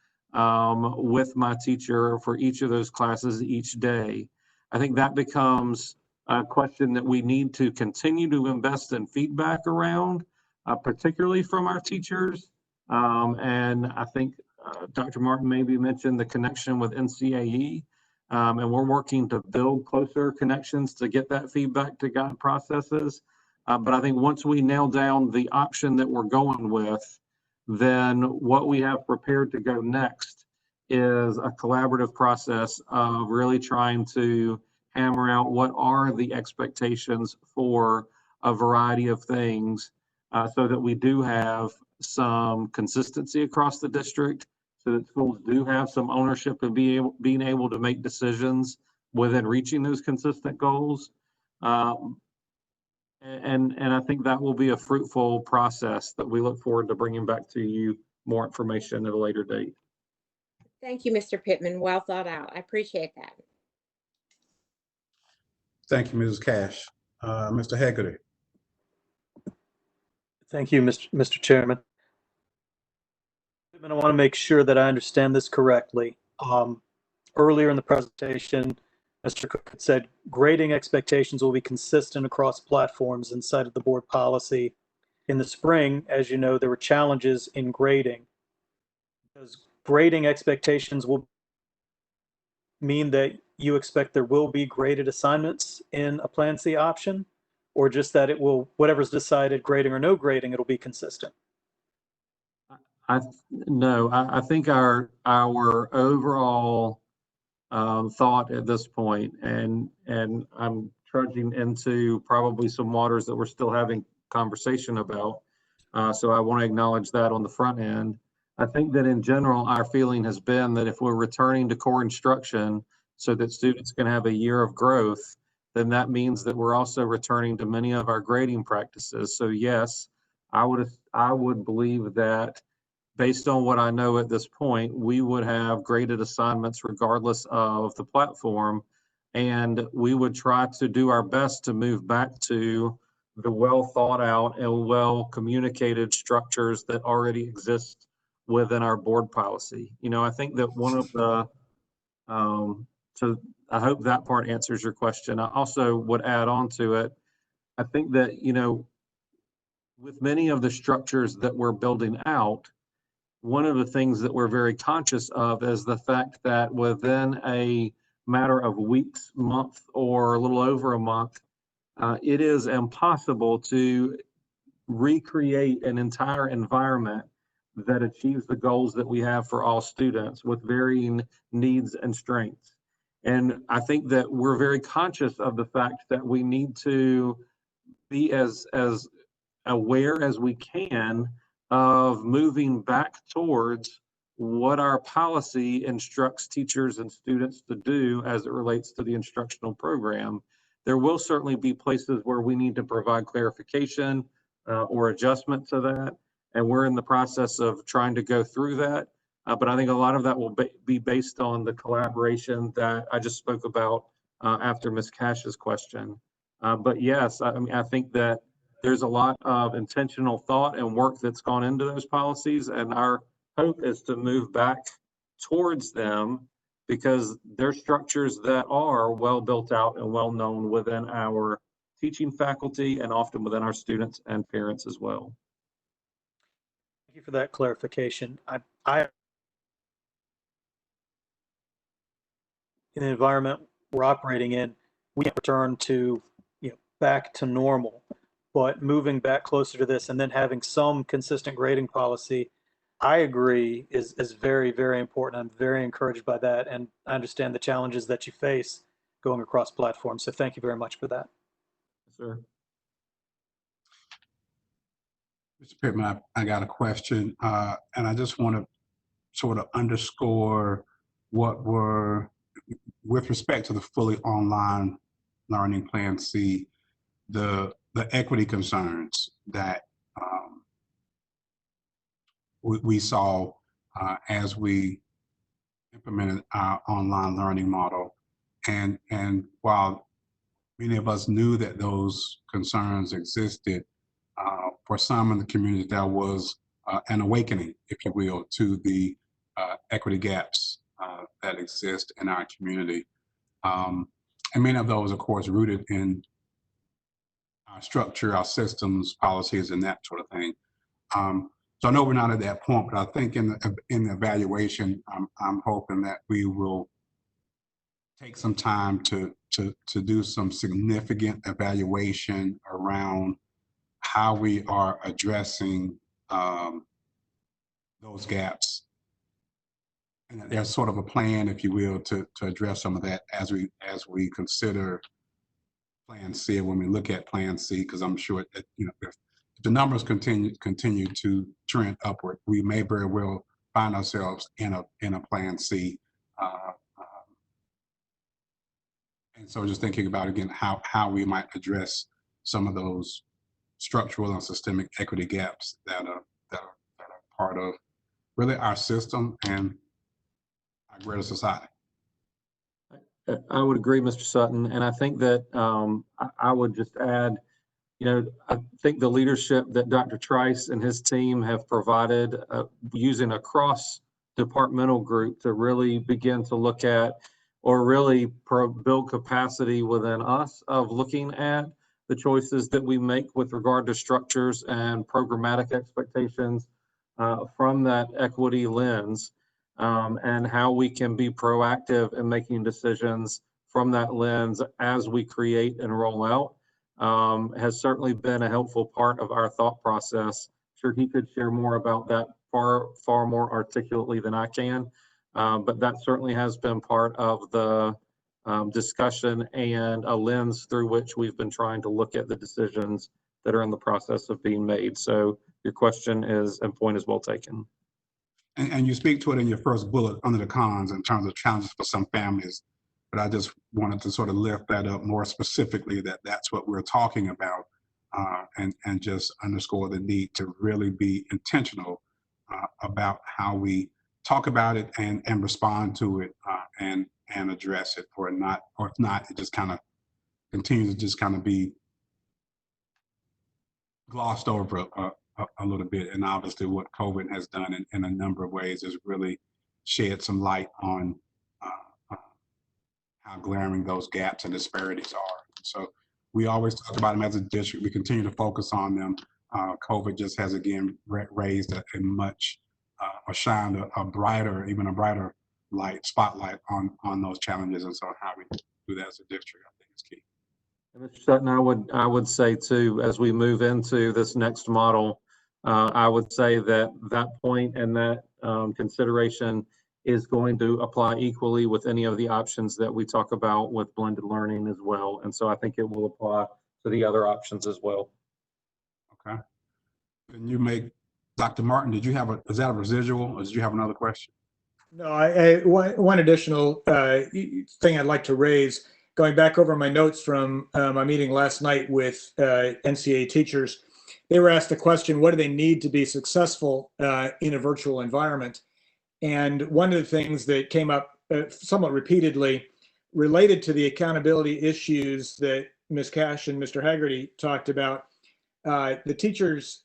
with my teacher for each of those classes each day. I think that becomes a question that we need to continue to invest in feedback around, particularly from our teachers. And I think Dr. Martin maybe mentioned the connection with NCAE, and we're working to build closer connections to get that feedback to guide processes. But I think once we nail down the option that we're going with, then what we have prepared to go next is a collaborative process of really trying to hammer out what are the expectations for a variety of things, so that we do have some consistency across the district, so that schools do have some ownership of being able to make decisions within reaching those consistent goals. And I think that will be a fruitful process that we look forward to bringing back to you more information at a later date. Thank you, Mr. Pittman. Well thought out. I appreciate that. Thank you, Mrs. Cash. Mr. Hegarty. Thank you, Mr. Chairman. I want to make sure that I understand this correctly. Earlier in the presentation, Mr. Cook had said grading expectations will be consistent across platforms inside of the board policy. In the spring, as you know, there were challenges in grading. Does grading expectations will mean that you expect there will be graded assignments in a Plan C option, or just that it will, whatever's decided, grading or no grading, it'll be consistent? No, I think our overall thought at this point, and I'm trudging into probably some waters that we're still having conversation about, so I want to acknowledge that on the front end. I think that in general, our feeling has been that if we're returning to core instruction so that students can have a year of growth, then that means that we're also returning to many of our grading practices. So yes, I would believe that based on what I know at this point, we would have graded assignments regardless of the platform, and we would try to do our best to move back to the well thought out and well communicated structures that already exist within our board policy. You know, I think that one of the, so I hope that part answers your question. I also would add on to it, I think that, you know, with many of the structures that we're building out, one of the things that we're very conscious of is the fact that within a matter of weeks, month, or a little over a month, it is impossible to recreate an entire environment that achieves the goals that we have for all students with varying needs and strengths. And I think that we're very conscious of the fact that we need to be as aware as we can of moving back towards what our policy instructs teachers and students to do as it relates to the instructional program. There will certainly be places where we need to provide clarification or adjustment to that. And we're in the process of trying to go through that. But I think a lot of that will be based on the collaboration that I just spoke about after Ms. Cash's question. But yes, I mean, I think that there's a lot of intentional thought and work that's gone into those policies, and our hope is to move back towards them because they're structures that are well built out and well known within our teaching faculty and often within our students and parents as well. Thank you for that clarification. I in the environment we're operating in, we can't return to, you know, back to normal, but moving back closer to this and then having some consistent grading policy, I agree is very, very important. I'm very encouraged by that, and I understand the challenges that you face going across platforms. So thank you very much for that. Yes, sir. Mr. Pittman, I got a question, and I just want to sort of underscore what were, with respect to the fully online learning Plan C, the the equity concerns that we saw as we implemented our online learning model. And while many of us knew that those concerns existed, for some in the community, there was an awakening, if you will, to the equity gaps that exist in our community. And many of those, of course, rooted in our structure, our systems, policies, and that sort of thing. So I know we're not at that point, but I think in the evaluation, I'm hoping that we will take some time to do some significant evaluation around how we are addressing those gaps. And that there's sort of a plan, if you will, to address some of that as we consider Plan C, when we look at Plan C, because I'm sure that, you know, if the numbers continue to trend upward, we may very well find ourselves in a Plan C. And so just thinking about, again, how we might address some of those structural and systemic equity gaps that are part of really our system and our greater society. I would agree, Mr. Sutton, and I think that I would just add, you know, I think the leadership that Dr. Trice and his team have provided using a cross-departmental group to really begin to look at or really build capacity within us of looking at the choices that we make with regard to structures and programmatic expectations from that equity lens, and how we can be proactive in making decisions from that lens as we create and roll out, has certainly been a helpful part of our thought process. Sure, he could share more about that far more articulately than I can, but that certainly has been part of the discussion and a lens through which we've been trying to look at the decisions that are in the process of being made. So your question and point is well taken. And you speak to it in your first bullet under the cons in terms of challenges for some families, but I just wanted to sort of lift that up more specifically, that that's what we're talking about, and just underscore the need to really be intentional about how we talk about it and respond to it, and address it, or if not, it just kind of continues to just kind of be glossed over a little bit. And obviously what COVID has done in a number of ways is really shed some light on how glaring those gaps and disparities are. So we always talk about them as a district. We continue to focus on them. COVID just has again raised a much, or shined a brighter spotlight on those challenges. And so how we do that as a district, I think is key. Mr. Sutton, I would say too, as we move into this next model, I would say that point and that consideration is going to apply equally with any of the options that we talk about with blended learning as well. And so I think it will apply to the other options as well. Okay. And you make, Dr. Martin, is that a residual, or did you have another question? No, one additional thing I'd like to raise, going back over my notes from my meeting last night with NCAA teachers, they were asked the question, what do they need to be successful in a virtual environment? And one of the things that came up somewhat repeatedly related to the accountability issues that Ms. Cash and Mr. Haggerty talked about, the teachers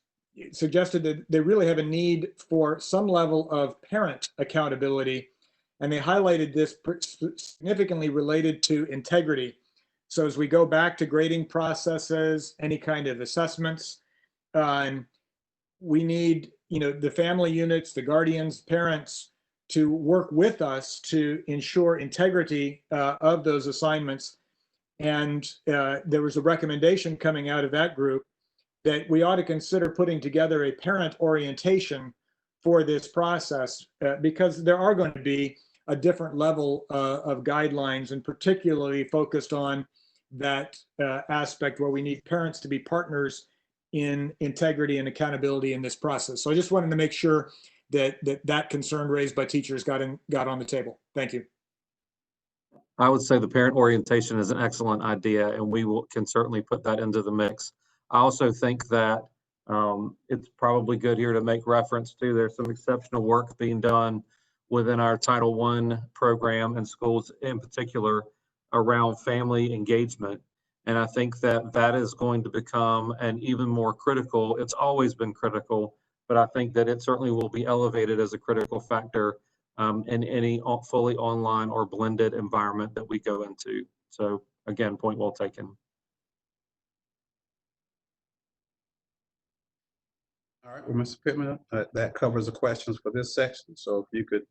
suggested that they really have a need for some level of parent accountability. And they highlighted this significantly related to integrity. So as we go back to grading processes, any kind of assessments, we need, the family units, the guardians, parents to work with us to ensure integrity of those assignments. And there was a recommendation coming out of that group that we ought to consider putting together a parent orientation for this process, because there are going to be a different level of guidelines, and particularly focused on that aspect where we need parents to be partners in integrity and accountability in this process. So I just wanted to make sure that concern raised by teachers got on the table. Thank you. I would say the parent orientation is an excellent idea, and we can certainly put that into the mix. I also think that it's probably good here to make reference to there's some exceptional work being done within our Title I program and schools in particular around family engagement. And I think that that is going to become an even more critical, it's always been critical, but I think that it certainly will be elevated as a critical factor in any fully online or blended environment that we go into. So again, point well taken. All right, well, Mr. Pittman, that covers the questions for this section. So if you could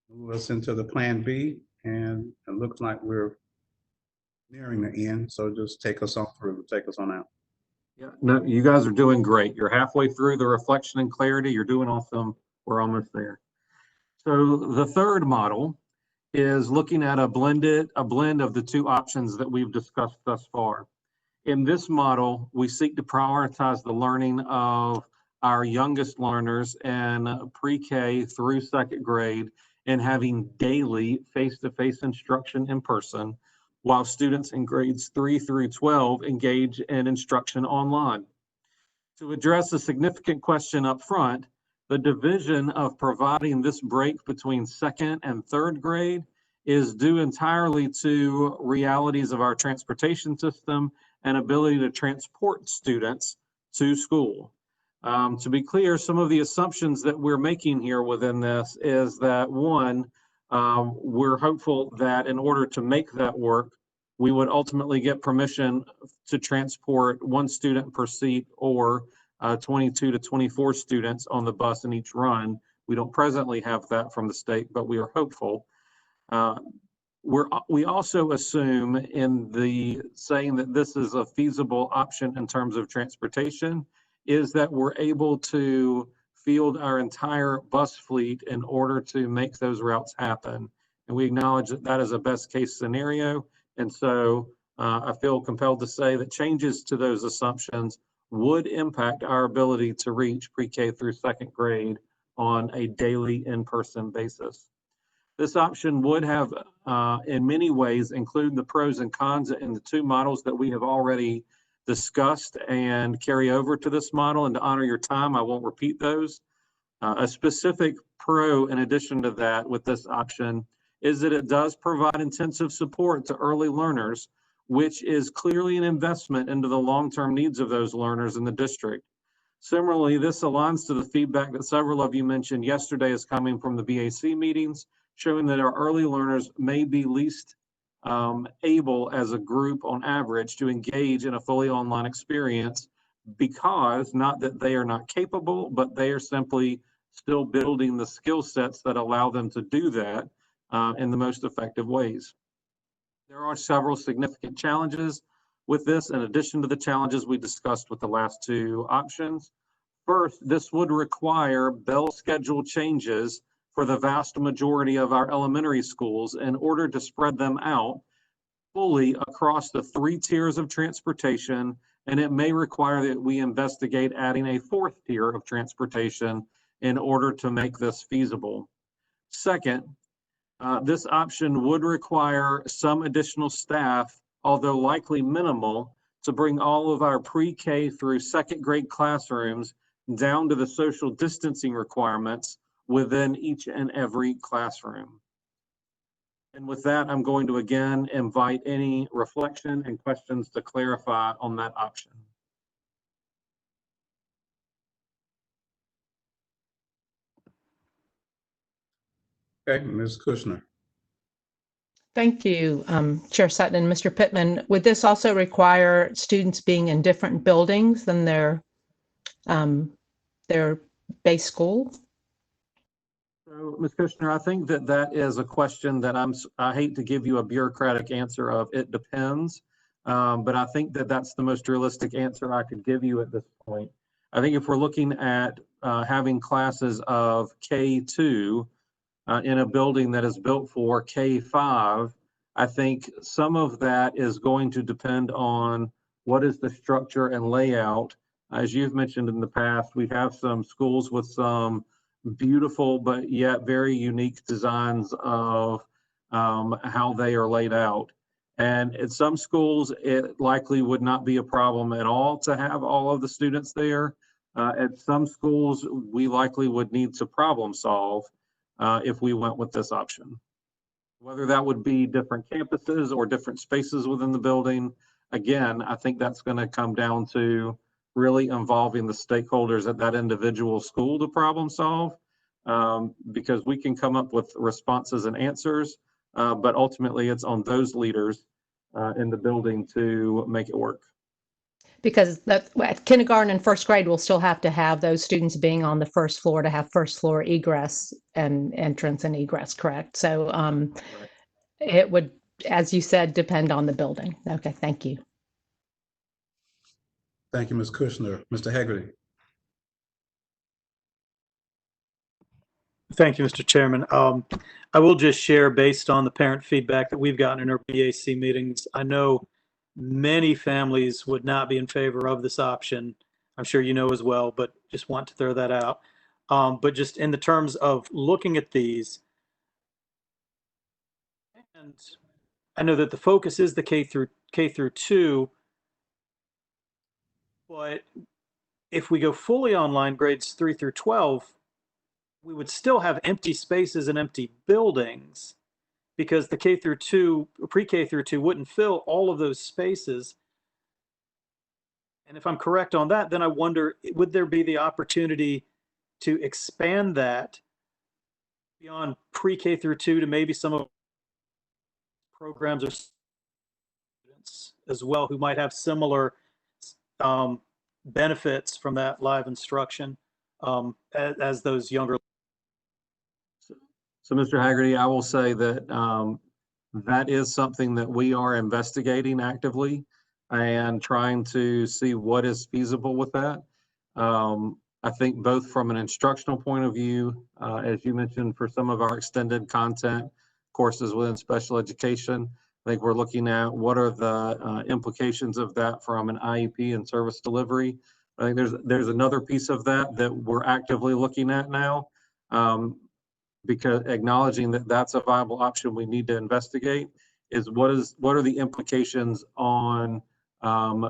move us into the Plan B, and it looks like we're nearing the end. So just take us on through, take us on out. Yeah, no, you guys are doing great. You're halfway through the reflection and clarity. You're doing awesome. We're almost there. So the third model is looking at a blend of the two options that we've discussed thus far. In this model, we seek to prioritize the learning of our youngest learners in pre-K through second grade and having daily face-to-face instruction in person, while students in grades 3 through 12 engage in instruction online. To address a significant question up front, the division of providing this break between second and third grade is due entirely to realities of our transportation system and ability to transport students to school. To be clear, some of the assumptions that we're making here within this is that one, we're hopeful that in order to make that work, we would ultimately get permission to transport one student per seat or 22 to 24 students on the bus in each run. We don't presently have that from the state, but we are hopeful. We also assume in the saying that this is a feasible option in terms of transportation is that we're able to field our entire bus fleet in order to make those routes happen. And we acknowledge that that is a best case scenario. And so I feel compelled to say that changes to those assumptions would impact our ability to reach pre-K through second grade on a daily in-person basis. This option would have, in many ways, include the pros and cons in the two models that we have already discussed and carry over to this model. And to honor your time, I won't repeat those. A specific pro in addition to that with this option is that it does provide intensive support to early learners, which is clearly an investment into the long-term needs of those learners in the district. Similarly, this aligns to the feedback that several of you mentioned yesterday is coming from the BAC meetings, showing that our early learners may be least able as a group on average to engage in a fully online experience because not that they are not capable, but they are simply still building the skill sets that allow them to do that in the most effective ways. There are several significant challenges with this, in addition to the challenges we discussed with the last two options. First, this would require bell schedule changes for the vast majority of our elementary schools in order to spread them out fully across the 3 tiers of transportation, and it may require that we investigate adding a 4th tier of transportation in order to make this feasible. Second, this option would require some additional staff, although likely minimal, to bring all of our pre-K through second grade classrooms down to the social distancing requirements within each and every classroom. And with that, I'm going to again invite any reflection and questions to clarify on that option. Okay, Ms. Kushner. Thank you, Chair Sutton and Mr. Pittman. Would this also require students being in different buildings than their base school? So, Ms. Kushner, I think that that is a question that I hate to give you a bureaucratic answer of it depends, but I think that that's the most realistic answer I could give you at this point. I think if we're looking at having classes of K2 in a building that is built for K5, I think some of that is going to depend on what is the structure and layout. As you've mentioned in the past, we have some schools with some beautiful but yet very unique designs of how they are laid out. And at some schools, it likely would not be a problem at all to have all of the students there. At some schools, we likely would need to problem solve if we went with this option. Whether that would be different campuses or different spaces within the building, again, I think that's going to come down to really involving the stakeholders at that individual school to problem solve, because we can come up with responses and answers, but ultimately it's on those leaders in the building to make it work. Because at kindergarten and first grade, we'll still have to have those students being on the first floor to have first floor egress and entrance and egress, correct? So it would, as you said, depend on the building. Okay, thank you. Thank you, Ms. Kushner. Mr. Haggerty. Thank you, Mr. Chairman. I will just share, based on the parent feedback that we've gotten in our BAC meetings, I know many families would not be in favor of this option. I'm sure you know as well, but just want to throw that out. But just in the terms of looking at these, and I know that the focus is the K through 2, but if we go fully online, grades 3 through 12, we would still have empty spaces and empty buildings, because the K through 2, pre-K through 2 wouldn't fill all of those spaces. And if I'm correct on that, then I wonder, would there be the opportunity to expand that beyond pre-K through 2 to maybe some of programs or students as well who might have similar benefits from that live instruction as those younger? So Mr. Haggerty, I will say that that is something that we are investigating actively and trying to see what is feasible with that. I think both from an instructional point of view, as you mentioned, for some of our extended content courses within special education, I think we're looking at what are the implications of that from an IEP and service delivery. I think there's another piece of that we're actively looking at now. Because acknowledging that that's a viable option we need to investigate is what are the implications on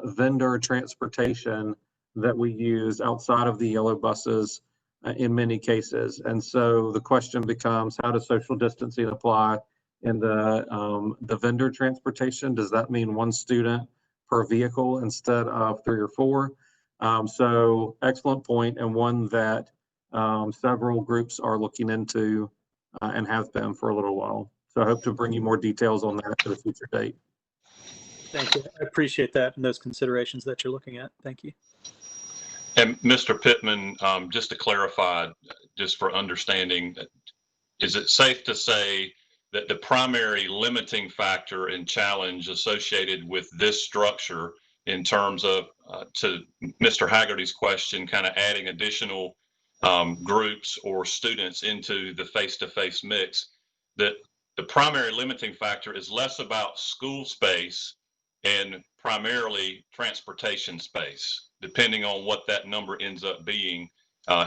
vendor transportation that we use outside of the yellow buses in many cases. And so the question becomes, how does social distancing apply in the vendor transportation? Does that mean one student per vehicle instead of 3 or 4? So excellent point, and one that several groups are looking into and have been for a little while. So I hope to bring you more details on that at a future date. Thank you. I appreciate that and those considerations that you're looking at. Thank you. And Mr. Pittman, just to clarify, just for understanding, is it safe to say that the primary limiting factor and challenge associated with this structure in terms of, to Mr. Haggerty's question, kind of adding additional groups or students into the face-to-face mix, that the primary limiting factor is less about school space and primarily transportation space, depending on what that number ends up being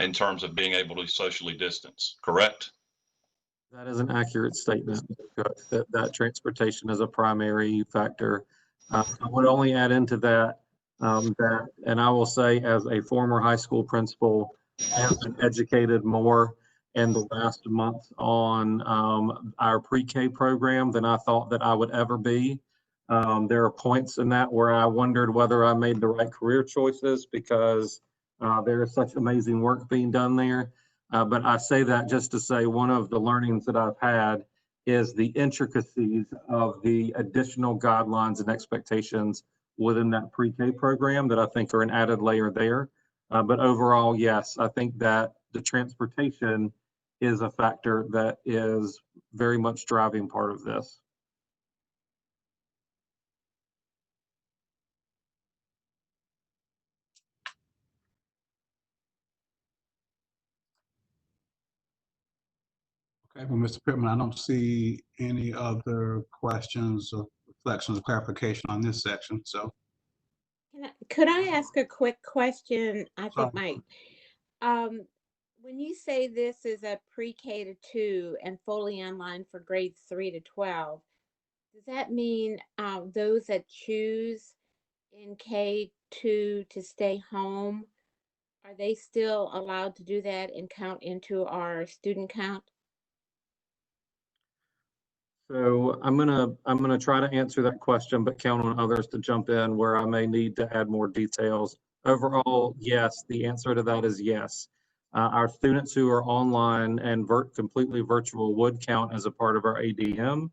in terms of being able to socially distance, correct? That is an accurate statement, that transportation is a primary factor. I would only add into that, and I will say, as a former high school principal, I have been educated more in the last month on our pre-K program than I thought that I would ever be. There are points in that where I wondered whether I made the right career choices, because there is such amazing work being done there. But I say that just to say one of the learnings that I've had is the intricacies of the additional guidelines and expectations within that pre-K program that I think are an added layer there. But overall, yes, I think that the transportation is a factor that is very much driving part of this. Okay, well, Mr. Pittman, I don't see any other questions or reflections or clarification on this section, so. Could I ask a quick question? I Sure. think Mike, when you say this is a pre-K to 2 and fully online for grades 3 to 12, Does that mean those that choose in K2 to stay home, are they still allowed to do that and count into our student count? So I'm gonna try to answer that question, but count on others to jump in where I may need to add more details. Overall, yes, the answer to that is yes. Our students who are online and completely virtual would count as a part of our ADM.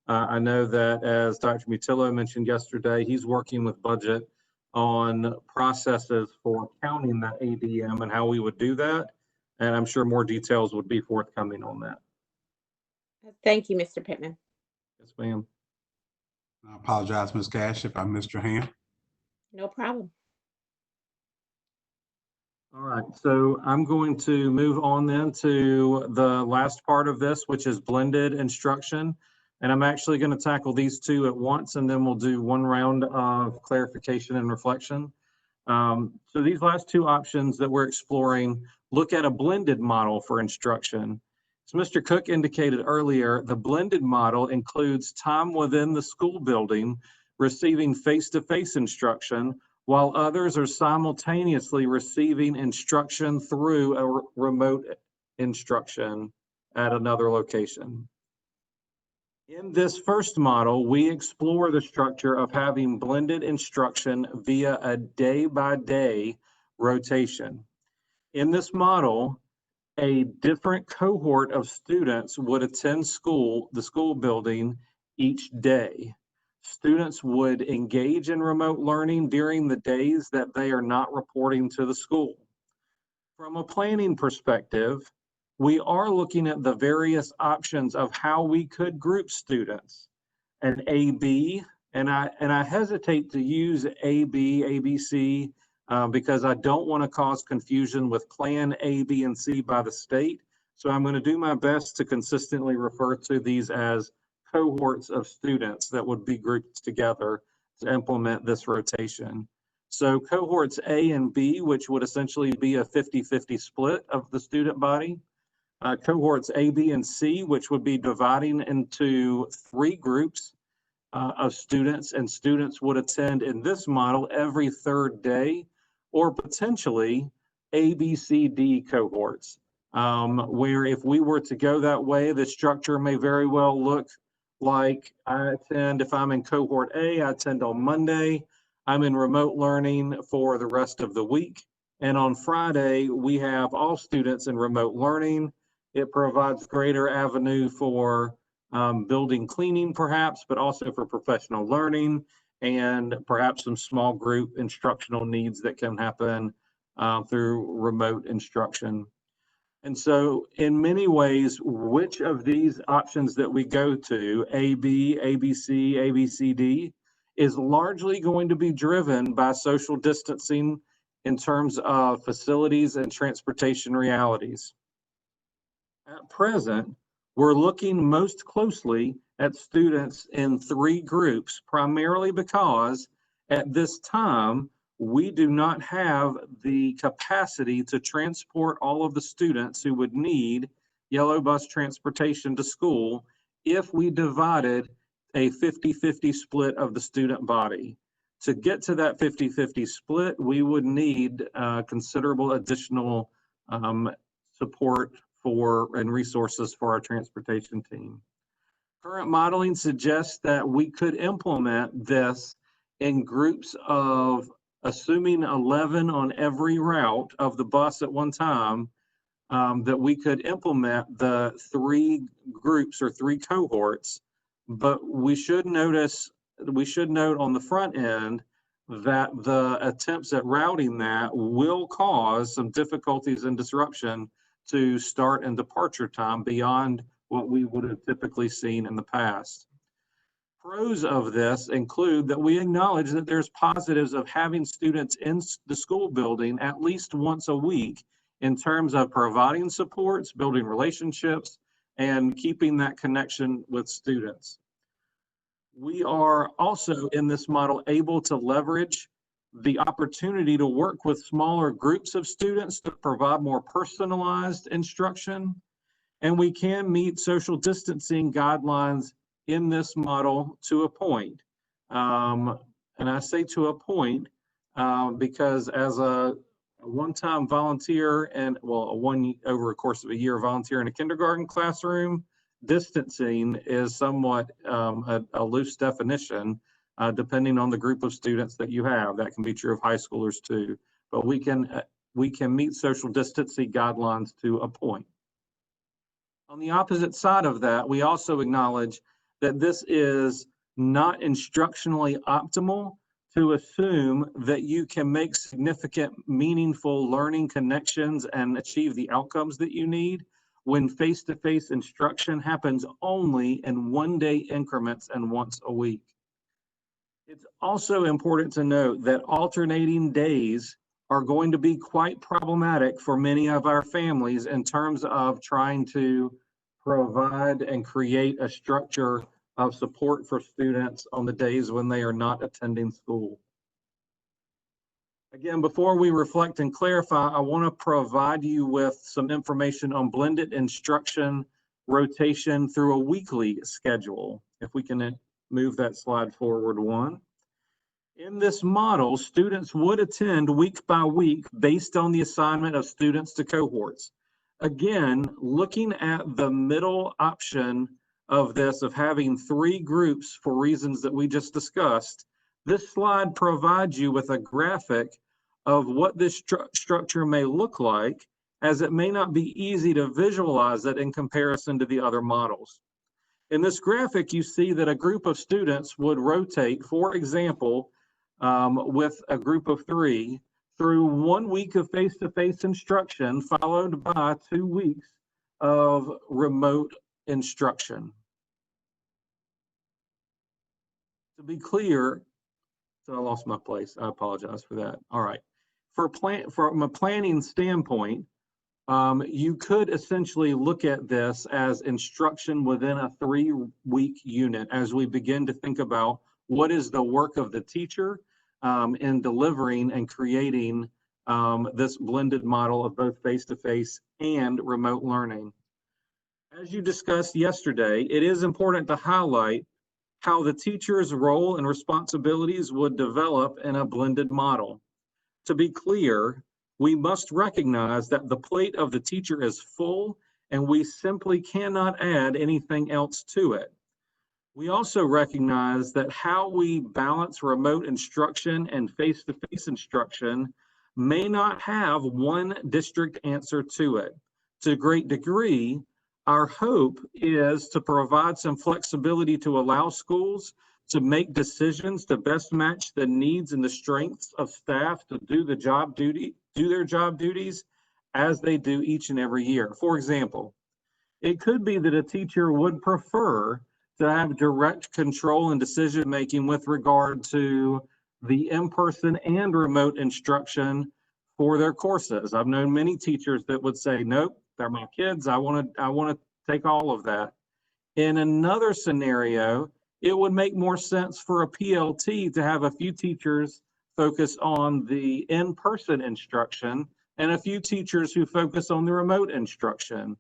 I know that as Dr. Mutillo mentioned yesterday, he's working with budget on processes for counting that ADM and how we would do that. And I'm sure more details would be forthcoming on that. Thank you, Mr. Pittman. Yes, ma'am. I apologize, Ms. Cash, if I missed your hand. No problem. All right, so I'm going to move on then to the last part of this, which is blended instruction. And I'm actually going to tackle these two at once, and then we'll do one round of clarification and reflection. So these last two options that we're exploring look at a blended model for instruction. As Mr. Cook indicated earlier, the blended model includes time within the school building receiving face-to-face instruction, while others are simultaneously receiving instruction through a remote instruction at another location. In this first model, we explore the structure of having blended instruction via a day-by-day rotation. In this model, a different cohort of students would attend the school building each day. Students would engage in remote learning during the days that they are not reporting to the school. From a planning perspective, we are looking at the various options of how we could group students. An AB, and I hesitate to use AB, ABC, because I don't want to cause confusion with Plan A, B, and C by the state. So I'm going to do my best to consistently refer to these as cohorts of students that would be grouped together to implement this rotation. So cohorts A and B, which would essentially be a 50-50 split of the student body. Cohorts A, B, and C, which would be dividing into 3 groups of students, and students would attend in this model every 3rd day, or potentially A, B, C, D cohorts, where if we were to go that way, the structure may very well look like I attend, if I'm in cohort A, I attend on Monday, I'm in remote learning for the rest of the week, and on Friday, we have all students in remote learning. It provides greater avenue for building cleaning perhaps, but also for professional learning and perhaps some small group instructional needs that can happen through remote instruction. And so in many ways, which of these options that we go to, AB, ABC, ABCD, is largely going to be driven by social distancing in terms of facilities and transportation realities. At present, we're looking most closely at students in 3 groups, primarily because at this time, we do not have the capacity to transport all of the students who would need yellow bus transportation to school if we divided a 50-50 split of the student body. To get to that 50-50 split, we would need considerable additional support and resources for our transportation team. Current modeling suggests that we could implement this in groups of, assuming 11 on every route of the bus at one time, that we could implement the 3 groups or 3 cohorts. But we should note on the front end that the attempts at routing that will cause some difficulties and disruption to start and departure time beyond what we would have typically seen in the past. Pros of this include that we acknowledge that there's positives of having students in the school building at least once a week in terms of providing supports, building relationships, and keeping that connection with students. We are also in this model able to leverage the opportunity to work with smaller groups of students to provide more personalized instruction. And we can meet social distancing guidelines in this model to a point. And I say to a point because as a one-time volunteer and, well, over a course of a year volunteer in a kindergarten classroom, distancing is somewhat a loose definition, depending on the group of students that you have. That can be true of high schoolers too. But we can meet social distancing guidelines to a point. On the opposite side of that, we also acknowledge that this is not instructionally optimal to assume that you can make significant, meaningful learning connections and achieve the outcomes that you need when face-to-face instruction happens only in one-day increments and once a week. It's also important to note that alternating days are going to be quite problematic for many of our families in terms of trying to provide and create a structure of support for students on the days when they are not attending school. Again, before we reflect and clarify, I want to provide you with some information on blended instruction rotation through a weekly schedule. If we can move that slide forward one. In this model, students would attend week by week based on the assignment of students to cohorts. Again, looking at the middle option of this, of having 3 groups for reasons that we just discussed, this slide provides you with a graphic of what this structure may look like, as it may not be easy to visualize it in comparison to the other models. In this graphic, you see that a group of students would rotate, for example, with a group of 3 through 1 week of face-to-face instruction, followed by 2 weeks of remote instruction. To be clear, so I lost my place. I apologize for that. All right. From a planning standpoint, you could essentially look at this as instruction within a 3-week unit as we begin to think about what is the work of the teacher in delivering and creating this blended model of both face-to-face and remote learning. As you discussed yesterday, it is important to highlight how the teacher's role and responsibilities would develop in a blended model. To be clear, we must recognize that the plate of the teacher is full and we simply cannot add anything else to it. We also recognize that how we balance remote instruction and face-to-face instruction may not have one district answer to it. To a great degree, our hope is to provide some flexibility to allow schools to make decisions to best match the needs and the strengths of staff to do their job duties as they do each and every year. For example, it could be that a teacher would prefer to have direct control and decision making with regard to the in-person and remote instruction for their courses. I've known many teachers that would say, nope, they're my kids. I want to take all of that. In another scenario, it would make more sense for a PLT to have a few teachers focus on the in-person instruction and a few teachers who focus on the remote instruction.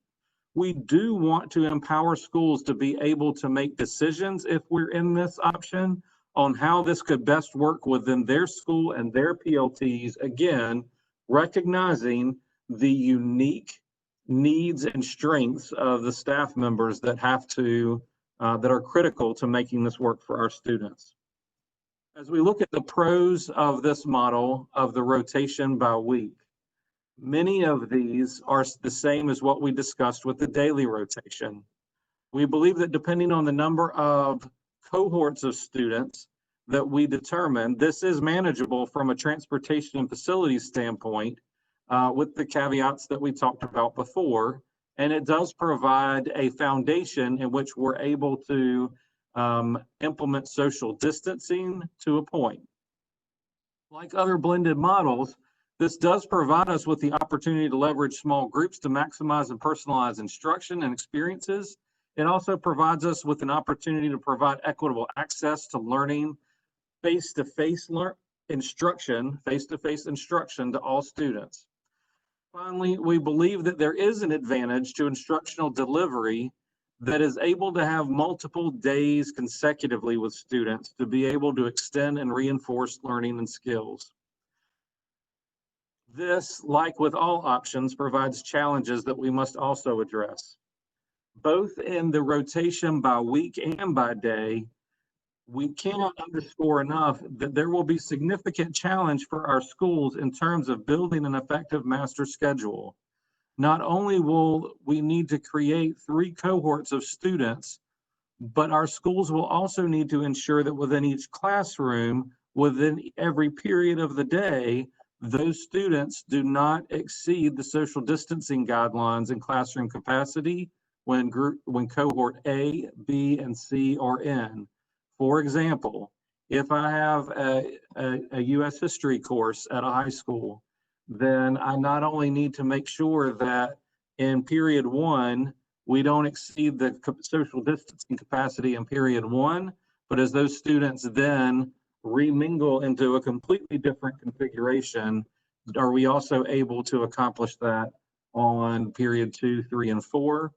We do want to empower schools to be able to make decisions, if we're in this option, on how this could best work within their school and their PLTs, again, recognizing the unique needs and strengths of the staff members that that are critical to making this work for our students. As we look at the pros of this model of the rotation by week, many of these are the same as what we discussed with the daily rotation. We believe that depending on the number of cohorts of students that we determine, this is manageable from a transportation and facilities standpoint, with the caveats that we talked about before. And it does provide a foundation in which we're able to implement social distancing to a point. Like other blended models, this does provide us with the opportunity to leverage small groups to maximize and personalize instruction and experiences. It also provides us with an opportunity to provide equitable access to learning face-to-face instruction to all students. Finally, we believe that there is an advantage to instructional delivery that is able to have multiple days consecutively with students to be able to extend and reinforce learning and skills. This, like with all options, provides challenges that we must also address. Both in the rotation by week and by day, we cannot underscore enough that there will be significant challenge for our schools in terms of building an effective master schedule. Not only will we need to create 3 cohorts of students, but our schools will also need to ensure that within each classroom, within every period of the day, those students do not exceed the social distancing guidelines in classroom capacity when cohort A, B, and C are in. For example, if I have a U.S. history course at a high school, then I not only need to make sure that in period 1, we don't exceed the social distancing capacity in period 1, but as those students then remingle into a completely different configuration, are we also able to accomplish that on period 2, 3, and 4?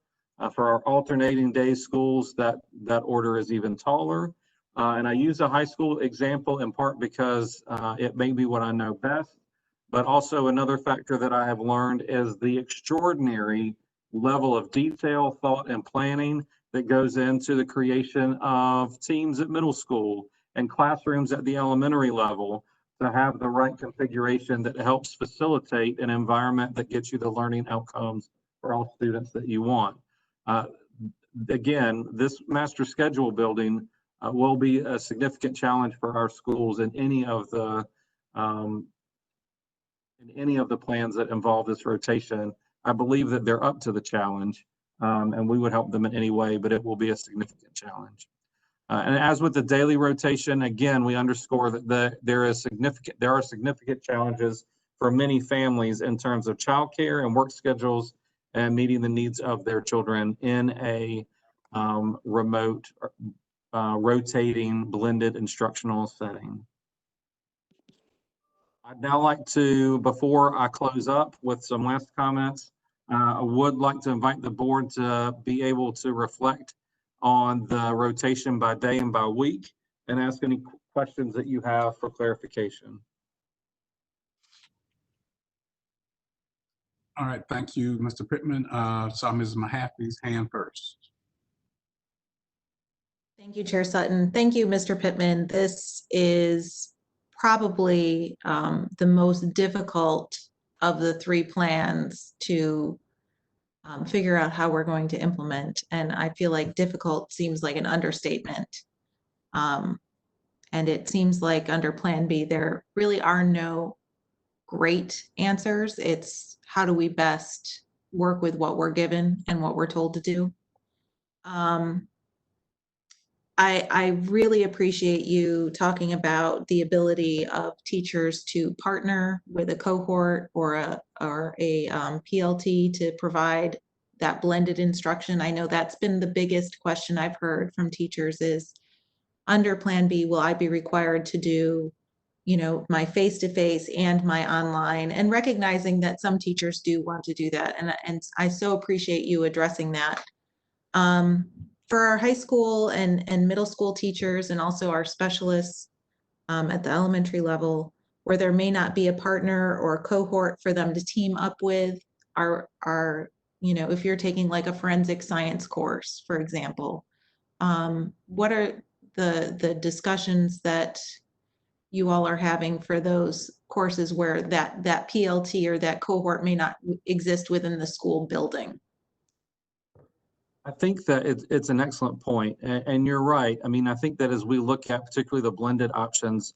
For our alternating day schools, that order is even taller. And I use a high school example in part because it may be what I know best, but also another factor that I have learned is the extraordinary level of detail, thought, and planning that goes into the creation of teams at middle school and classrooms at the elementary level to have the right configuration that helps facilitate an environment that gets you the learning outcomes for all students that you want. Again, this master schedule building will be a significant challenge for our schools in any of the plans that involve this rotation. I believe that they're up to the challenge, and we would help them in any way, but it will be a significant challenge. And as with the daily rotation, again, we underscore that there are significant challenges for many families in terms of childcare and work schedules and meeting the needs of their children in a remote, rotating, blended instructional setting. I'd now like to, before I close up with some last comments, I would like to invite the board to be able to reflect on the rotation by day and by week and ask any questions that you have for clarification. All right, thank you, Mr. Pittman. Saw Ms. Mahaffey's hand first. Thank you, Chair Sutton. Thank you, Mr. Pittman. This is probably the most difficult of the 3 plans to figure out how we're going to implement. And I feel like difficult seems like an understatement. And it seems like under Plan B, there really are no great answers. It's how do we best work with what we're given and what we're told to do. I really appreciate you talking about the ability of teachers to partner with a cohort or a PLT to provide that blended instruction. I know that's been the biggest question I've heard from teachers is, under Plan B, will I be required to do, my face-to-face and my online, and recognizing that some teachers do want to do that. And I so appreciate you addressing that. For our high school and middle school teachers and also our specialists at the elementary level, where there may not be a partner or a cohort for them to team up with, if you're taking like a forensic science course, for example, what are the discussions that you all are having for those courses where that PLT or that cohort may not exist within the school building? I think that it's an excellent point, and you're right. I mean, I think that as we look at particularly the blended options,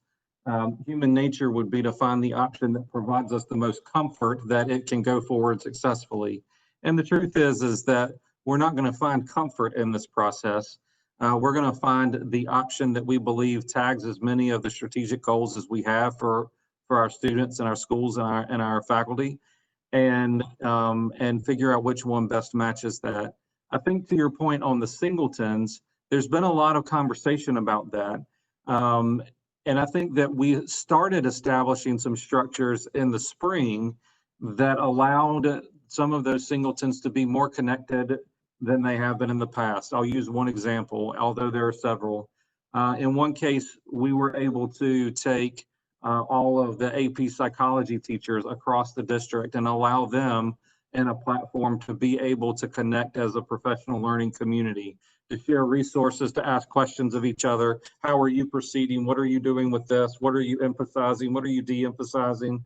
human nature would be to find the option that provides us the most comfort that it can go forward successfully. And the truth is that we're not going to find comfort in this process. We're going to find the option that we believe tags as many of the strategic goals as we have for our students and our schools and our faculty, and figure out which one best matches that. I think to your point on the singletons, there's been a lot of conversation about that. And I think that we started establishing some structures in the spring that allowed some of those singletons to be more connected than they have been in the past. I'll use one example, although there are several. In one case, we were able to take all of the AP psychology teachers across the district and allow them in a platform to be able to connect as a professional learning community, to share resources, to ask questions of each other. How are you proceeding? What are you doing with this? What are you emphasizing? What are you de-emphasizing?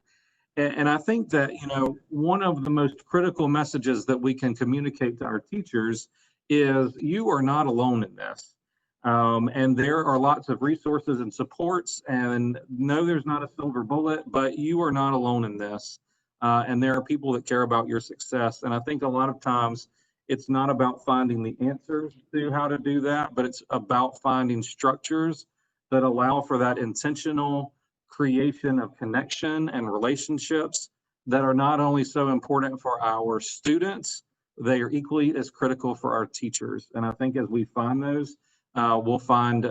And I think that, you know, one of the most critical messages that we can communicate to our teachers is you are not alone in this. And there are lots of resources and supports, and no, there's not a silver bullet, but you are not alone in this. And there are people that care about your success. And I think a lot of times it's not about finding the answers to how to do that, but it's about finding structures that allow for that intentional creation of connection and relationships that are not only so important for our students, they are equally as critical for our teachers. And I think as we find those, we'll find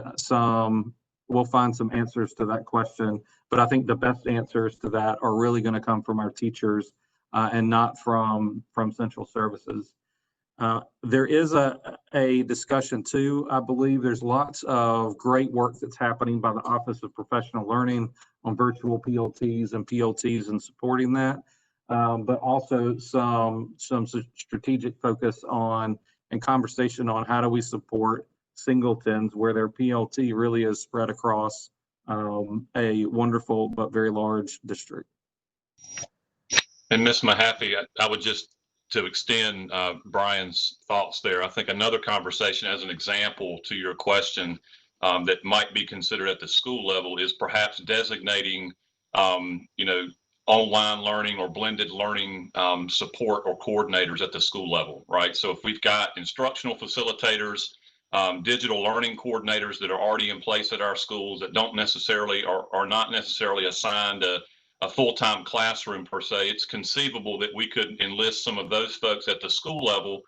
some answers to that question. But I think the best answers to that are really going to come from our teachers and not from central services. There is a discussion too. I believe there's lots of great work that's happening by the Office of Professional Learning on virtual PLTs and PLTs and supporting that, but also some strategic focus on and conversation on how do we support singletons where their PLT really is spread across a wonderful but very large district. And Ms. Mahaffey, I would just to extend Brian's thoughts there, I think another conversation as an example to your question that might be considered at the school level is perhaps designating, you know, online learning or blended learning support or coordinators at the school level, right? So if we've got instructional facilitators, digital learning coordinators that are already in place at our schools that don't necessarily are not necessarily assigned a full-time classroom per se, it's conceivable that we could enlist some of those folks at the school level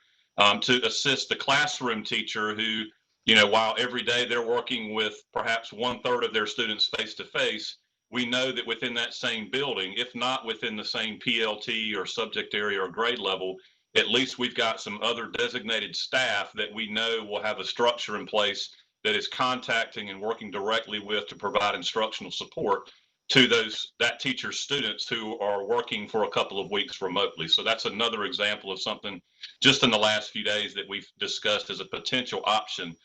to assist the classroom teacher who, you know, while every day they're working with perhaps 1/3 of their students face-to-face, we know that within that same building, if not within the same PLT or subject area or grade level, at least we've got some other designated staff that we know will have a structure in place that is contacting and working directly with to provide instructional support to that teacher's students who are working for a couple of weeks remotely. So that's another example of something just in the last few days that we've discussed as a potential option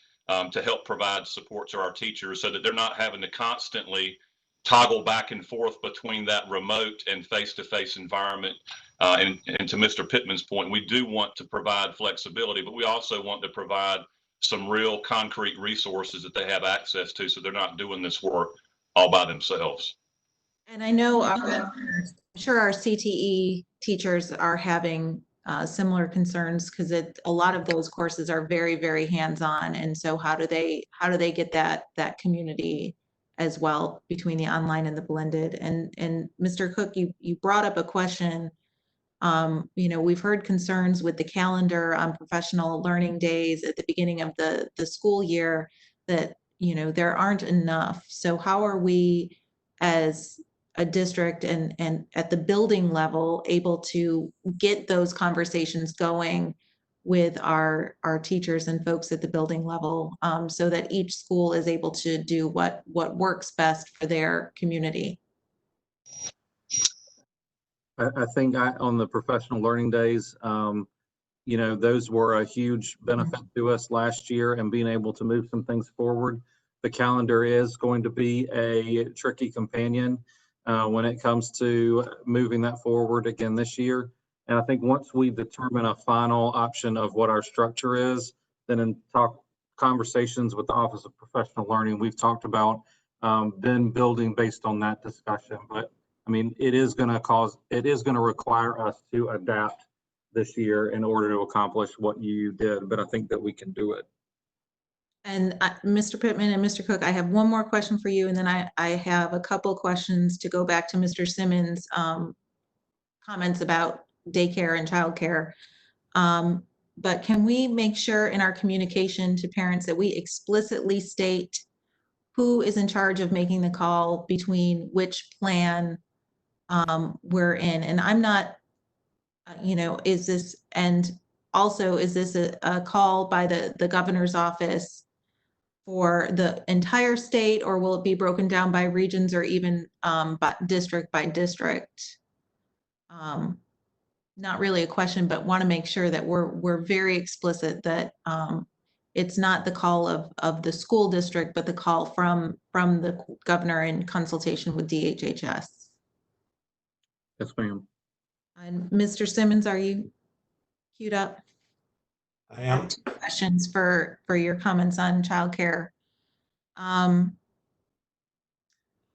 to help provide support to our teachers so that they're not having to constantly toggle back and forth between that remote and face-to-face environment. And to Mr. Pittman's point, we do want to provide flexibility, but we also want to provide some real concrete resources that they have access to so they're not doing this work all by themselves. And I know, I'm sure our CTE teachers are having similar concerns because a lot of those courses are very, very hands-on. And so how do they get that community as well between the online and the blended? And Mr. Cook, you brought up a question. You know, we've heard concerns with the calendar on professional learning days at the beginning of the school year that, you know, there aren't enough. So how are we as a district and at the building level able to get those conversations going with our teachers and folks at the building level so that each school is able to do what works best for their community? I think on the professional learning days, you know, those were a huge benefit to us last year and being able to move some things forward. The calendar is going to be a tricky companion when it comes to moving that forward again this year. And I think once we determine a final option of what our structure is, then in conversations with the Office of Professional Learning, we've talked about then building based on that discussion. But I mean, it is going to require us to adapt this year in order to accomplish what you did, but I think that we can do it. And Mr. Pittman and Mr. Cook, I have one more question for you, and then I have a couple questions to go back to Mr. Simmons' comments about daycare and childcare. But can we make sure in our communication to parents that we explicitly state who is in charge of making the call between which plan we're in? And I'm not, you know, is this, and also, is this a call by the governor's office for the entire state, or will it be broken down by regions or even district by district? Not really a question, but want to make sure that we're very explicit that it's not the call of the school district, but the call from the governor in consultation with DHHS. Yes, ma'am. And Mr. Simmons, are you queued up? I am. 2 questions for your comments on childcare.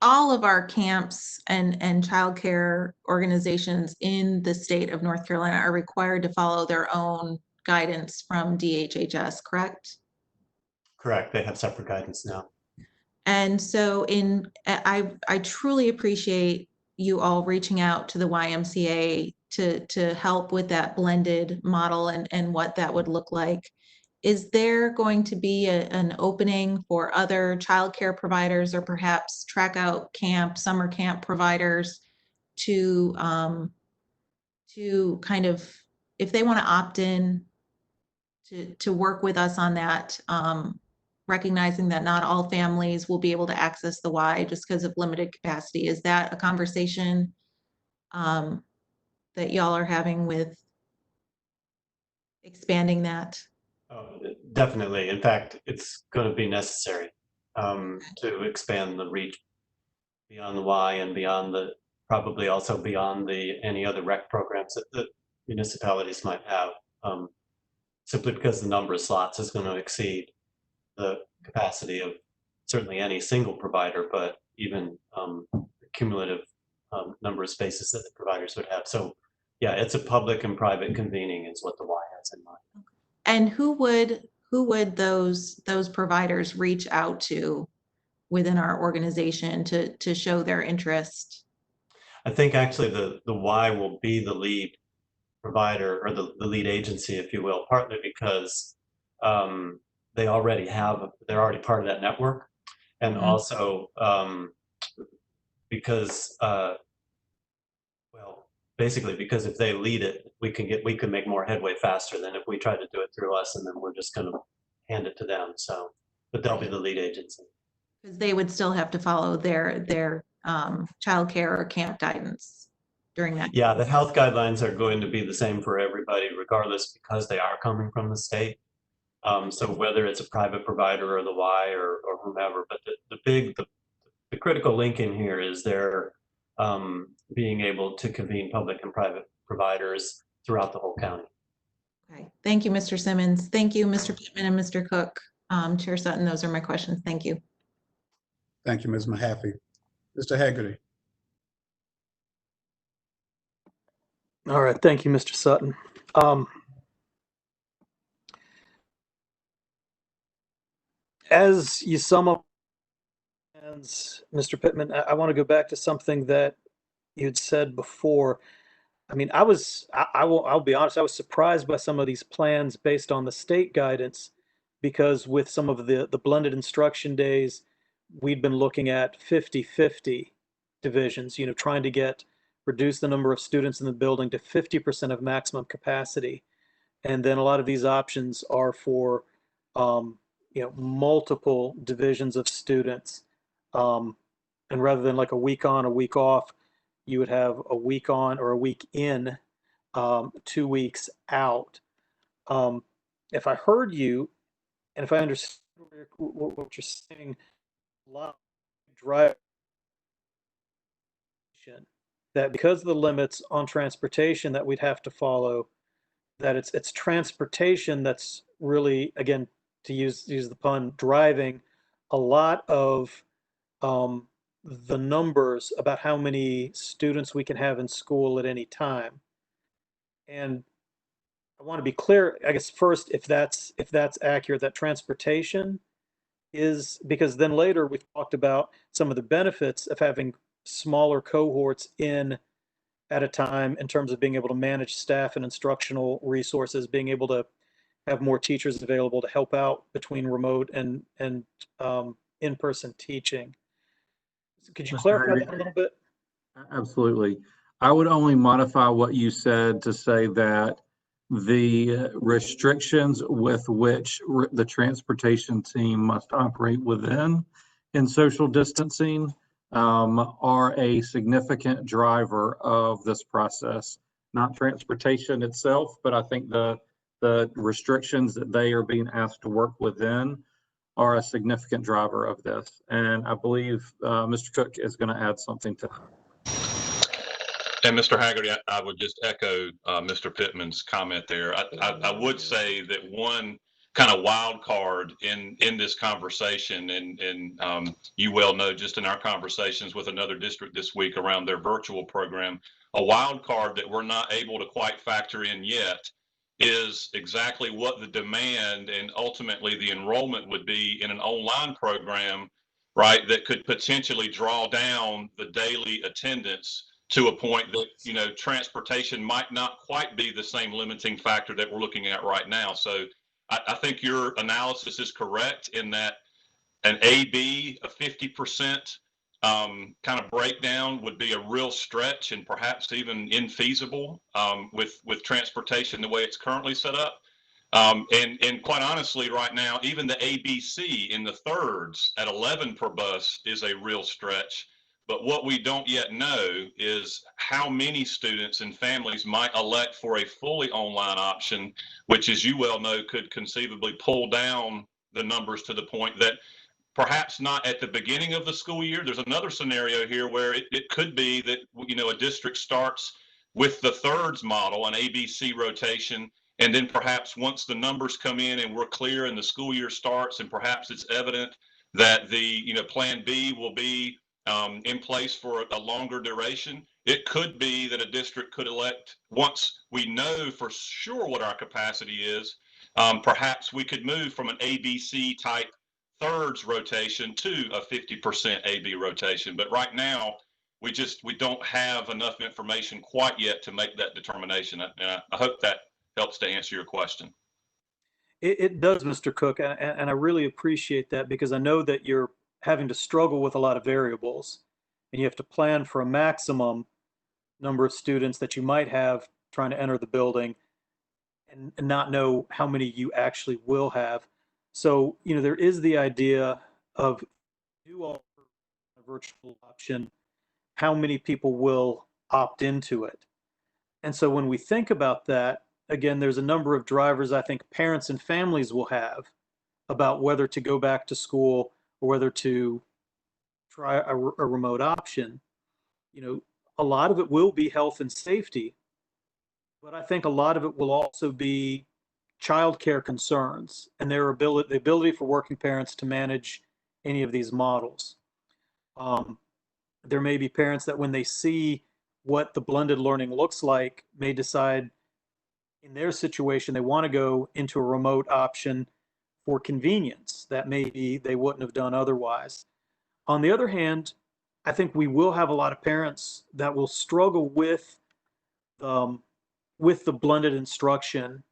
All of our camps and childcare organizations in the state of North Carolina are required to follow their own guidance from DHHS, correct? Correct. They have separate guidance now. And so I truly appreciate you all reaching out to the YMCA to help with that blended model and what that would look like. Is there going to be an opening for other childcare providers or perhaps track out camp, summer camp providers to kind of, if they want to opt in to work with us on that, recognizing that not all families will be able to access the Y just because of limited capacity? Is that a conversation that y'all are having with expanding that? Oh, definitely. In fact, it's going to be necessary to expand the reach beyond the Y and beyond probably also beyond any other rec programs that the municipalities might have, simply because the number of slots is going to exceed the capacity of certainly any single provider, but even the cumulative number of spaces that the providers would have. So yeah, it's a public and private convening is what the Y has in mind. And who would those providers reach out to within our organization to show their interest? I think actually the Y will be the lead provider or the lead agency, if you will, partly because they're already part of that network, and also because well, basically because if they lead it, we can make more headway faster than if we try to do it through us and then we're just going to hand it to them. So, but they'll be the lead agency. Because they would still have to follow their childcare or camp guidance during that. Yeah, the health guidelines are going to be the same for everybody, regardless, because they are coming from the state. So whether it's a private provider or the Y or whomever, but the critical link in here is their being able to convene public and private providers throughout the whole county. Okay, thank you, Mr. Simmons. Thank you, Mr. Pittman and Mr. Cook. Chair Sutton, those are my questions. Thank you. Thank you, Ms. Mahaffey. Mr. Haggerty. All right, thank you, Mr. Sutton. As you sum up, Mr. Pittman, I want to go back to something that you'd said before. I mean, I'll be honest, I was surprised by some of these plans based on the state guidance, because with some of the blended instruction days, we'd been looking at 50-50 divisions, trying to reduce the number of students in the building to 50% of maximum capacity. And then a lot of these options are for, multiple divisions of students. And rather than like a week on, a week off, you would have a week on or a week in, 2 weeks out. If I heard you, and if I understand what you're saying, a lot of drive that because of the limits on transportation that we'd have to follow, that it's transportation that's really, again, to use the pun, driving a lot of the numbers about how many students we can have in school at any time. And I want to be clear, I guess, first, if that's accurate, that transportation is, because then later we've talked about some of the benefits of having smaller cohorts in at a time in terms of being able to manage staff and instructional resources, being able to have more teachers available to help out between remote and in-person teaching. Could you clarify that a little bit? Absolutely. I would only modify what you said to say that the restrictions with which the transportation team must operate within in social distancing are a significant driver of this process. Not transportation itself, but I think the restrictions that they are being asked to work within are a significant driver of this. And I believe Mr. Cook is going to add something to that. And Mr. Haggerty, I would just echo Mr. Pittman's comment there. I would say that one kind of wild card in this conversation, and you well know just in our conversations with another district this week around their virtual program, a wild card that we're not able to quite factor in yet is exactly what the demand and ultimately the enrollment would be in an online program, right, that could potentially draw down the daily attendance to a point that, you know, transportation might not quite be the same limiting factor that we're looking at right now. So I think your analysis is correct in that an A/B, a 50% kind of breakdown would be a real stretch and perhaps even infeasible with transportation the way it's currently set up. And quite honestly, right now, even the ABC in the thirds at 11 per bus is a real stretch. But what we don't yet know is how many students and families might elect for a fully online option, which, as you well know, could conceivably pull down the numbers to the point that perhaps not at the beginning of the school year. There's another scenario here where it could be that, you know, a district starts with the thirds model, an ABC rotation, and then perhaps once the numbers come in and we're clear and the school year starts and perhaps it's evident that the, you know, plan B will be in place for a longer duration, it could be that a district could elect, once we know for sure what our capacity is, perhaps we could move from an ABC type thirds rotation to a 50% AB rotation. But right now, we don't have enough information quite yet to make that determination. And I hope that helps to answer your question. It does, Mr. Cook, and I really appreciate that, because I know that you're having to struggle with a lot of variables, and you have to plan for a maximum number of students that you might have trying to enter the building and not know how many you actually will have. So, you know, there is the idea of, do offer a virtual option, how many people will opt into it? And so when we think about that, again, there's a number of drivers I think parents and families will have about whether to go back to school or whether to try a remote option. You know, a lot of it will be health and safety, but I think a lot of it will also be childcare concerns and the ability for working parents to manage any of these models. There may be parents that when they see what the blended learning looks like may decide in their situation they want to go into a remote option for convenience that maybe they wouldn't have done otherwise. On the other hand, I think we will have a lot of parents that will struggle with the blended instruction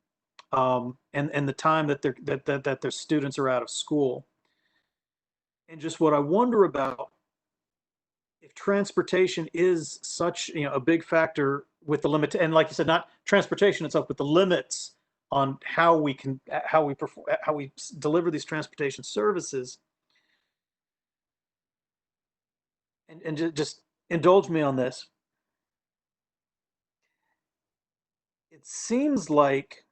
and the time that their students are out of school. And just what I wonder about, if transportation is such, you know, a big factor with the limit, and like you said, not transportation itself, but the limits on how we deliver these transportation services. And just indulge me on this. It seems like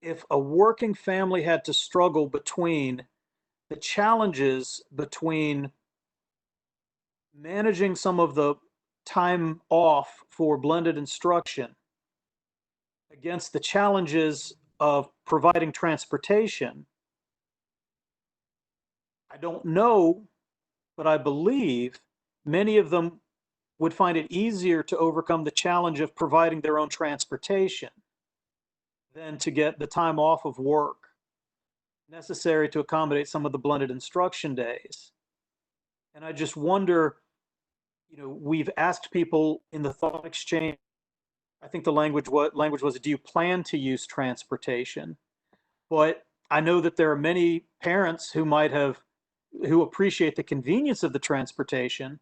if a working family had to struggle between the challenges between managing some of the time off for blended instruction against the challenges of providing transportation, I don't know, but I believe many of them would find it easier to overcome the challenge of providing their own transportation than to get the time off of work necessary to accommodate some of the blended instruction days. And I just wonder, you know, we've asked people in the thought exchange, I think the language was, do you plan to use transportation? But I know that there are many parents who appreciate the convenience of the transportation,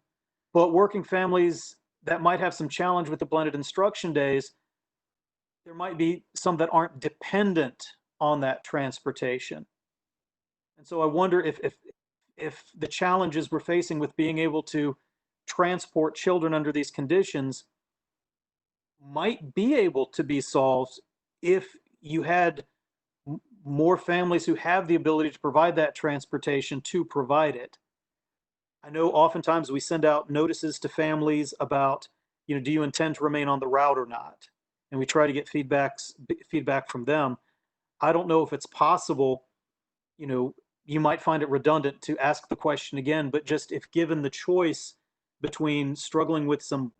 but working families that might have some challenge with the blended instruction days there might be some that aren't dependent on that transportation. And so I wonder if the challenges we're facing with being able to transport children under these conditions might be able to be solved if you had more families who have the ability to provide that transportation to provide it. I know oftentimes we send out notices to families about, do you intend to remain on the route or not? And we try to get feedback from them. I don't know if it's possible, you might find it redundant to ask the question again, but just if given the choice between struggling with some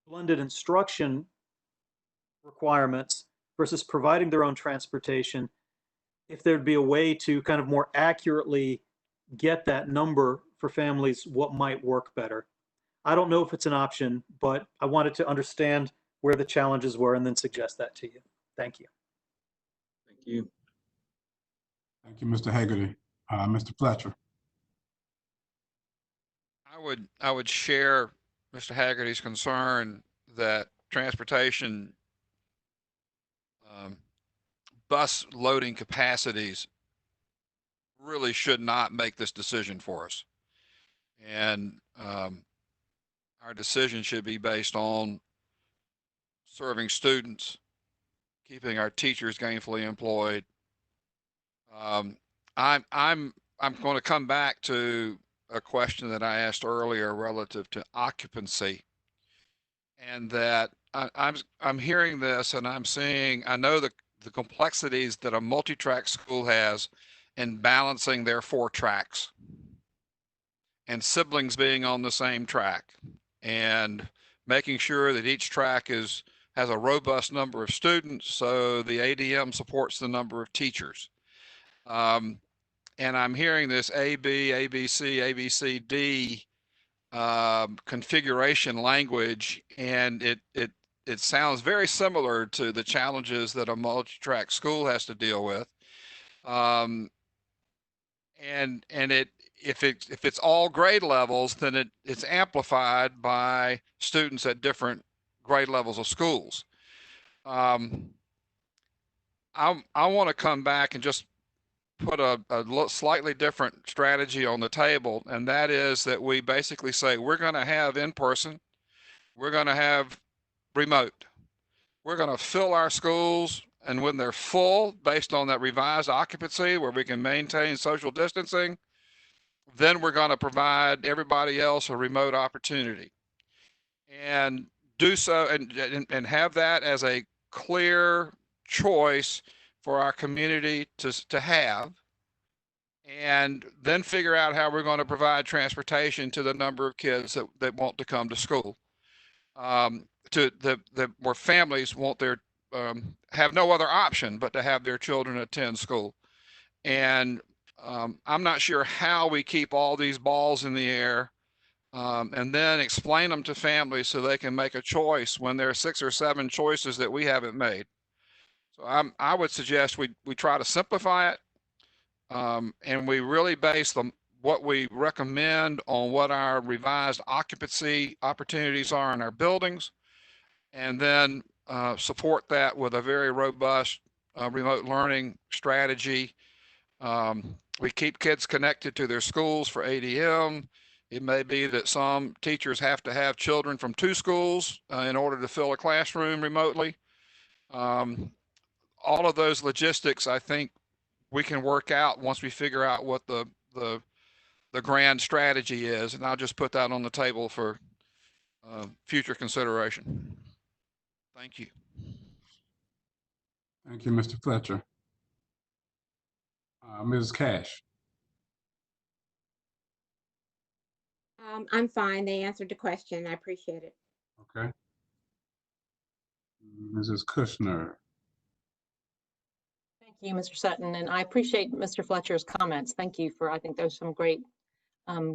blended instruction requirements versus providing their own transportation, if there'd be a way to kind of more accurately get that number for families, what might work better. I don't know if it's an option, but I wanted to understand where the challenges were and then suggest that to you. Thank you. Thank you. Thank you, Mr. Hagerty. Mr. Fletcher. I would share Mr. Haggerty's concern that transportation bus loading capacities really should not make this decision for us. And our decision should be based on serving students, keeping our teachers gainfully employed. I'm going to come back to a question that I asked earlier relative to occupancy, and that I'm hearing this and I'm seeing, I know the complexities that a multi-track school has in balancing their 4 tracks and siblings being on the same track and making sure that each track has a robust number of students so the ADM supports the number of teachers. And I'm hearing this AB, ABC, ABCD configuration language, and it sounds very similar to the challenges that a multi-track school has to deal with. If it's all grade levels, then it's amplified by students at different grade levels of schools. I want to come back and just put a slightly different strategy on the table, and that is that we basically say we're going to have in-person, we're going to have remote, we're going to fill our schools, and when they're full, based on that revised occupancy where we can maintain social distancing, then we're going to provide everybody else a remote opportunity, and do so and have that as a clear choice for our community to have, and then figure out how we're going to provide transportation to the number of kids that want to come to school, where families want their have no other option but to have their children attend school. And I'm not sure how we keep all these balls in the air and then explain them to families so they can make a choice when there are 6 or 7 choices that we haven't made. So I would suggest we try to simplify it, and we really base what we recommend on what our revised occupancy opportunities are in our buildings, and then support that with a very robust remote learning strategy. We keep kids connected to their schools for ADM. It may be that some teachers have to have children from 2 schools in order to fill a classroom remotely. All of those logistics, I think, we can work out once we figure out what the grand strategy is, and I'll just put that on the table for future consideration. Thank you. Thank you, Mr. Fletcher. Mrs. Cash. I'm fine. They answered the question. I appreciate it. Okay. Mrs. Kushner. Thank you, Mr. Sutton, and I appreciate Mr. Fletcher's comments. Thank you I think there's some great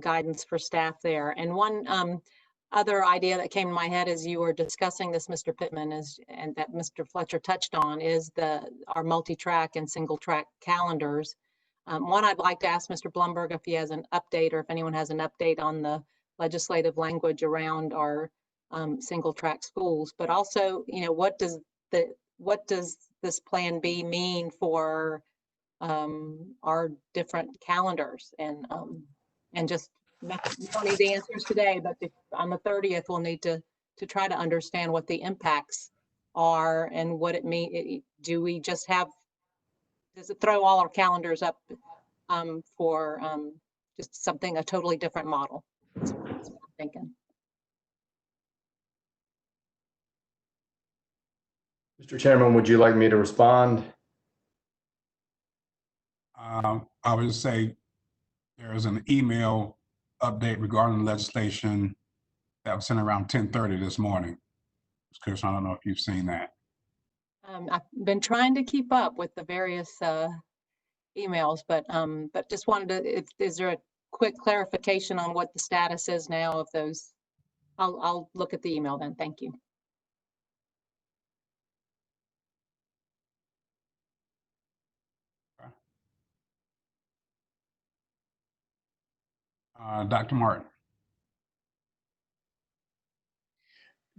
guidance for staff there. And one other idea that came to my head as you were discussing this, Mr. Pittman, and that Mr. Fletcher touched on, is our multi-track and single-track calendars. One, I'd like to ask Mr. Blumberg if he has an update, or if anyone has an update on the legislative language around our single-track schools. But also, what does what does this plan B mean for our different calendars? And just we don't need the answers today, but on the 30th, we'll need to try to understand what the impacts are and what it means. Do we just have, does it throw all our calendars up for just something, a totally different model? That's what I'm thinking. Mr. Chairman, would you like me to respond? I would say there is an email update regarding legislation that was sent around 10:30 this morning. Chris, I don't know if you've seen that. I've been trying to keep up with the various emails, but just wanted to, is there a quick clarification on what the status is now of those? I'll look at the email then. Thank you. Dr. Martin.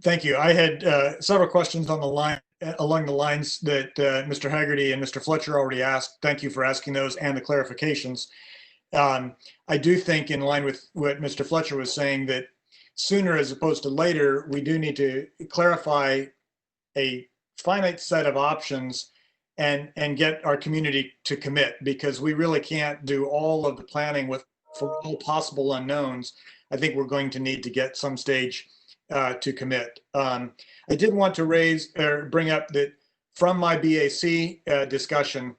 Thank you. I had several questions on the line along the lines that Mr. Haggerty and Mr. Fletcher already asked. Thank you for asking those and the clarifications. I do think, in line with what Mr. Fletcher was saying, that sooner as opposed to later, we do need to clarify a finite set of options and get our community to commit, because we really can't do all of the planning for all possible unknowns. I think we're going to need to get some stage to commit. I did want to bring up that from my BAC discussion,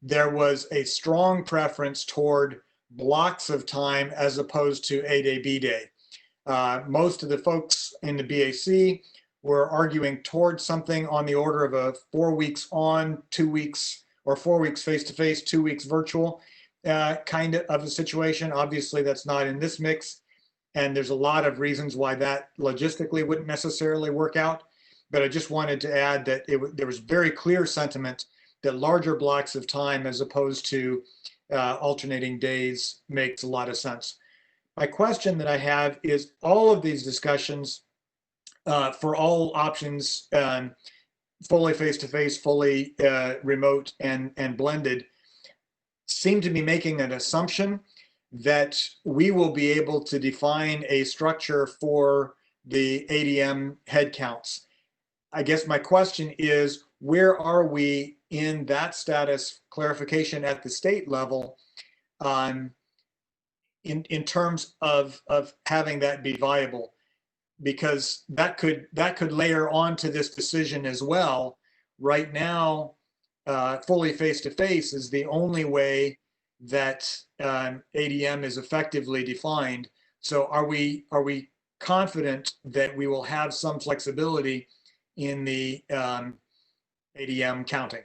there was a strong preference toward blocks of time as opposed to A-Day, B-Day. Most of the folks in the BAC were arguing towards something on the order of a 4 weeks on, 2 weeks, or 4 weeks face-to-face, 2 weeks virtual kind of a situation. Obviously, that's not in this mix, and there's a lot of reasons why that logistically wouldn't necessarily work out. But I just wanted to add that there was very clear sentiment that larger blocks of time as opposed to alternating days makes a lot of sense. My question that I have is, all of these discussions for all options, fully face-to-face, fully remote, and blended, seem to be making an assumption that we will be able to define a structure for the ADM headcounts. I guess my question is, where are we in that status clarification at the state level in terms of having that be viable? Because that could layer onto this decision as well. Right now, fully face-to-face is the only way that ADM is effectively defined. So are we confident that we will have some flexibility in the ADM counting?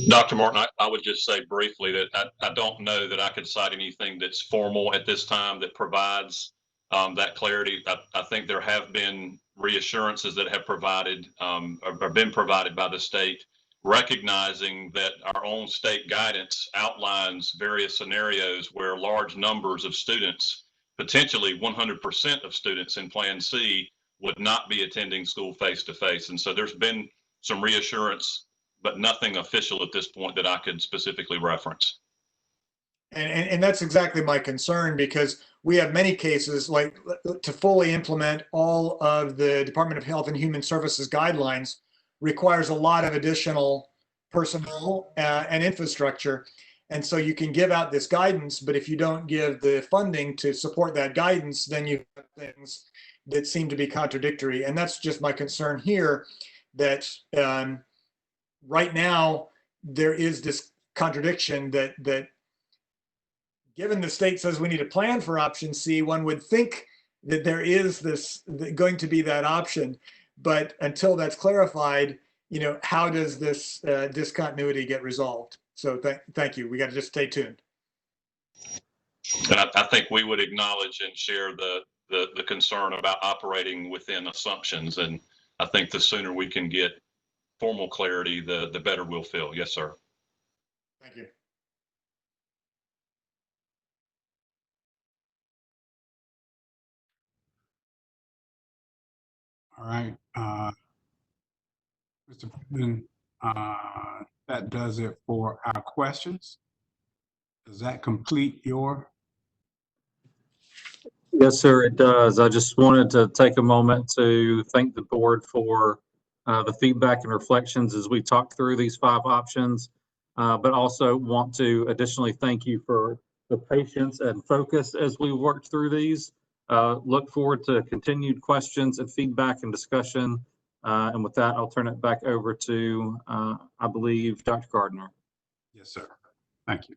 Dr. Martin, I would just say briefly that I don't know that I could cite anything that's formal at this time that provides that clarity. I think there have been reassurances that have provided or been provided by the state, recognizing that our own state guidance outlines various scenarios where large numbers of students, potentially 100% of students in Plan C, would not be attending school face-to-face. And so there's been some reassurance, but nothing official at this point that I could specifically reference. And that's exactly my concern, because we have many cases, like, to fully implement all of the Department of Health and Human Services guidelines requires a lot of additional personnel and infrastructure. And so you can give out this guidance, but if you don't give the funding to support that guidance, then you have things that seem to be contradictory. And that's just my concern here, that right now there is this contradiction that given the state says we need a plan for option C, one would think that there is this going to be that option. But until that's clarified, how does this discontinuity get resolved? So thank you. We got to just stay tuned. And I think we would acknowledge and share the concern about operating within assumptions. And I think the sooner we can get formal clarity, the better we'll feel. Yes, sir. Thank you. All right. Mr. Pittman, that does it for our questions. Does that complete your? Yes, sir, it does. I just wanted to take a moment to thank the board for the feedback and reflections as we talk through these 5 options, but also want to additionally thank you for the patience and focus as we worked through these. Look forward to continued questions and feedback and discussion. And with that, I'll turn it back over to, I believe, Dr. Gardner. Yes, sir. Thank you.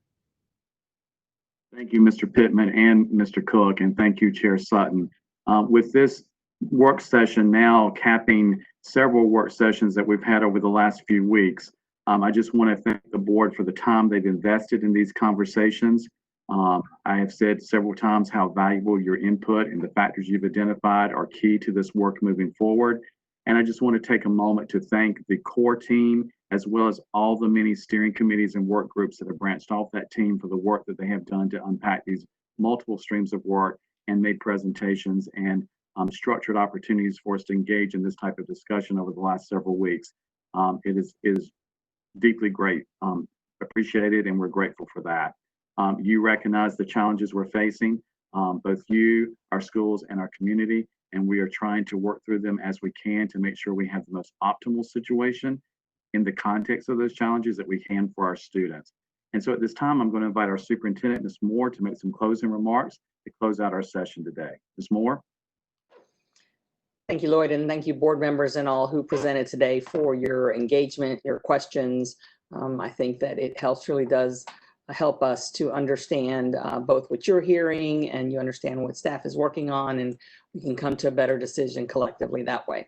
Thank you, Mr. Pittman and Mr. Cook, and thank you, Chair Sutton. With this work session now capping several work sessions that we've had over the last few weeks, I just want to thank the board for the time they've invested in these conversations. I have said several times how valuable your input and the factors you've identified are key to this work moving forward. And I just want to take a moment to thank the core team, as well as all the many steering committees and work groups that have branched off that team for the work that they have done to unpack these multiple streams of work and made presentations and structured opportunities for us to engage in this type of discussion over the last several weeks. It is deeply great, appreciated, and we're grateful for that. You recognize the challenges we're facing, both you, our schools, and our community, and we are trying to work through them as we can to make sure we have the most optimal situation in the context of those challenges that we can for our students. And so at this time, I'm going to invite our superintendent, Ms. Moore, to make some closing remarks to close out our session today. Ms. Moore? Thank you, Lloyd, and thank you, board members and all who presented today for your engagement, your questions. I think that it really does help us to understand both what you're hearing and you understand what staff is working on, and we can come to a better decision collectively that way.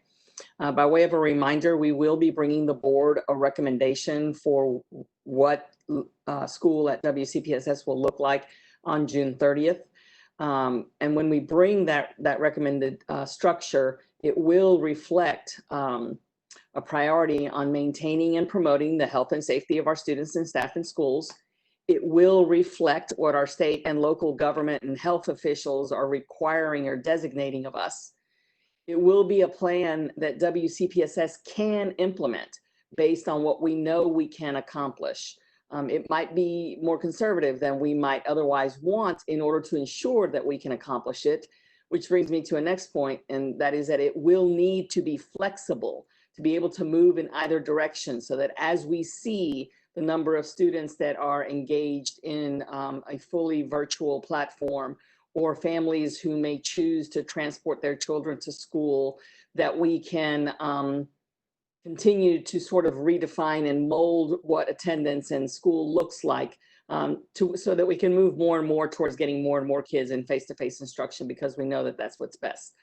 By way of a reminder, we will be bringing the board a recommendation for what school at WCPSS will look like on June 30th. And when we bring that recommended structure, it will reflect a priority on maintaining and promoting the health and safety of our students and staff in schools. It will reflect what our state and local government and health officials are requiring or designating of us. It will be a plan that WCPSS can implement based on what we know we can accomplish. It might be more conservative than we might otherwise want in order to ensure that we can accomplish it, which brings me to a next point, and that is that it will need to be flexible to be able to move in either direction, so that as we see the number of students that are engaged in a fully virtual platform, or families who may choose to transport their children to school, that we can continue to sort of redefine and mold what attendance in school looks like, so that we can move more and more towards getting more and more kids in face-to-face instruction, because we know that that's what's best.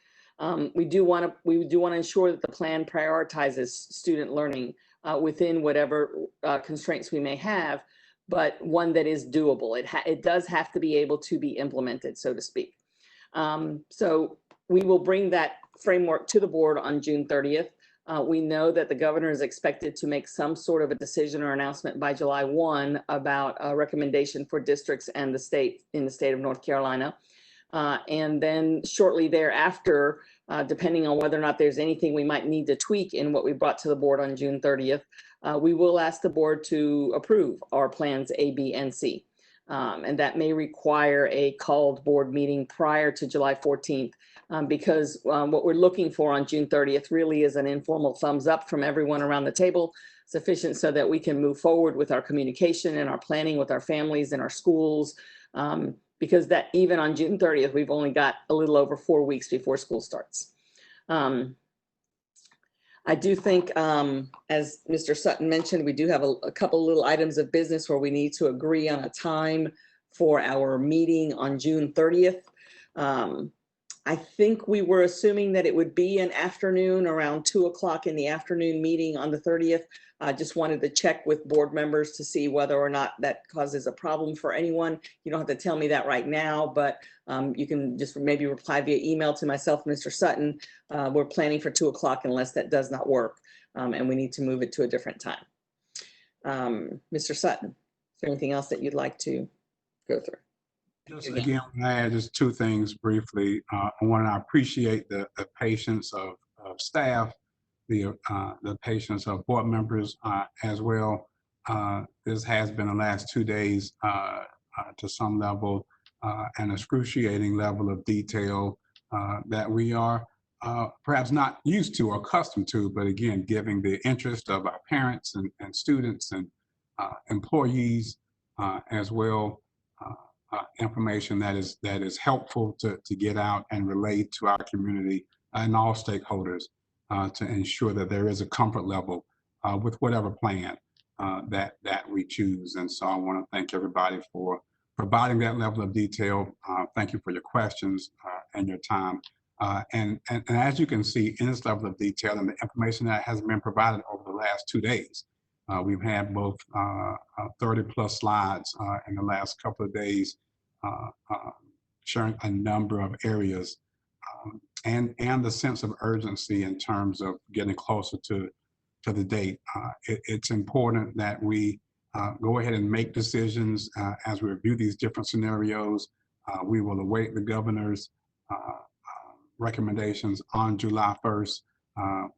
We do want to ensure that the plan prioritizes student learning within whatever constraints we may have, but one that is doable. It does have to be able to be implemented, so to speak. So we will bring that framework to the board on June 30th. We know that the governor is expected to make some sort of a decision or announcement by July 1 about a recommendation for districts and the state in the state of North Carolina. And then shortly thereafter, depending on whether or not there's anything we might need to tweak in what we brought to the board on June 30th, we will ask the board to approve our plans A, B, and C. And that may require a called board meeting prior to July 14th, because what we're looking for on June 30th really is an informal thumbs up from everyone around the table, sufficient so that we can move forward with our communication and our planning with our families and our schools. Because that even on June 30th, we've only got a little over 4 weeks before school starts. I do think, as Mr. Sutton mentioned, we do have a couple little items of business where we need to agree on a time for our meeting on June 30th. I think we were assuming that it would be an afternoon, around 2 o'clock in the afternoon meeting on the 30th. I just wanted to check with board members to see whether or not that causes a problem for anyone. You don't have to tell me that right now, but you can just maybe reply via email to myself, Mr. Sutton. We're planning for 2 o'clock unless that does not work, and we need to move it to a different time. Mr. Sutton, is there anything else that you'd like to go through? Just again, I add just 2 things briefly. One, I appreciate the patience of staff, the patience of board members as well. This has been the last 2 days to some level, an excruciating level of detail that we are perhaps not used to or accustomed to, but again, giving the interest of our parents and students and employees as well, information that is helpful to get out and relate to our community and all stakeholders to ensure that there is a comfort level with whatever plan that we choose. And so I want to thank everybody for providing that level of detail. Thank you for your questions and your time. And as you can see in this level of detail and the information that has been provided over the last 2 days, we've had both 30 plus slides in the last couple of days showing a number of areas and the sense of urgency in terms of getting closer to the date. It's important that we go ahead and make decisions as we review these different scenarios. We will await the governor's recommendations on July 1st,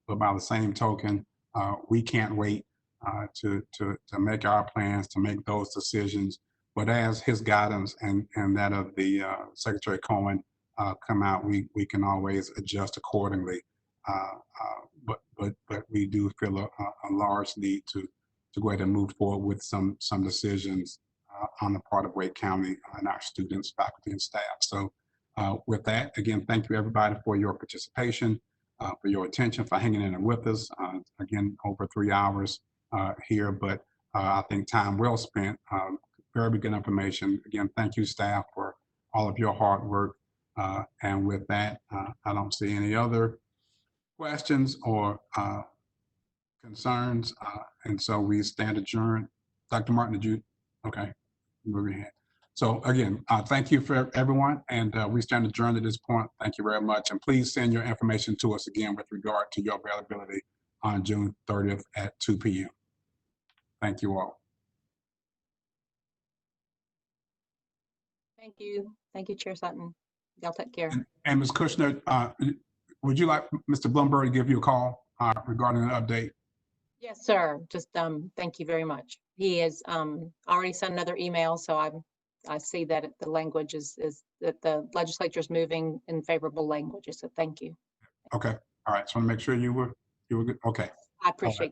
but by the same token, we can't wait to make our plans, to make those decisions. But as his guidance and that of the Secretary Cohen come out, we can always adjust accordingly. But we do feel a large need to go ahead and move forward with some decisions on the part of Wake County and our students, faculty, and staff. So with that, again, thank you everybody for your participation, for your attention, for hanging in there with us. Again, over 3 hours here, but I think time well spent. Very good information. Again, thank you, staff, for all of your hard work. And with that, I don't see any other questions or concerns. And so we stand adjourned. Dr. Martin, did you? Okay, move ahead. So again, thank you for everyone. And we stand adjourned at this point. Thank you very much. And please send your information to us again with regard to your availability on June 30th at 2 p.m. Thank you all. Thank you. Thank you, Chair Sutton. Y'all take care. And Ms. Kushner, would you like Mr. Blumberg to give you a call regarding an update? Yes, sir. Just thank you very much. He has already sent another email, so I see that the language is that the legislature is moving in favorable languages. So thank you. Okay. All right. So I want to make sure you were good. Okay. I appreciate